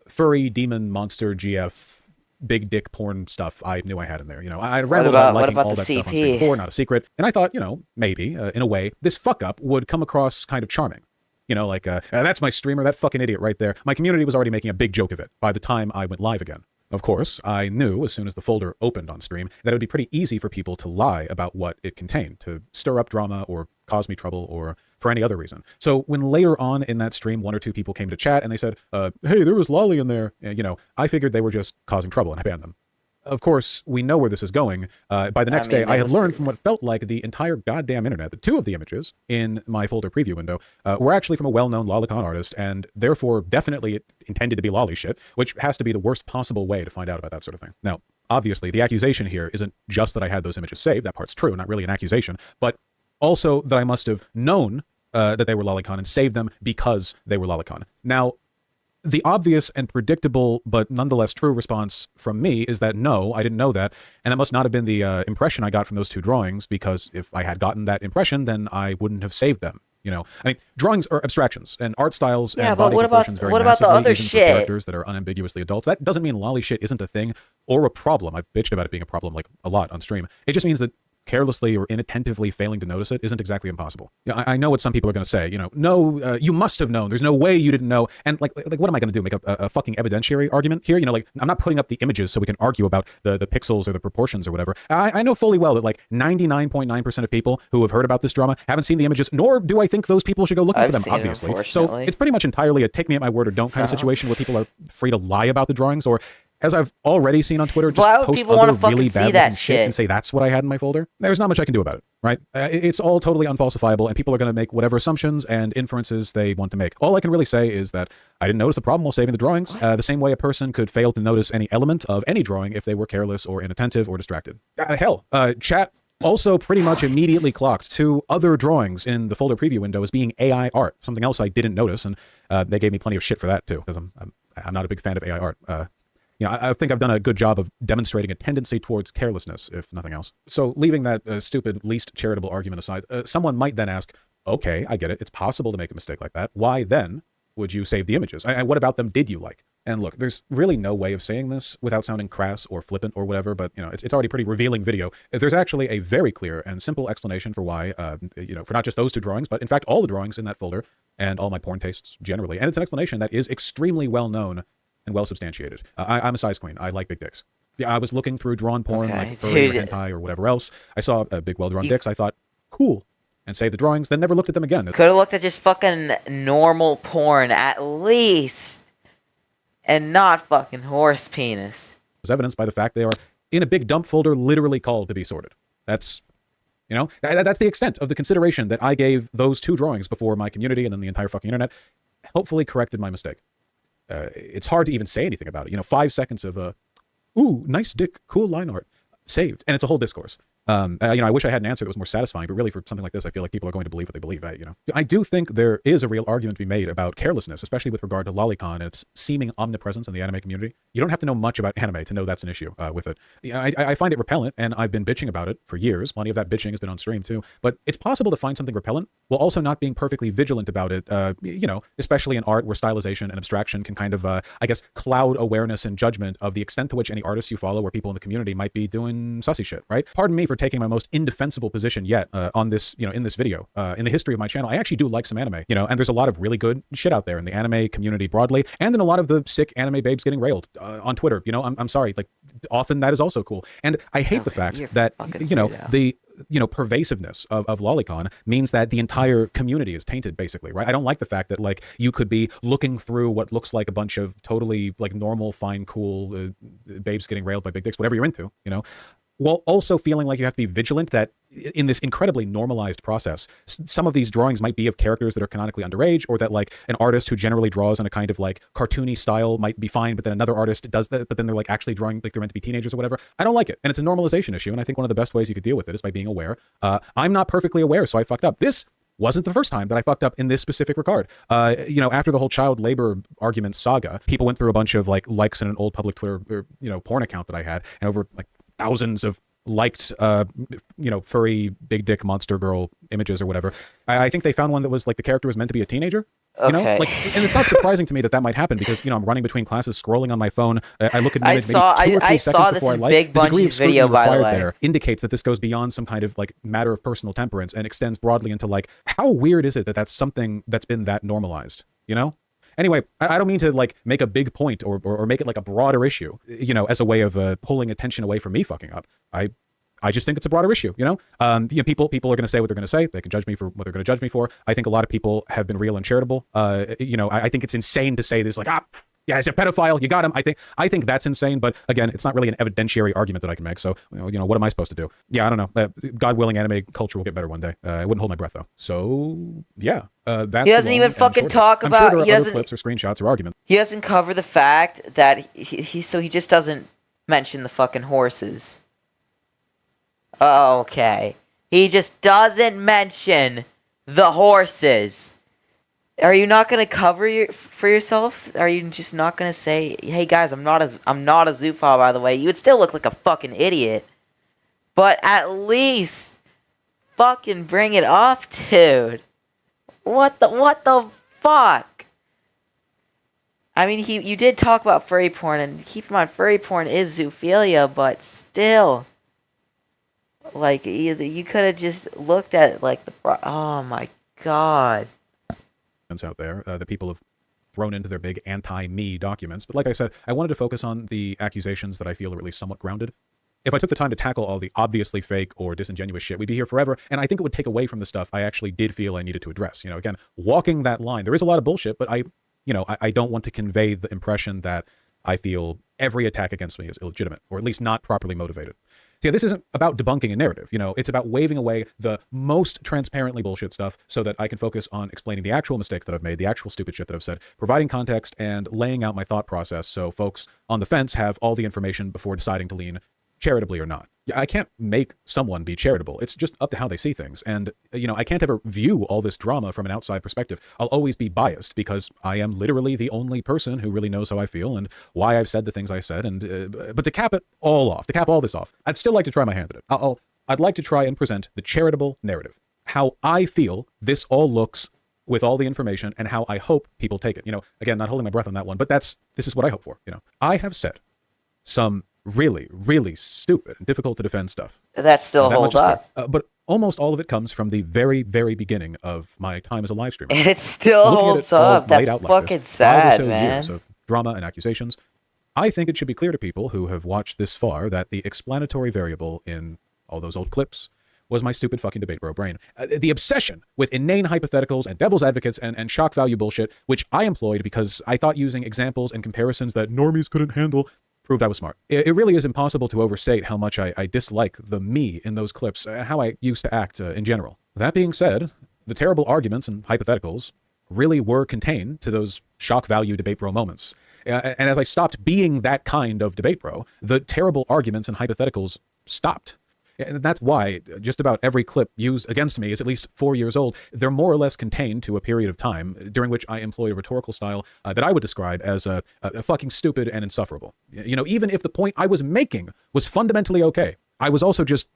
furry demon monster GF big dick porn stuff I knew I had in there. You know, I rambled about liking all that stuff on screen before, not a secret. And I thought, you know, maybe, in a way, this fuck up would come across kind of charming. You know, like, that's my streamer, that fucking idiot right there. My community was already making a big joke of it by the time I went live again. Of course, I knew as soon as the folder opened on stream that it would be pretty easy for people to lie about what it contained, to stir up drama or cause me trouble or for any other reason. So when later on in that stream, 1 or 2 people came to chat and they said, hey, there was lolly in there, you know, I figured they were just causing trouble and I banned them. Of course, we know where this is going. By the next day, I had learned from what felt like the entire goddamn internet that 2 of the images in my folder preview window were actually from a well-known lolicon artist, and therefore definitely intended to be lolly shit, which has to be the worst possible way to find out about that sort of thing. Now, obviously, the accusation here isn't just that I had those images saved. That part's true, not really an accusation, but also that I must have known that they were lolicon and saved them because they were lolicon. Now, the obvious and predictable but nonetheless true response from me is that no, I didn't know that, and that must not have been the impression I got from those two drawings, because if I had gotten that impression, then I wouldn't have saved them. You know, I mean, drawings are abstractions, and art styles and body proportions vary massively, the other even for shit? characters that are unambiguously adults. That doesn't mean lolly shit isn't a thing or a problem. I've bitched about it being a problem like a lot on stream. It just means that carelessly or inattentively failing to notice it isn't exactly impossible. Yeah, I know what some people are going to say. You know, no, you must have known. There's no way you didn't know. And like what am I going to do? Make a fucking evidentiary argument here? You know, like I'm not putting up the images so we can argue about the pixels or the proportions or whatever. I know fully well that like 99.9% of people who have heard about this drama haven't seen the images, nor do I think those people should go looking for them, obviously. So it's pretty much entirely a take me at my word or don't kind of situation where people are free to lie about the drawings, or, as I've already seen on Twitter, just post other really bad looking shit and say that's what I had in my folder. There's not much I can do about it, right? It's all totally unfalsifiable, and people are going to make whatever assumptions and inferences they want to make. All I can really say is that I didn't notice the problem while saving the drawings, the same way a person could fail to notice any element of any drawing if they were careless or inattentive or distracted. Chat also pretty much immediately clocked two other drawings in the folder preview window as being AI art, something else I didn't notice, and they gave me plenty of shit for that too, because I'm not a big fan of AI art. You know, I think I've done a good job of demonstrating a tendency towards carelessness, if nothing else. So leaving that stupid, least charitable argument aside, someone might then ask, okay, I get it. It's possible to make a mistake like that. Why then would you save the images? And what about them did you like? And look, there's really no way of saying this without sounding crass or flippant or whatever, but you know, it's already pretty revealing video. There's actually a very clear and simple explanation for why, you know, for not just those two drawings, but in fact all the drawings in that folder and all my porn tastes generally. And it's an explanation that is extremely well known and well substantiated. I'm a size queen. I like big dicks. Yeah, I was looking through drawn porn like furry or hentai or whatever else. I saw big well-drawn dicks. I thought, cool, and saved the drawings. Then never looked at them again. Could have looked at just fucking normal porn at least, and not fucking horse penis. As evidenced by the fact they are in a big dump folder, literally called to be sorted. That's, you know, that's the extent of the consideration that I gave those two drawings before my community and then the entire fucking internet hopefully corrected my mistake. It's hard to even say anything about it. You know, 5 seconds of ooh, nice dick, cool line art, saved, and it's a whole discourse. You know, I wish I had an answer that was more satisfying, but really for something like this, I feel like people are going to believe what they believe. You know, I do think there is a real argument to be made about carelessness, especially with regard to lolicon and its seeming omnipresence in the anime community. You don't have to know much about anime to know that's an issue with it. I find it repellent, and I've been bitching about it for years. Plenty of that bitching has been on stream too. But it's possible to find something repellent while also not being perfectly vigilant about it. You know, especially in art where stylization and abstraction can kind of, I guess, cloud awareness and judgment of the extent to which any artists you follow or people in the community might be doing sussy shit, right? Pardon me for taking my most indefensible position yet on this, you know, in this video. In the history of my channel, I actually do like some anime, you know, and there's a lot of really good shit out there in the anime community broadly, and then a lot of the sick anime babes getting railed on Twitter. You know, I'm sorry, like often that is also cool. And I hate the fact that, you know, the pervasiveness of lolicon means that the entire community is tainted, basically, right? I don't like the fact that, like, you could be looking through what looks like a bunch of totally, like, normal, fine, cool babes getting railed by big dicks, whatever you're into, you know, while also feeling like you have to be vigilant that in this incredibly normalized process, some of these drawings might be of characters that are canonically underage, or that like an artist who generally draws in a kind of like cartoony style might be fine, but then another artist does that, but then they're like actually drawing like they're meant to be teenagers or whatever. I don't like it. And it's a normalization issue. And I think one of the best ways you could deal with it is by being aware. I'm not perfectly aware, so I fucked up. This wasn't the first time that I fucked up in this specific regard. You know, after the whole child labor argument saga, people went through a bunch of like likes in an old public Twitter, or, you know, porn account that I had, and over like thousands of liked, you know, furry big dick monster girl images or whatever. I think they found one that was like the character was meant to be a teenager. You know, like, and it's not surprising to me that that might happen because, you know, I'm running between classes, scrolling on my phone. I look at the image maybe 2 or 3 seconds before I like. The degree of scrutiny required there indicates that this goes beyond some kind of like matter of personal temperance and extends broadly into like, how weird is it that that's something that's been that normalized, you know? Anyway, I don't mean to like make a big point or make it like a broader issue, you know, as a way of pulling attention away from me fucking up. I just think it's a broader issue, you know? You know, people are going to say what they're going to say. They can judge me for what they're going to judge me for. I think a lot of people have been real and charitable. You know, I think it's insane to say this like, yeah, he's a pedophile. You got him. I think that's insane. But again, it's not really an evidentiary argument that I can make. So, you know, what am I supposed to do? Yeah, I don't know. God willing, anime culture will get better one day. I wouldn't hold my breath though. So yeah, that's. He doesn't even fucking talk about. I'm sure there are other clips or screenshots or arguments. He doesn't cover the fact that he just doesn't mention the fucking horses. Okay, he just doesn't mention the horses. Are you not gonna cover for yourself? Are you just not gonna say, "Hey guys, I'm not a zoophile, by the way"? You would still look like a fucking idiot, but at least fucking bring it up, dude. What the fuck? I mean, you did talk about furry porn, and keep in mind, furry porn is zoophilia, but still, like you could have just looked at it like oh my god. Out there that people have thrown into their big anti-me documents. But like I said, I wanted to focus on the accusations that I feel are at least somewhat grounded. If I took the time to tackle all the obviously fake or disingenuous shit, we'd be here forever, and I think it would take away from the stuff I actually did feel I needed to address. You know, again, walking that line, there is a lot of bullshit, but I don't want to convey the impression that I feel every attack against me is illegitimate, or at least not properly motivated. See, this isn't about debunking a narrative, it's about waving away the most transparently bullshit stuff so that I can focus on explaining the actual mistakes that I've made, the actual stupid shit that I've said, providing context and laying out my thought process so folks on the fence have all the information before deciding to lean charitably or not. I can't make someone be charitable. It's just up to how they see things. And, I can't ever view all this drama from an outside perspective. I'll always be biased because I am literally the only person who really knows how I feel and why I've said the things I said. And but to cap all this off, I'd still like to try my hand at it. I'd like to try and present the charitable narrative, how I feel this all looks with all the information and how I hope people take it. Again, not holding my breath on that one, but this is what I hope for. I have said some really, really stupid and difficult to defend stuff. That still holds up. But almost all of it comes from the very, very beginning of my time as a live streamer. And it still holds up. That's fucking sad, man. 5 or so years of drama and accusations. I think it should be clear to people who have watched this far that the explanatory variable in all those old clips was my stupid fucking debate bro brain. The obsession with inane hypotheticals and devil's advocates and shock value bullshit, which I employed because I thought using examples and comparisons that normies couldn't handle proved I was smart. It really is impossible to overstate how much I dislike the me in those clips, how I used to act in general. That being said, the terrible arguments and hypotheticals really were contained to those shock value debate bro moments. And as I stopped being that kind of debate bro, the terrible arguments and hypotheticals stopped. And that's why just about every clip used against me is at least 4 years old. They're more or less contained to a period of time during which I employed a rhetorical style that I would describe as a fucking stupid and insufferable. Even if the point I was making was fundamentally okay, I was also just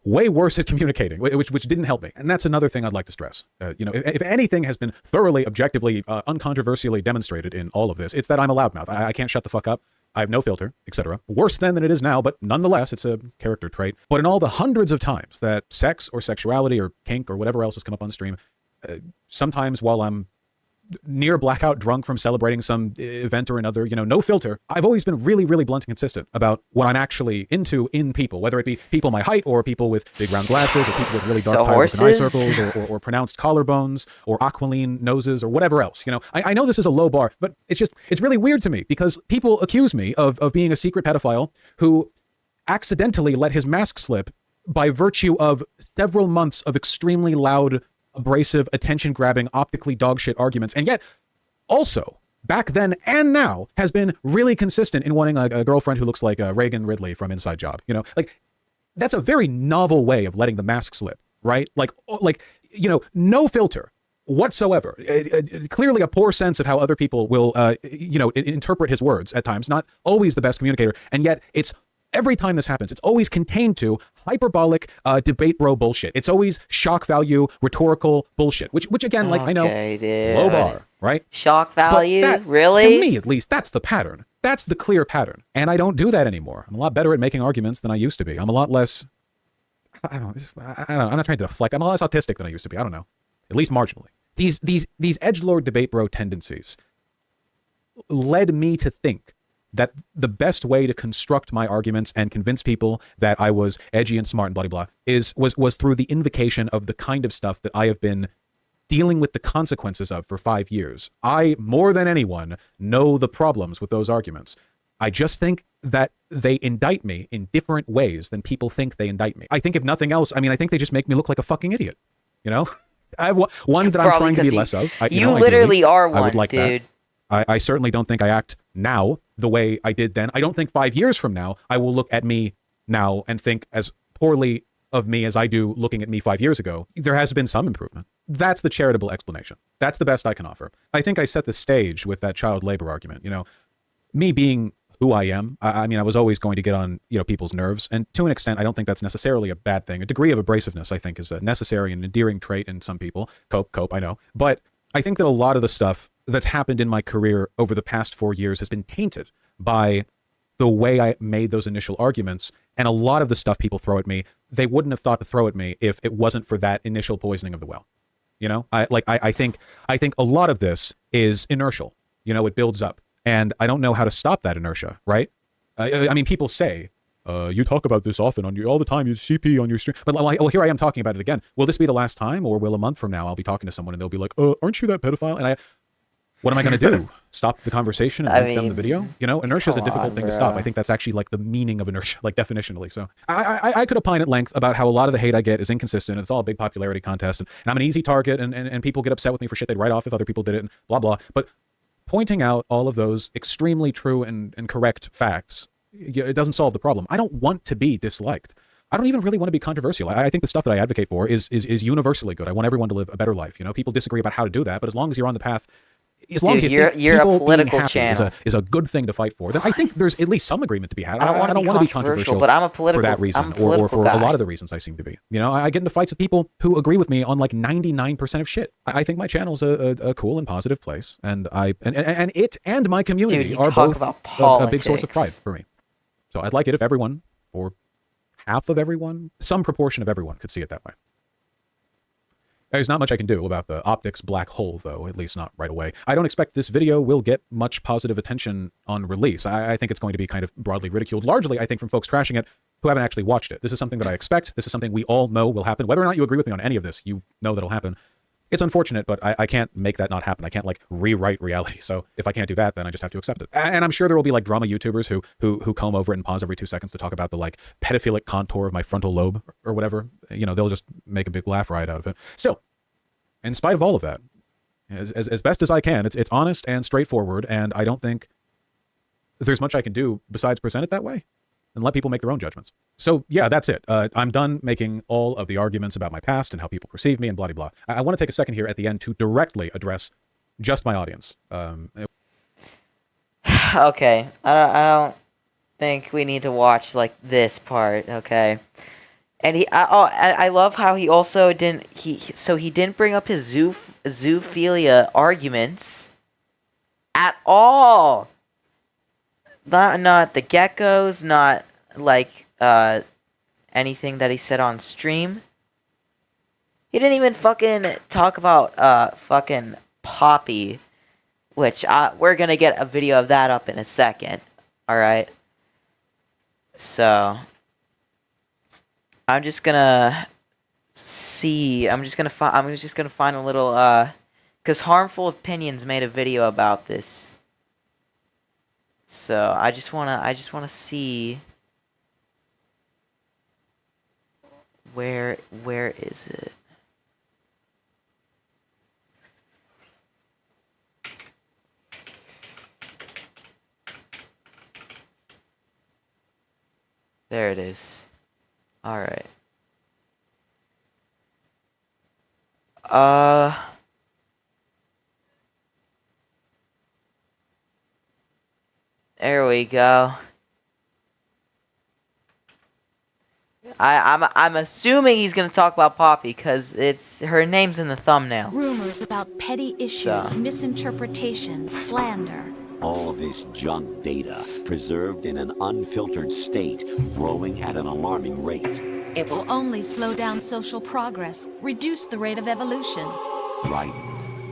way worse at communicating, which didn't help me. And that's another thing I'd like to stress. If anything has been thoroughly, objectively, uncontroversially demonstrated in all of this, it's that I'm a loudmouth. I can't shut the fuck up. I have no filter, etc. Worse then than it is now, but nonetheless, it's a character trait. But in all the hundreds of times that sex or sexuality or kink or whatever else has come up on stream, sometimes while I'm near blackout drunk from celebrating some event or another, no filter, I've always been really, really blunt and consistent about what I'm actually into in people, whether it be people my height or people with big round glasses or people with really dark pyrus and eye circles or pronounced collarbones or aquiline noses or whatever else. I know this is a low bar, but it's really weird to me because people accuse me of being a secret pedophile who accidentally let his mask slip by virtue of several months of extremely loud, abrasive, attention-grabbing, optically dogshit arguments, and yet also, back then and now, has been really consistent in wanting a girlfriend who looks like Reagan Ridley from Inside Job. That's a very novel way of letting the mask slip, right? No filter whatsoever. Clearly a poor sense of how other people will, interpret his words at times. Not always the best communicator, and yet every time this happens, it's always contained to hyperbolic debate bro bullshit. It's always shock value, rhetorical bullshit, which again, I know, dude. low bar, right? Shock value, really? To me, at least, that's the pattern. That's the clear pattern. And I don't do that anymore. I'm a lot better at making arguments than I used to be. I'm a lot less, I don't know, I'm not trying to deflect. I'm a lot less autistic than I used to be. I don't know. At least marginally. These edgelord debate bro tendencies led me to think that the best way to construct my arguments and convince people that I was edgy and smart and blah, blah, blah, was through the invocation of the kind of stuff that I have been dealing with the consequences of for 5 years. I, more than anyone, know the problems with those arguments. I just think that they indict me in different ways than people think they indict me. I think if nothing else, I think they just make me look like a fucking idiot. I have one that I'm trying to be less of. You literally are one, I would like dude. That. I certainly don't think I act now the way I did then. I don't think 5 years from now I will look at me now and think as poorly of me as I do looking at me 5 years ago, there has been some improvement. That's the charitable explanation. That's the best I can offer. I think I set the stage with that child labor argument. You know, me being who I am, I mean, I was always going to get on, you know, people's nerves. And to an extent, I don't think that's necessarily a bad thing. A degree of abrasiveness, I think, is a necessary and endearing trait in some people. Cope, I know. But I think that a lot of the stuff that's happened in my career over the past 4 years has been tainted by the way I made those initial arguments. And a lot of the stuff people throw at me, they wouldn't have thought to throw at me if it wasn't for that initial poisoning of the well. You know, I think a lot of this is inertial. You know, it builds up. And I don't know how to stop that inertia, right? I mean, people say, you talk about this often all the time, you CP on your stream. But well, here I am talking about it again. Will this be the last time, or will a month from now I'll be talking to someone and they'll be like, aren't you that pedophile? And what am I going to do? Stop the conversation and link them the video? You know, inertia is a difficult thing to stop. I think that's actually like the meaning of inertia, like definitionally. So I could opine at length about how a lot of the hate I get is inconsistent. And it's all a big popularity contest. And I'm an easy target, and people get upset with me for shit they'd write off if other people did it, and blah, blah. But pointing out all of those extremely true and correct facts, it doesn't solve the problem. I don't want to be disliked. I don't even really want to be controversial. I think the stuff that I advocate for is universally good. I want everyone to live a better life. You know, people disagree about how to do that, but as long as you're on the path, as long as you're a political channel is a good thing to fight for, then I think there's at least some agreement to be had. I don't want to be controversial, but I'm a political for that reason, or for a lot of the reasons I seem to be. You know, I get into fights with people who agree with me on like 99% of shit. I think my channel's a cool and positive place, and it and my community are both a big source of pride for me. So I'd like it if everyone, or half of everyone, some proportion of everyone, could see it that way. There's not much I can do about the optics black hole, though, at least not right away. I don't expect this video will get much positive attention on release. I think it's going to be kind of broadly ridiculed, largely, I think, from folks trashing it who haven't actually watched it. This is something that I expect. This is something we all know will happen. Whether or not you agree with me on any of this, you know that'll happen. It's unfortunate, but I can't make that not happen. I can't, like, rewrite reality. So if I can't do that, then I just have to accept it. And I'm sure there will be, like, drama YouTubers who comb over it and pause every 2 seconds to talk about the, like, pedophilic contour of my frontal lobe or whatever. You know, they'll just make a big laugh riot out of it. Still, in spite of all of that, as best as I can, it's honest and straightforward, and I don't think there's much I can do besides present it that way and let people make their own judgments. So yeah, that's it. I'm done making all of the arguments about my past and how people perceive me and blah, blah, blah. I want to take a second here at the end to directly address just my audience. Okay, I don't think we need to watch like this part, okay? And I love how he also didn't he didn't bring up his zoophilia arguments at all. Not the geckos, not like anything that he said on stream. He didn't even fucking talk about fucking Poppy, which we're gonna get a video of that up in a second. All right. So I'm just gonna see. I'm just gonna find a little because Harmful Opinions made a video about this. So I just wanna see where is it? There it is. All right. There we go. I'm assuming he's gonna talk about Poppy because her name's in the thumbnail. Rumors about petty issues, misinterpretation, slander. All this junk data, preserved in an unfiltered state, growing at an alarming rate. It will only slow down social progress, reduce the rate of evolution. Right.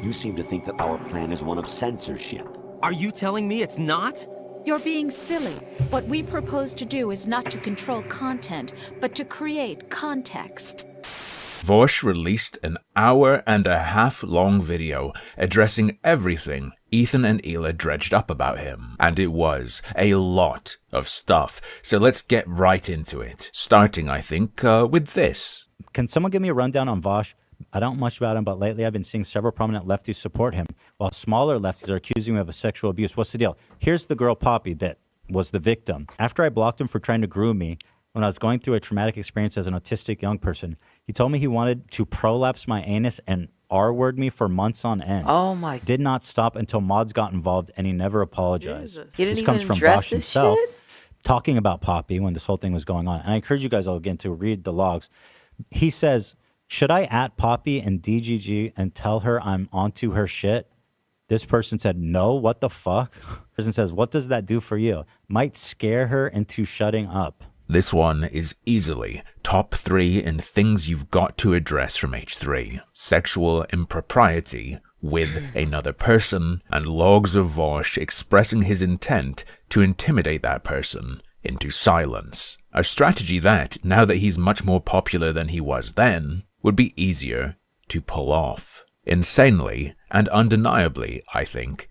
You seem to think that our plan is one of censorship. Are you telling me it's not? You're being silly. What we propose to do is not to control content, but to create context. Vaush released an 1.5 hour long video addressing everything Ethan and Hila dredged up about him. And it was a lot of stuff. So let's get right into it. Starting, I think, with this. Can someone give me a rundown on Vaush? I don't much about him, but lately I've been seeing several prominent lefties support him, while smaller lefties are accusing him of sexual abuse. What's the deal? Here's the girl Poppy that was the victim. After I blocked him for trying to groom me, when I was going through a traumatic experience as an autistic young person. He told me he wanted to prolapse my anus and R-word me for months on end. Oh my! Did not stop until mods got involved, and he never apologized. He didn't This comes even from address Vaush this himself, shit? talking about Poppy when this whole thing was going on. And I encourage you guys all again to read the logs. He says, should I at Poppy and DGG and tell her I'm onto her shit? This person said, no, what the fuck? Person says, what does that do for you? Might scare her into shutting up. This one is easily top 3 in things you've got to address from H3. Sexual impropriety with another person, and logs of Vaush expressing his intent to intimidate that person into silence. A strategy that, now that he's much more popular than he was then, would be easier to pull off. Insanely, and undeniably, I think,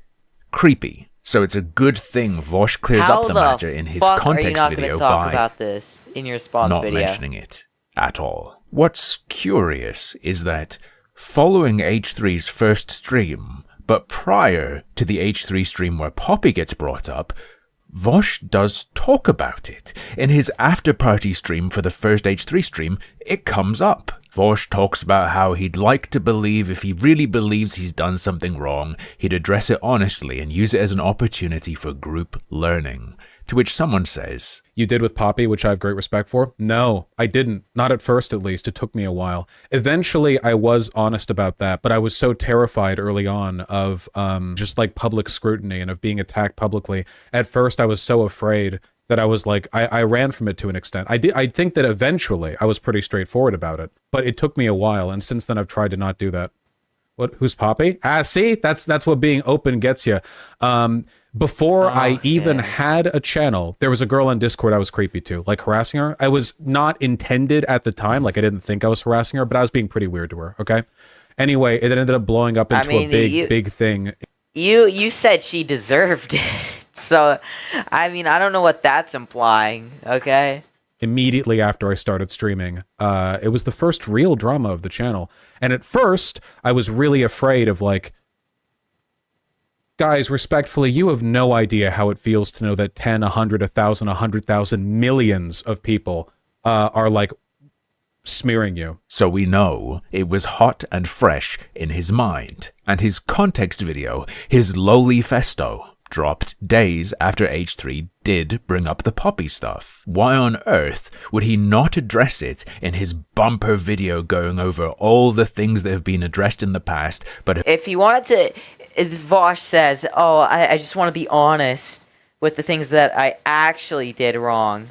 creepy. So it's a good thing Vaush clears up the matter in his context video by about this in your response not video? mentioning it at all. What's curious is that following H3's first stream, but prior to the H3 stream where Poppy gets brought up, Vaush does talk about it. In his after-party stream for the first H3 stream, it comes up. Vaush talks about how he'd like to believe if he really believes he's done something wrong, he'd address it honestly and use it as an opportunity for group learning. To which someone says, you did with Poppy, which I have great respect for? No, I didn't. Not at first, at least. It took me a while. Eventually, I was honest about that, but I was so terrified early on of just like public scrutiny and of being attacked publicly. At first, I was so afraid that I was like, I ran from it to an extent. I think that eventually I was pretty straightforward about it, but it took me a while, and since then I've tried to not do that. What? Who's Poppy? See, that's what being open gets you. Before I even had a channel, there was a girl on Discord I was creepy to, like harassing her. I was not intended at the time, like I didn't think I was harassing her, but I was being pretty weird to her, okay? Anyway, it ended up blowing up into a big thing. You said she deserved it. So, I mean, I don't know what that's implying, okay? Immediately after I started streaming, it was the first real drama of the channel. And at first, I was really afraid of like, guys, respectfully, you have no idea how it feels to know that 10, 100, 1,000, 100,000 millions of people are like smearing you. So we know it was hot and fresh in his mind. And his context video, his lowly festo, dropped days after H3 did bring up the Poppy stuff. Why on earth would he not address it in his bumper video going over all the things that have been addressed in the past? But if he wanted to... Vaush says, oh, I just want to be honest with the things that I actually did wrong.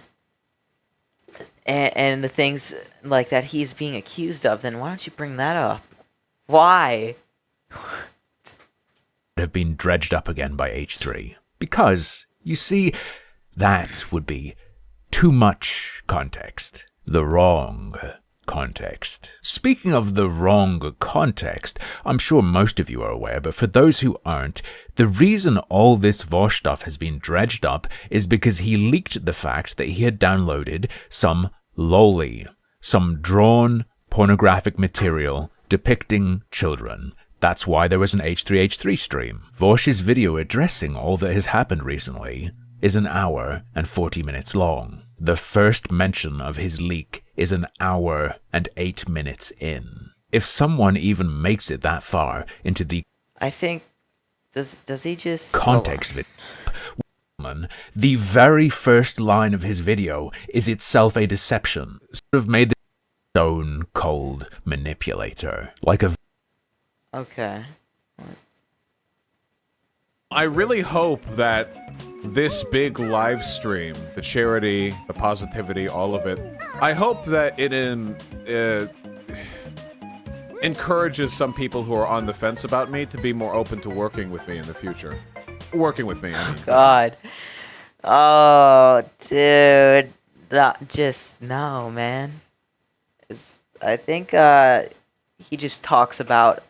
And the things like that he's being accused of, then why don't you bring that up? Why? have been dredged up again by H3. Because, you see, that would be too much context. The wrong context. Speaking of the wrong context, I'm sure most of you are aware, but for those who aren't, the reason all this Vaush stuff has been dredged up is because he leaked the fact that he had downloaded some loli, some drawn pornographic material depicting children. That's why there was an H3H3 stream. Vaush's video addressing all that has happened recently is an hour and 40 minutes long. The first mention of his leak is an hour and 8 minutes in. If someone even makes it that far into the I think does he just context video, the very first line of his video is itself a deception. Sort of made the stone cold manipulator, like a Okay. I really hope that this big live stream, the charity, the positivity, all of it, I hope that it encourages some people who are on the fence about me to be more open to working with me in the future. Working with me, I mean. God. Oh, dude. No, man. I think he just talks about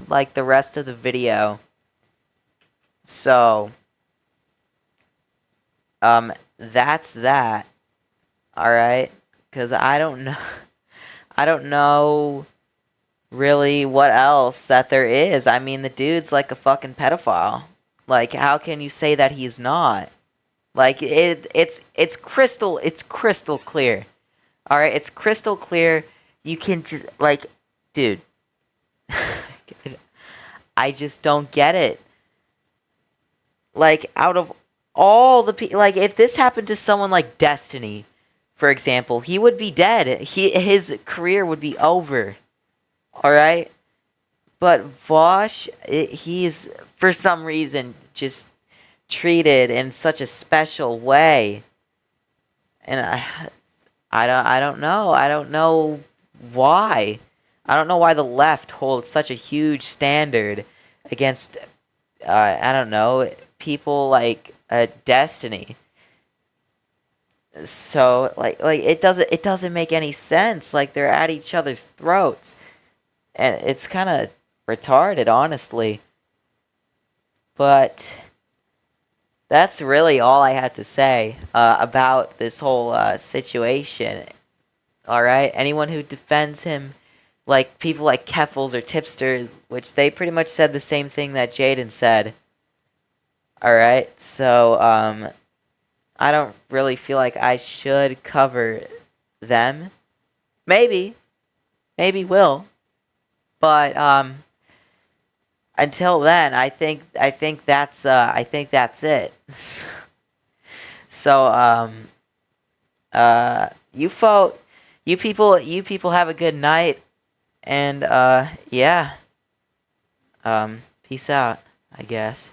like the rest of the video. So that's that. All right? Cuz I don't know really what else that there is. I mean, the dude's like a fucking pedophile. Like, how can you say that he's not? Like it's crystal clear. All right, it's crystal clear. You can just like, dude. I just don't get it. Like, out of all the people, like, if this happened to someone like Destiny, for example, he would be dead. His career would be over. All right, but Vaush, he's for some reason just treated in such a special way, and I don't know. I don't know why. I don't know why the left holds such a huge standard against, I don't know, people like Destiny. So like it doesn't make any sense. Like, they're at each other's throats, and it's kind of retarded, honestly. But that's really all I had to say about this whole situation. All right, anyone who defends him, like people like Keffels or Tipster, which they pretty much said the same thing that Jaden said. Alright, so, I don't really feel like I should cover them. Maybe will. But, until then, I think that's it. So, you people have a good night. And, yeah. Peace out, I guess.